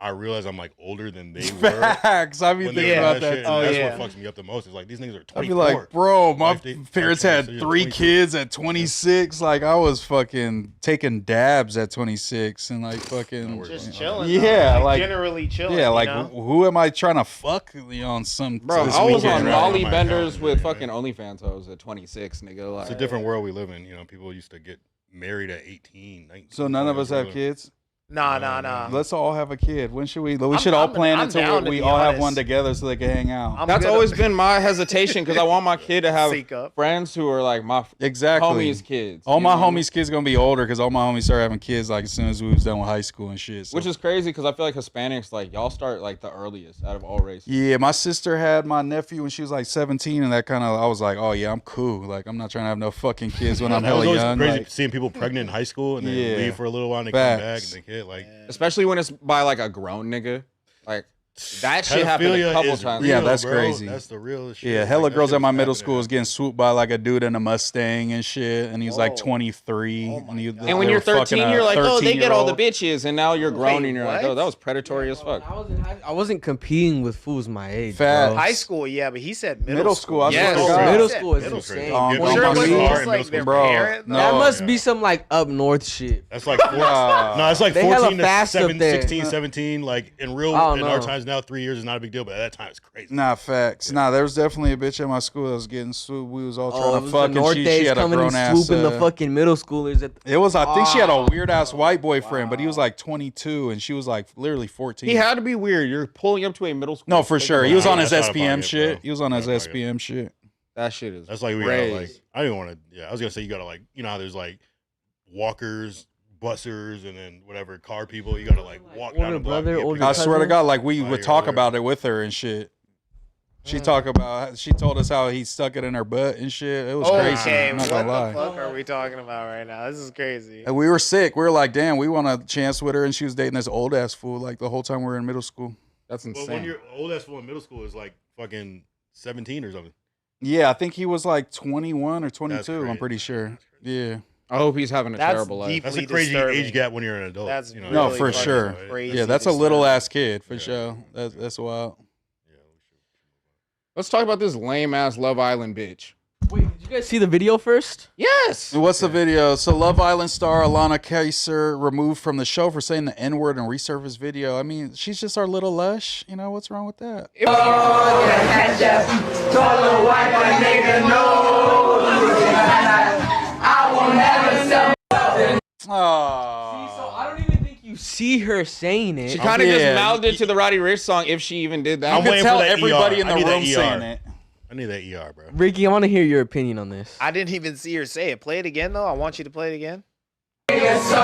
I realize I'm like older than they were. Facts. I be when they thinking were about that. shit, Too. and that's yeah. what fucks me up the most. Is like these niggas are 24. I'd be like, bro, my Life they- parents so had you're 3 22. kids at 26. Like I was fucking taking dabs at 26 and like fucking Just chilling. Yeah, though. like generally chilling. yeah, like you know? who am I trying to fuck on some? Bro, this I was weekend, on right? Molly My Benders account, with right? fucking OnlyFans. I was at 26, nigga. It's Like, a different world we live in. You know, people used to get married at 18, 19. So none of us have Really. kids. Nah. Let's all have a kid. When should we? We I'm- should all I'm- plan I'm until down to we be all have honest. one together so they can hang out. I'm that's gonna- always been my hesitation because I want my kid to have Sync up. friends who are like my Exactly. homies' kids. All you my know? homies' kids gonna be older because all my homies started having kids like as soon as we was done with high school and shit. So. Which is crazy because I feel like Hispanics, like, y'all start like the earliest out of all races. Yeah, my sister had my nephew when she was like 17, and that kind of I was like, oh yeah, I'm cool. Like I'm not trying to have no fucking kids when I'm That was hella always young. crazy Like, seeing people pregnant in high school and then Yeah. leave for a little while and they come back Facts. and they kid like Especially when it's by like a grown nigga. Like, That shit happened a Pedophilia couple is times. real, Yeah, that's bro. crazy. That's the real shit. Yeah, Like, hella that girls shit at my was middle happening school was out getting swooped by like a dude in a Mustang and shit, and he's like Whoa. 23. Oh my and, he, God. And when they you're were fucking 13, a you're like, oh, they get all the 13-year-old. bitches, and now you're grown Wait, and you're like, what? oh, that was predatory as fuck. I wasn't competing with fools my age. Facts. Bro. High school, yeah, but he said middle, Middle school, I Yes. swear to God. Middle He said school is middle insane. school. Um, Getting Well, Sure, on it my wasn't car just in like middle their school. Bro, parent. no. That must yeah. be some like up north shit. That's like no, it's like They hella 14 to fast up 7, there. 16, 17. Like in I real don't in our know. times now, 3 years is not a big deal, but at that time it's crazy. Nah, facts. Nah, there was definitely a bitch at my school that was getting swooped. We was all Oh, it trying to was fuck, the and North she Days had a coming and grown ass. swooping the fucking middle schoolers at the It was, I think she had a weird ass white boyfriend, but he was like 22, and she was like literally 14. He had to be weird. You're pulling up to a middle school. No, for Take sure. a He was ride. on his That's out of SPM pocket, shit. bro. He was on his Out of pocket. SPM shit. That shit is. That's like we gotta like. crazy. I didn't want to. Yeah, I was gonna say you gotta like. You know how there's like walkers, bussers, and then whatever car people. You gotta like walk down Older the block. brother, and get older people- I swear to cousin? God, like we Oh, would you're talk older. about it with her and shit. She told us how he stuck it in her butt and shit. It was crazy. Okay, I'm what not the gonna lie. fuck are we talking about right now? This is crazy. And we were sick. We were like, damn, we want a chance with her, and she was dating this old ass fool like the whole time we were in middle school. That's But when insane. you're old ass fool in middle school is like fucking 17 or something. Yeah, I think he was like 21 or 22. That's I'm crazy. pretty sure. Yeah. I hope he's having a That's terrible life. deep. That's a Really crazy disturbing. age gap when you're an adult. That's you know, No, really for fucking sure. crazy Yeah, that's a little disturbing. ass kid for Yeah. sure. That's wild. Let's talk about this lame ass Love Island bitch. Wait, did you guys see the video first? Yes. What's the video? So Love Island star Alana Kaiser removed from the show for saying the N-word and resurfaced video. I mean, she's just our little lush. You know, what's wrong with that? Oh. I don't even think you see her saying it. She kind of Yeah. just mouthed it to the Roddy Ricch song if she even did that. You I'm could waiting tell for that everybody ER. in the I need that room ER. saying it. I need that ER, bro. Ricky, I want to hear your opinion on this. I didn't even see her say it. Play it again, though. I want you to play it again. So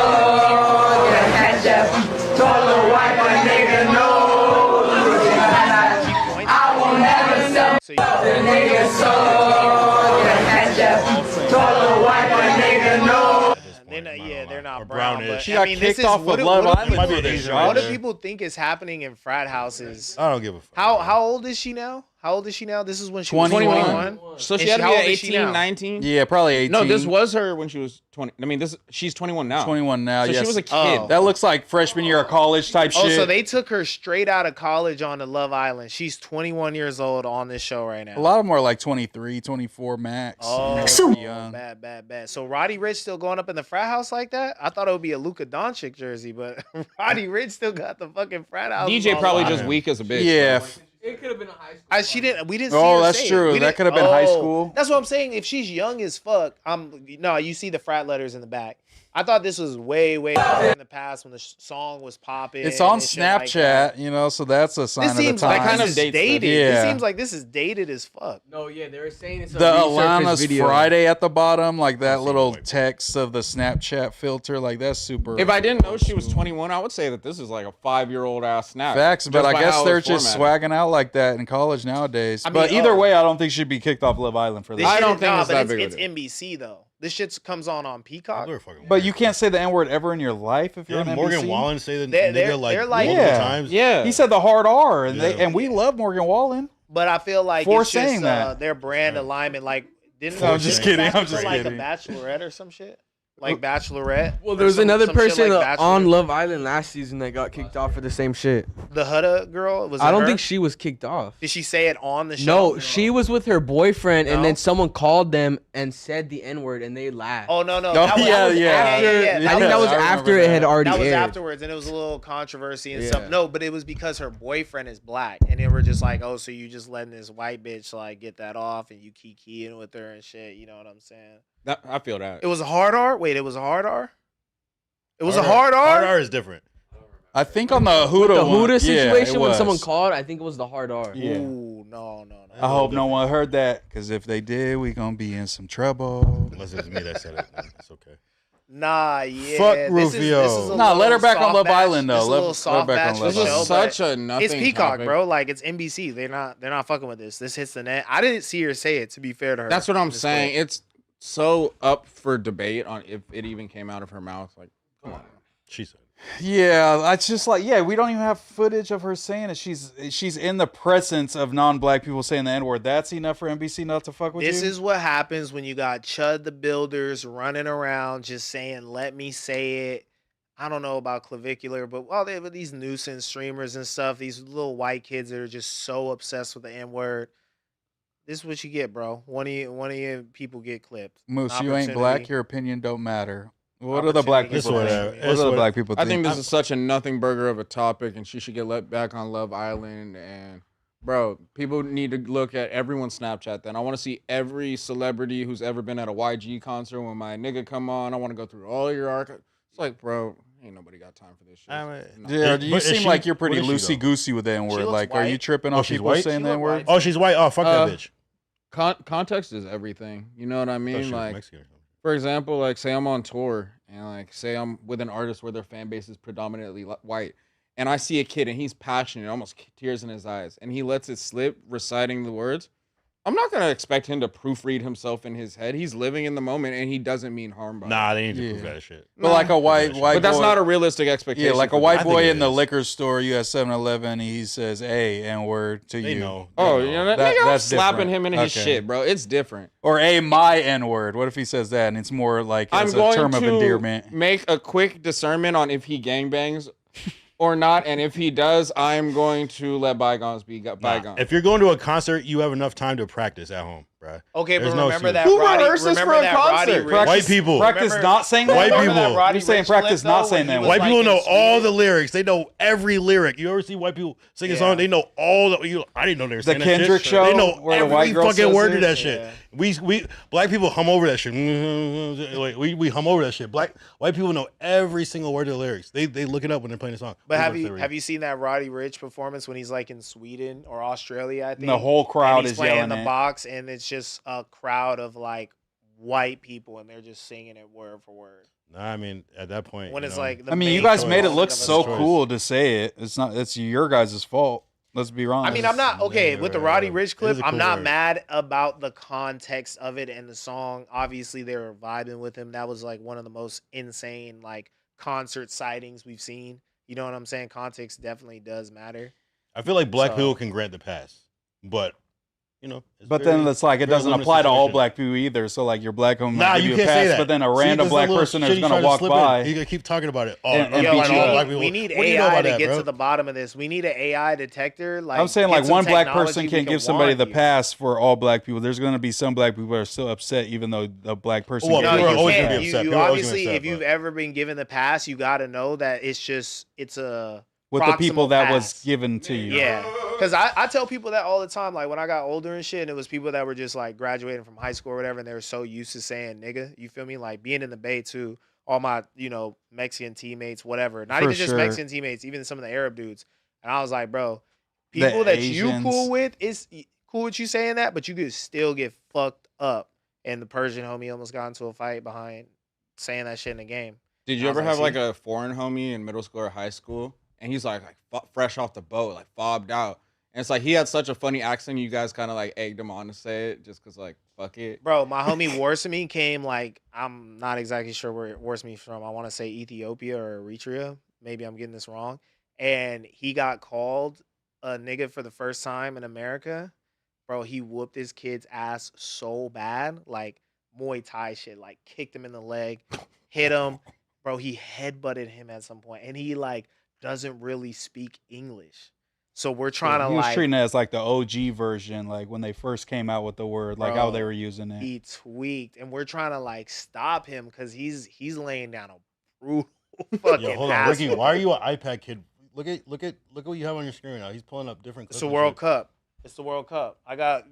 they're not Or brown. brownish. But, She I got mean, kicked this is off what of do- Love what do Island Might be people- an video. Asian right What do there. people think is happening in frat houses? I don't give a fuck. How old is she now? How old is she now? This is when she was 21. 21. So And she had to how be old at is she 18, now? 19? Yeah, probably 18. No, this was her when she was 20. I mean, she's 21 now. 21 now. So yes. she was a kid. Oh. That looks like freshman year of college type Oh, shit. so they took her straight out of college on the Love Island. She's 21 years old on this show right now. A lot of them are like 23, 24 max. Oh, Pretty young. bad. So Roddy Ricch still going up in the frat house like that? I thought it would be a Luka Doncic jersey, but Roddy Ricch still got the fucking frat house. DJ all probably over. just weak as a bitch. Yeah. bro. It could have been a high school. She didn't. We didn't see Oh, her that's say it. true. We That didn't- could have been high school. That's what I'm saying. If she's young as fuck, no. You see the frat letters in the back. I thought this was way in the past when the song was popping. It's on and shit like Snapchat, that. you know, so that's a sign This of the seems time. like That kind this of is dates that. dated. Yeah. This seems like this is dated as fuck. No, yeah, they were saying it's a The resurfaced Alana's video. Friday at the bottom, like that seen little the white text of the Snapchat filter, like that's super. If I didn't know she was 21, I would say that this is like a 5-year-old ass snap. Facts, but just I by guess how they're it's just formatted. swagging out like that in college nowadays. I mean, but either oh. way, I don't think she'd be kicked off Love Island for This this. I shit don't is- think nah, it's but that big of a It's deal. NBC though. This shit comes on Peacock. They're fucking But weird. you can't say the N word ever in your life if you're Didn't on Morgan NBC. Wallen say the They're- nigga like they're like- multiple Yeah. times? Yeah. He said the hard R, and Yeah. we love Morgan Wallen. But I feel like For it's just saying that. their brand alignment. Like, didn't I'm just kidding, I'm for just like kidding. a Bachelorette or some shit? Like Bachelorette. Well, Or there was some another shit person like on Bachelor- Love Island last season that got kicked off for the same shit. the Hudda girl. Was it I don't her? think she was kicked off. Did she say it on the show? No, she was with her boyfriend, and No? then someone called them and said the N word, and they laughed. Oh no. Oh, That was, yeah, that was yeah. after, I think that was I remember after it had that. already That was aired. afterwards, and it was a little controversy and Yeah. stuff. No, but it was because her boyfriend is black, and they were just like, "Oh, so you just letting this white bitch like get that off, and you kikiing with her and shit." You know what I'm saying? I feel that. It was a hard R. Wait, it was a hard R. It was a hard R. Hard R is different. I think on the Huda The one, Huda yeah, situation it when was. someone called, I think it was the hard R. Yeah. Ooh, no. I hope no one heard that, because if they did, we gonna be in some trouble. Unless it was me that said it. Then it's okay. Nah, yeah. Fuck this Rufio. is a Nah, let her little back on soft Love batch. Island, though. This is a Let- little let her soft back on batch Love for This show, is but such a nothing it's Peacock, topic. bro. Like it's NBC. They're not fucking with this. This hits the net. I didn't see her say it. To be fair to her, That's what I'm Just saying. quick. It's so up for debate on if it even came out of her mouth. Like, come on. She said. Yeah, it's just like, we don't even have footage of her saying it. She's in the presence of non-black people saying the N-word. That's enough for NBC not to fuck with you? This is what happens when you got Chud the Builders running around just saying, let me say it. I don't know about clavicular, but they have these nuisance streamers and stuff, these little white kids that are just so obsessed with the N-word. This is what you get, bro. One of you people get clipped. Moose, you ain't black, your opinion don't matter. What are the black people What think? What are the black people I think? think this is such a nothing burger of a topic, and she should get let back on Love Island. And bro, people need to look at everyone's Snapchat. Then I want to see every celebrity who's ever been at a YG concert. When my nigga come on, I want to go through all your archive. It's like, bro, ain't nobody got time for this shit. Yeah, you seem like you're pretty loosey goosey with the N-word. Like, are you tripping off people saying the N-word? Oh, she's white. Oh, fuck that bitch. Context is everything. You know what I mean? She was Like, Mexican or something. for example, like say I'm on tour and like say I'm with an artist where their fan base is predominantly white, and I see a kid and he's passionate, almost tears in his eyes, and he lets it slip reciting the words. I'm not gonna expect him to proofread himself in his head. He's living in the moment, and he doesn't mean harm by it. Nah, they need to prove that shit. But like a white But that's boy, not a realistic expectation. yeah, like a for white I think boy it in the is. liquor store, you at 7-Eleven, he says, "Hey, N-word" to They you. know. Oh, They you know. know, That- nigga, I'm that's slapping different. him in his Okay. shit, bro. It's different. Or my N-word. What if he says that and it's more like I'm as a going term of to endearment? make a quick discernment on if he gangbangs or not, and if he does, I'm going to let bygones be bygones. If you're going to a concert, you have enough time to practice at home, bro. Okay, There's but no remember excuse. that Who Roddy, rehearses remember for a that Roddy concert? Rich, White people. Practice Remember- not saying that? White remember that people. Roddy You're saying Ricch practice clip, not though, saying when that he word. was, White like, people in know all Sweden? the lyrics. They know every lyric. You ever see white people sing a song? They know all the. I didn't know they were The saying that Kendrick shit. show They know where the every white girl fucking says word it? to that shit. We black people hum over that shit. Like, we hum over that shit. White people know every single word of the lyrics. They look it up when they're playing a song. But have you seen that Roddy Ricch performance when he's like in Sweden or Australia? I think The whole crowd and he's is playing yelling the it. box, and it's just a crowd of like white people, and they're just singing it word for word. Nah, I mean, at that point, When you it's know, like, the I mean, you main guys made it choice look of a so song. cool to say it. It's your guys' fault. Let's be honest. I mean, I'm not okay with the Roddy Ricch It clip. is a I'm cool not word. mad about the context of it and the song. Obviously, they were vibing with him. That was like one of the most insane like concert sightings we've seen. You know what I'm saying? Context definitely does matter. I feel like black So- people can grant the pass, but you know. But then it's like it very doesn't limited apply to all situation. black people either. So like your black home Nah, might give you you a can't pass, say that. but then a See, random this black little person shit is he gonna tried to walk slip in. by. He gonna keep talking about it. Oh, And I'm Yo, applying to all black we people. need What do you know AI about to that, get bro? to the bottom of this. We need an AI detector. Like I'm saying get like some one black technology person we can't can give somebody warn the you. pass for all black people. There's gonna be some black people that are still upset, even though the black person. Well, gave No, people you are the always you gonna pass. be can't. upset. You People are always obviously, gonna be if upset, you've but- ever been given the pass, you got to know that it's a With the people proximal that was pass. given to you. Yeah, because I tell people that all the time. Like when I got older and shit, and it was people that were just like graduating from high school or whatever, and they were so used to saying nigga. You feel me? Like being in the Bay too. All my Mexican teammates, whatever. Not For even just sure. Mexican teammates, even some of the Arab dudes. And I was like, bro, The people that you Asians. cool with, it's cool with you saying that, but you could still get fucked up. And the Persian homie almost got into a fight behind saying that shit in the game. Did I you was ever like, have see? like a foreign homie in middle school or high school, and he's like fresh off the boat, like fobbed out, and it's like he had such a funny accent, you guys kind of like egged him on to say it just because like fuck it. Bro, my homie Warsame came like, I'm not exactly sure where Warsame's from. I want to say Ethiopia or Eritrea. Maybe I'm getting this wrong. And he got called a nigga for the first time in America. Bro, he whooped his kid's ass so bad, like Muay Thai shit, like kicked him in the leg, hit him. Bro, he headbutted him at some point, and he like doesn't really speak English. So we're trying to He was like treating it as like the OG version, like when they first came out with the word, like how Bro, they were using it. he tweaked, and we're trying to like stop him because he's laying down a brutal fucking Yo, hold on, ass Ricky. Why are you an iPad kid? Look at what you have on your screen right now. He's pulling up different. It's clips the and World shit. Cup. It's the World Cup. I got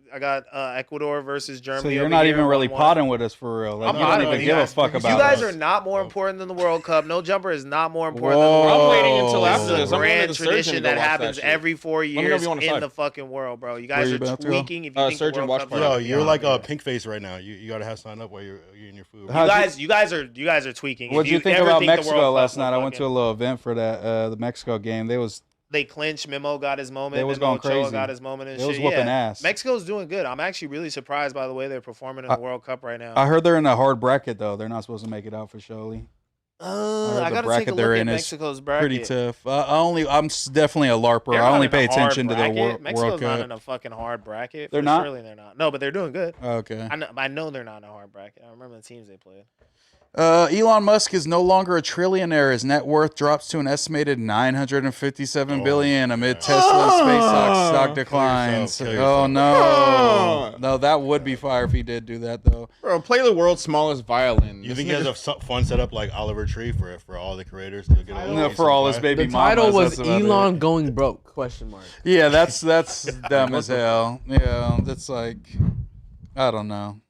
Ecuador versus Germany. So you're over not here, even really 1-1. potting with us for real. Like I'm you don't potting even with give you a guys. fuck You about You guys us. are not more Oh. important than the World Cup. No jumper is not more important Whoa. than the World Cup. I'm waiting until This after is a this. I'm going to grand the surgeon to tradition go that watch that happens shit. every 4 me know years if you wanna in side. the fucking world, bro. You Where guys you are about to go? tweaking if you think the Surgeon World watch Cup's party. Yo, gonna be you're on like here. a pink face right now. You gotta have sign up while you're eating your food. How- You guys are tweaking. What'd If you think ever about think the Mexico World Cup last will night? I went to a fucking- little event for that the Mexico game. They clinched. Memo got his moment. They was Memo going Ochoa crazy. got his moment and They shit. was whooping ass. Mexico's doing good. I'm actually really surprised by the way they're performing in the World Cup right now. I heard they're in a hard bracket though. They're not supposed to make it out for surely. heard I the gotta bracket take a they're look at in is Mexico's bracket. Pretty tough. Definitely a LARPer. They're I not only in a pay hard attention to the bracket. World Mexico's not Cup. in a fucking hard bracket. They're For not? Surely they're not. No, but they're doing good. Okay. I know they're not in a hard bracket. I remember the teams they played. Elon Musk is no longer a trillionaire. His net worth drops to an estimated $957 billion amid Tesla and SpaceX stock declines. Kill yourself. Oh no, no, that would be fire if he did do that though. Bro, play the world's smallest violin. You think he has a fun setup like Oliver Tree for all the creators to get a No, for all his baby The title mamas, was that's about Elon it. going broke? Question mark. Yeah, that's dumb as hell. Yeah, that's like, I don't know.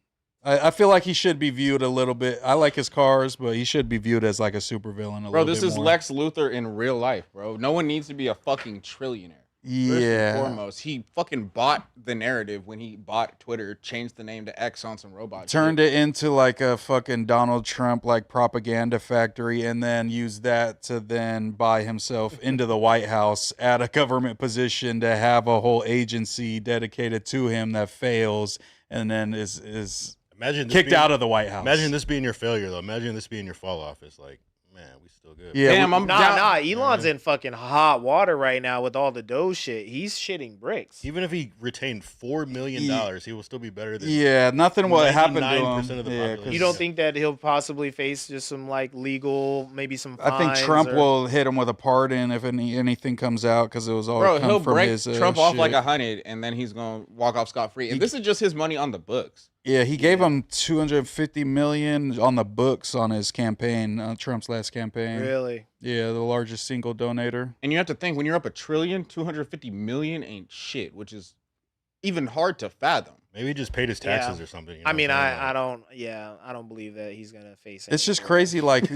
I feel like he should be viewed a little bit. I like his cars, but he should be viewed as like a supervillain a Bro, little bit this is more. Lex Luthor in real life, bro. No one needs to be a fucking trillionaire. First Yeah. and foremost, he fucking bought the narrative when he bought Twitter, changed the name to X on some robot. Turned it into like a fucking Donald Trump like propaganda factory, and then used that to then buy himself into the White House at a government position to have a whole agency dedicated to him that fails, and then is Imagine this kicked being- out of the White House. Imagine this being your failure though. Imagine this being your fall off. It's like, man, we still good. Yeah, Damn, we- I'm Nah, down. Elon's in fucking hot water right now with all the Doge shit. He's shitting bricks. Even if he retained $4 million, he will still be better than Yeah, nothing will happen to 99% him. of the Yeah, population. 'cause You don't think that he'll possibly face just some like legal, maybe some fines? I think Trump or- will hit him with a pardon if anything comes out because it was all Bro, come he'll from break his Trump off shit. like 100, and then he's gonna walk off scot free. And this is just his money on the books. Yeah, he gave him $250 million on the books on his campaign, Trump's last campaign. Really? Yeah, the largest single donator. And you have to think, when you're up $1 trillion, 250 million ain't shit, which is even hard to fathom. Maybe he just paid his taxes Yeah. or something. you I know mean, what I'm I don't believe that he's gonna face. It's just anything. crazy, like,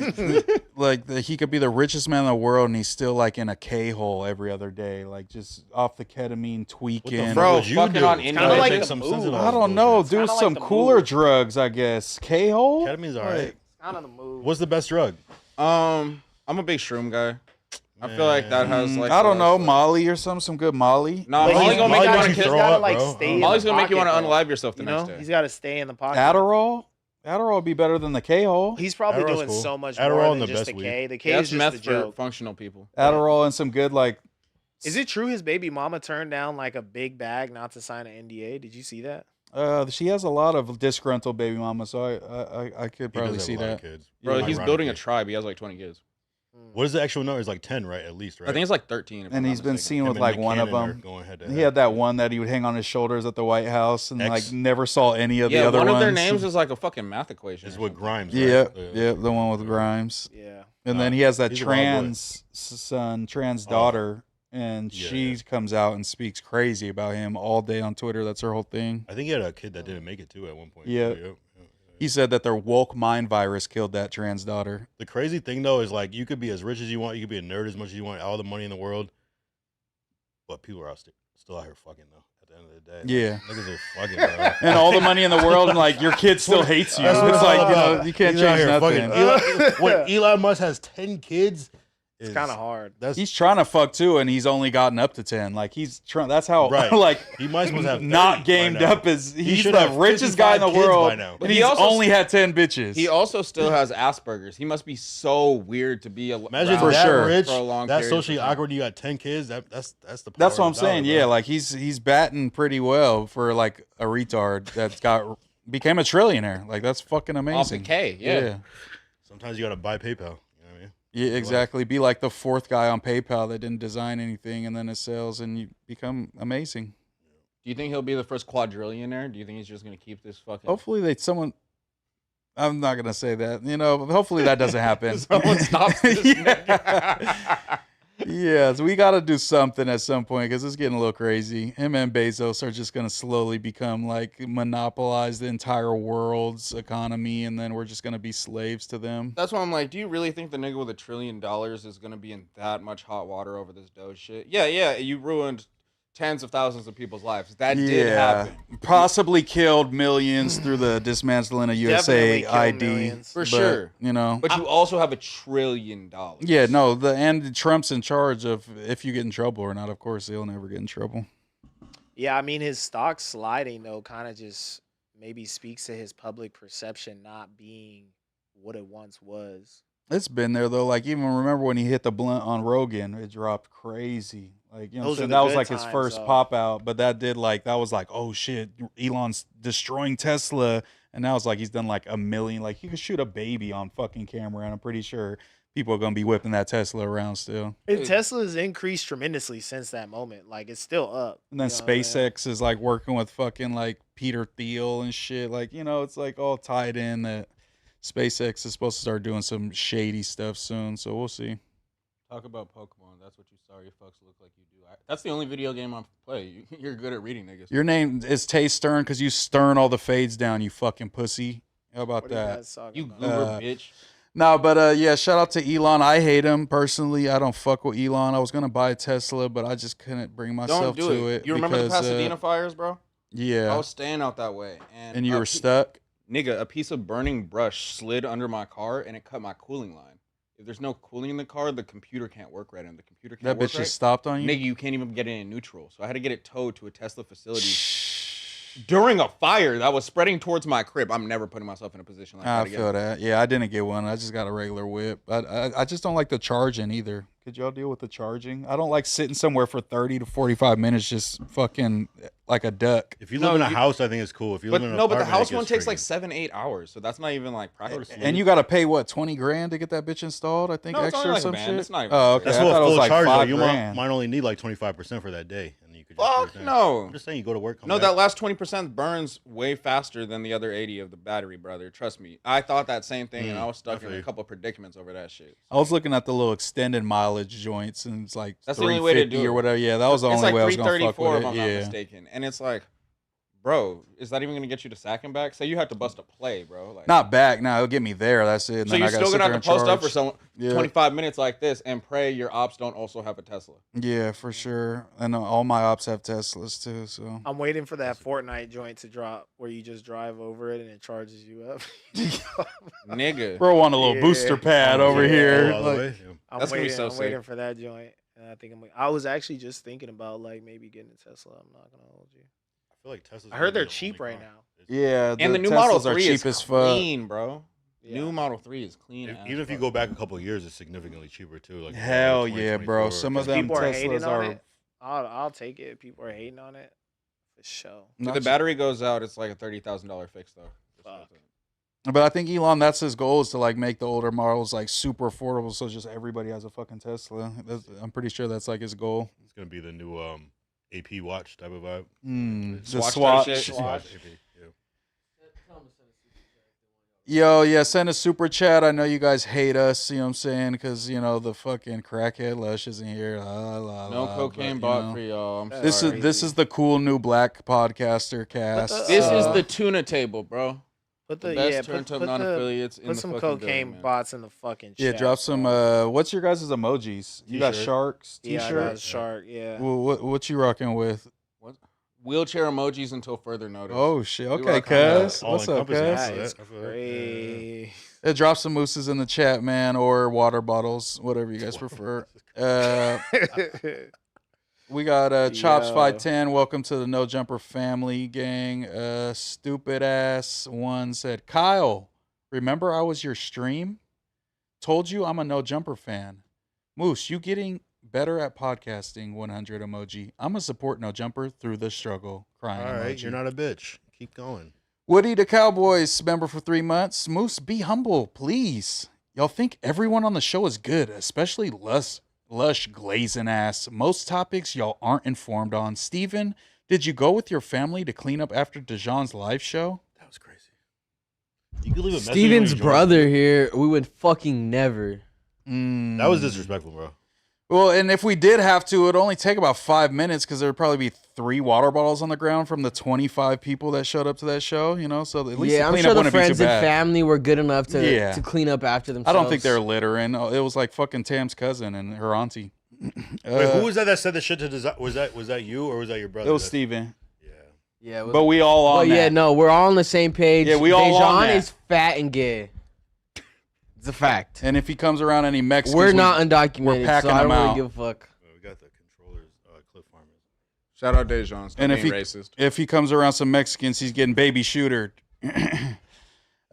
he could be the richest man in the world and he's still like in a K-hole every other day, like just off the ketamine tweaking. fuck Bro, would you fucking do? on It's India, kinda like take the some move. sense into I all don't this know, bullshit. do kinda like some the cooler move. drugs, I guess. K-hole? Ketamine's all right. Kind of the move. What's the best drug? I'm a big shroom guy. I feel like that has like I don't the know, best, like- Molly or some good Molly. Nah, But Molly's he's- gonna make Molly you makes want you to He's throw gotta up, like bro. stay. in Molly's the gonna make you want to pocket, though. unalive yourself the You next know, day. he's got to stay in the pocket. Adderall? Adderall would be better than the K-hole. He's probably Adderall's doing cool. so much Adderall more and than the just best the K. weed. The K Yeah, is that's just meth the for joke. functional people. Adderall and some good like. Is it true his baby mama turned down like a big bag not to sign an NDA? Did you see that? She has a lot of disgruntled baby mamas, so I could He probably does see have a lot that. of kids. Bro, he's building a Ironically. tribe. He has like 20 kids. What is the actual number? It's like 10, right? At least, right? I think it's like 13. if I'm And not he's been mistaken. seen Him with and like Nick one of Cannon are them. going head to He head. had that one that he would hang on his shoulders at the White House, and like X. never saw any of the Yeah, other one ones. of their names is like a fucking math equation. Is or with something. Grimes. Yeah, Right? yeah, the one with Grimes. Yeah. And then he has that he's a wild boy. trans son, trans daughter, and Yeah. she comes out and speaks crazy about him all day on Twitter. That's her whole thing. I think he had a kid that didn't make it too at one point. Yeah. Yep. He said that their woke mind virus killed that trans daughter. The crazy thing though is like you could be as rich as you want, you could be a nerd as much as you want, all the money in the world, but people are out still out here fucking though. At the end of the day, Yeah. niggas are fucking. Bro. And all the money in the world, and like your kid still hates you. It's like, you know, you can't He's out change here nothing. fucking when Elon Musk has 10 kids, It's kind of hard. That's He's trying to fuck too, and he's only gotten up to 10. Like he's trying. That's how Right. like he might as well have 30 not by gamed now. up as He he's should the have richest guy in the 55 kids by world, now. but But he he's also- only had 10 bitches. He also still has Asperger's. He must be so weird to be Imagine around For that sure. rich, for a long that period of socially time. awkward. You got 10 kids. That's the. Power That's what of I'm the saying. dollar, Yeah, bro. like he's batting pretty well for like a retard that's became a trillionaire. Like that's fucking Off the amazing. K, yeah. Sometimes you gotta buy PayPal. You know what I mean? Yeah, exactly. Be like the fourth guy on PayPal that didn't design anything, and then it sells, and you become amazing. Do you think he'll be the first quadrillionaire? Do you think he's just gonna keep this fucking? Hopefully, someone. I'm not gonna say that. You know, hopefully that doesn't happen. Someone stops this yeah. Yeah, so we got to do something at some point because it's getting a little crazy. Him and Bezos are just gonna slowly become like monopolize the entire world's economy, and then we're just gonna be slaves to them. That's why I'm like, do you really think the nigga with $1 trillion is gonna be in that much hot water over this Doge shit? Yeah, you ruined tens of thousands of people's lives. That did happen. Possibly killed millions through the dismantling of USA Definitely killed ID. millions. For but, sure. You know. But you also have $1 trillion. Yeah, no, and Trump's in charge of if you get in trouble or not. Of course, he'll never get in trouble. Yeah, I mean his stock sliding though kind of just maybe speaks to his public perception not being what it once was. It's been there though. Like even remember when he hit the blunt on Rogan, it dropped crazy. Like, you know what I'm Those are saying? the That was good like his times, first though. pop out, but that was like, oh shit, Elon's destroying Tesla. And now it's like he's done like a million. Like he could shoot a baby on fucking camera, and I'm pretty sure people are gonna be whipping that Tesla around still. And Tesla's increased tremendously since that moment. Like it's still up. And then you know what I mean? SpaceX is like working with fucking like Peter Thiel and shit. Like, you know, it's like all tied in that SpaceX is supposed to start doing some shady stuff soon. So we'll see. Talk about Pokemon. That's what you sorry fucks look like you do. That's the only video game I play. You're good at reading niggas. Your name is Tay Stern because you stern all the fades down, you fucking pussy. How about What are you that? guys talking You about? goober bitch. No, but yeah, shout out to Elon. I hate him personally. I don't fuck with Elon. I was gonna buy a Tesla, but I just couldn't bring myself Don't do to it. it. You remember the because, Pasadena fires, bro? Yeah. I was staying out that way, And you were stuck? Nigga, a piece of burning brush slid under my car and it cut my cooling line. If there's no cooling in the car, the computer can't work right, and the computer can't That work bitch right. just stopped on you? Nigga, you can't even get it in neutral. So I had to get it towed to a Tesla facility during a fire that was spreading towards my crib. I'm never putting myself in a position like that I again. feel that. Yeah, I didn't get one. I just got a regular whip. I just don't like the charging either. Could y'all deal with the charging? I don't like sitting somewhere for 30 to 45 minutes just fucking like a duck. If you live in a house, I think it's cool. If you live in an But the apartment, house it one gets takes like tricky. 7-8 hours, so that's not even like practical. And you got to pay what, 20 grand to get that bitch installed? I think No, it's extra only or like a some band. shit. It's not even Oh, okay. That's I what a thought it was full like charge. Though. $5 You grand. might only need like 25% for that day, and you could just Fuck do it then. no. I'm just saying, you go to work. Come No, back. that last 20% burns way faster than the other 80 of the battery, brother. Trust me. I thought that same thing, and I was stuck in feel a you. couple predicaments over that shit. I was looking at the little extended mileage joints, and it's like That's the only way to 350 do it. or whatever. Yeah, that was the It's only like way I was going to fuck 334 with if I'm it. not Yeah. mistaken. And it's like, bro, is that even gonna get you to sack and back? Say you have to bust a play, bro. Like, Not back. No, it'll get me there. That's it. And so then you're I gotta still sit gonna there have and to post up charge. for some Yeah. 25 minutes like this and pray your ops don't also have a Tesla. Yeah, for sure. And all my ops have Teslas too. So I'm waiting for that Fortnite joint to drop where you just drive over it and it charges you up. Nigga. bro, want a little Yeah. booster pad over Yeah. here. All the Like, way. Yeah. I'm That's gonna be waiting, so I'm waiting sick. for that joint. And I think I was actually just thinking about like maybe getting a Tesla. I'm not gonna hold you. I feel like Tesla's I heard gonna they're be the cheap only right car. now. yeah, And the new Model Teslas are 3 cheap is as fuck. clean, bro. Yeah. New Model 3 is clean. Even if you go back a couple of years, it's significantly cheaper too. Like Hell yeah, bro. Some of them People are hating Teslas on are. it. I'll take it. People are hating on it for sure. if not the just- battery goes out, it's like a $30,000 fix though. Just Fuck. worth it. But I think Elon, that's his goal, is to like make the older models like super affordable, so just everybody has a fucking Tesla. I'm pretty sure that's like his goal. It's gonna be the new AP watch type of vibe. The Swatch type Swatch. shit. Swatch AP. Yeah. Yo, yeah, send a super chat. I know you guys hate us, you know what I'm saying? Because, you know, the fucking crackhead Lush isn't here. No cocaine but, you bought know. for y'all. I'm This sorry. This is the cool new black podcaster cast. This is Uh, the tuna table, bro. Put The the best put turned up the- non-affiliates in put the some fucking cocaine building, man. bots in the fucking Yeah, chat, drop some. bro. What's your guys' emojis? You got T-shirt. sharks, Yeah, I t-shirt. got shark. Yeah. Well, what you rocking with? What? Wheelchair emojis until further notice. Oh shit. We Okay, rock on that. cuz. What's up, All-encompassing. cuz? That Yeah, is I feel that. crazy. Yeah, drop some mooses in the chat, man, or water bottles, whatever you guys prefer. We got Chops Yo. 510. Welcome to the No Jumper family gang. Stupid ass one said, Kyle, remember I was your stream? Told you I'm a No Jumper fan. Moose, you getting better at podcasting? 100 emoji. I'm a support No Jumper through the struggle. Crying All right, emoji. you're not a bitch. Keep going. Woody the Cowboys member for 3 months. Moose, be humble, please. Y'all think everyone on the show is good, especially lush glazing ass. Most topics y'all aren't informed on. Steven, did you go with your family to clean up after Dijon's live show? That was crazy. You could leave a message when Steven's you join. brother here. We would fucking never. That was disrespectful, bro. Well, and if we did have to, it'd only take about 5 minutes because there would probably be 3 water bottles on the ground from the 25 people that showed up to that show, you know? So at least Yeah, the I'm cleanup sure the wouldn't be too friends and bad. family were good enough Yeah. to clean up after I themselves. don't think they're littering. It was like fucking Tam's cousin and her auntie. Wait, who was that said the shit to Desi- Was that you or was that your brother? It was That- Steven. Yeah. Yeah, it was- But we all on Well, yeah, that. no, we're all on the same page. Yeah, we all on Dejan that. is fat and gay. It's a fact. And if he comes around any Mexicans, We're not undocumented, packing so I don't them really out. give a fuck. We got the controllers, Cliff Farmers. Shout out Dejan. Stop And if being he racist. if he comes around some Mexicans, he's getting baby shootered.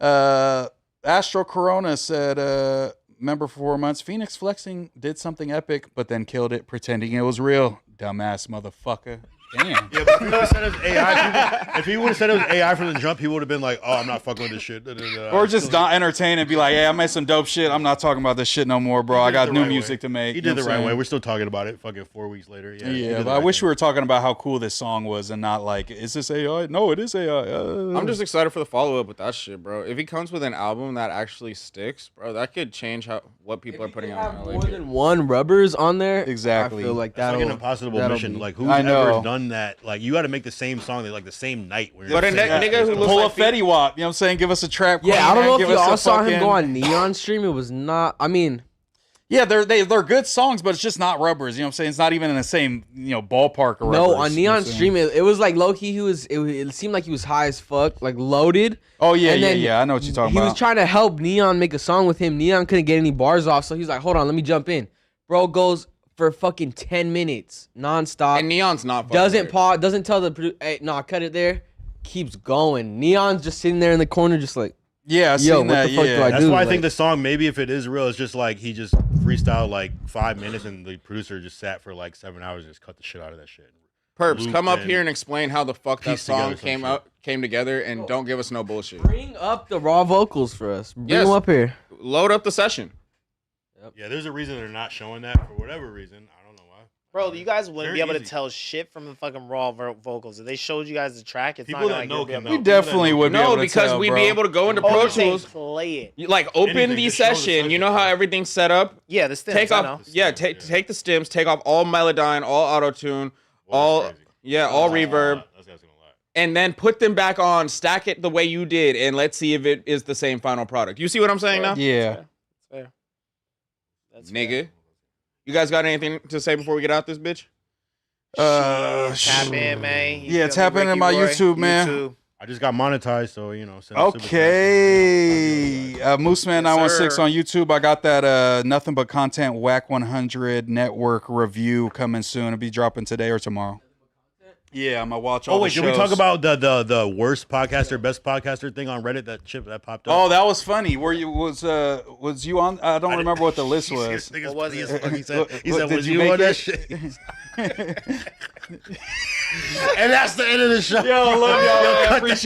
Astro Corona said, member for 4 months. Phoenix Flexing did something epic, but then killed it, pretending it was real. Dumbass motherfucker. Damn. Yeah, but if he would have said it was AI, if he would have said it was AI from the jump, he would have been like, "Oh, I'm not fucking with this shit." Or just not entertain and be like, "Hey, I made some dope shit. I'm not talking about this shit no more, bro. I got new music to make." He did the right way. We're still talking about it. Fucking 4 weeks later. Yeah, but I wish we were talking about how cool this song was and not like, "Is this AI?" No, it is AI. I'm just excited for the follow up with that shit, bro. If he comes with an album that actually sticks, bro, that could change what people are putting out. Have more than one rubbers on there. Exactly. I feel like That's that'll like an impossible mission. Like who's I know. ever done that? Like you got to make the same song like the same night. But a nigga who looks pull like a Fetty Wap. You know what I'm saying? Give us a trap. Yeah, I don't know if give you us a all saw him fucking- go on Neon Stream. It was not. I mean, Yeah, they're good songs, but it's just not rubbers. You know what I'm saying? It's not even in the same ballpark. Of rubbers, no, on Neon Stream, it was like low key. It seemed like he was high as fuck, like loaded. Oh yeah, And then yeah. I know what you're talking He about. was trying to help Neon make a song with him. Neon couldn't get any bars off, so he's like, "Hold on, let me jump in." Bro goes for fucking 10 minutes nonstop. And Neon's not fucking doesn't weird. pause. Doesn't tell the producer, "Hey, no, cut it there." Keeps going. Neon's just sitting there in the corner, just like, Yeah, I Yo, seen what that. the fuck do Yeah, I That's do? why I Like- think the song, maybe if it is real, it's just like he just freestyled like 5 minutes and the producer just sat for like 7 hours and just cut the shit out of that shit. Perps, Loop come up and here and explain how the fuck that piece together song some shit. came together, and don't give us no bullshit. bring up the raw vocals for us. Bring Yes. them up here. Load up the session. Yeah, there's a reason they're not showing that for whatever reason. I don't know why. Bro, you guys wouldn't Very be able easy. to tell shit from the fucking raw vocals. If they showed you guys the track, it's People not that like know you'll be can able we know. to. definitely would be able No, to because tell, we'd bro. be able to go into Oh, Pro you're saying Tools, play it. like open Anything, the just show the session. You know session. how everything's set up. Yeah, the stems, Take I off, know. yeah, take the stems, take off all Melodyne, all auto tune, all crazy. all reverb, Those guys gonna lie. and then put them back on, stack it the way you did, and let's see if it is the same final product. You see what I'm saying now? Yeah. That's fair. That's Nigga. fair. You guys got anything to say before we get out this bitch? Tap in, man. You Yeah, feel tap me, in Ricky my Roy? YouTube, man. YouTube. I just got monetized, so send a super chat. Okay. Moose Man 916 sir. on YouTube. I got that Nothing But Content Whack 100 network review coming soon. It'll be dropping today or tomorrow. Yeah, I'm gonna watch all Oh wait, the did we talk shows. about the worst podcaster, best podcaster thing on Reddit that popped up? Oh, that was funny. Were you was you on? I don't remember what the list was. What was it? He said, What- did was you you make on that it? shit? And that's the end of the show. Yo, I love y'all. I appreciate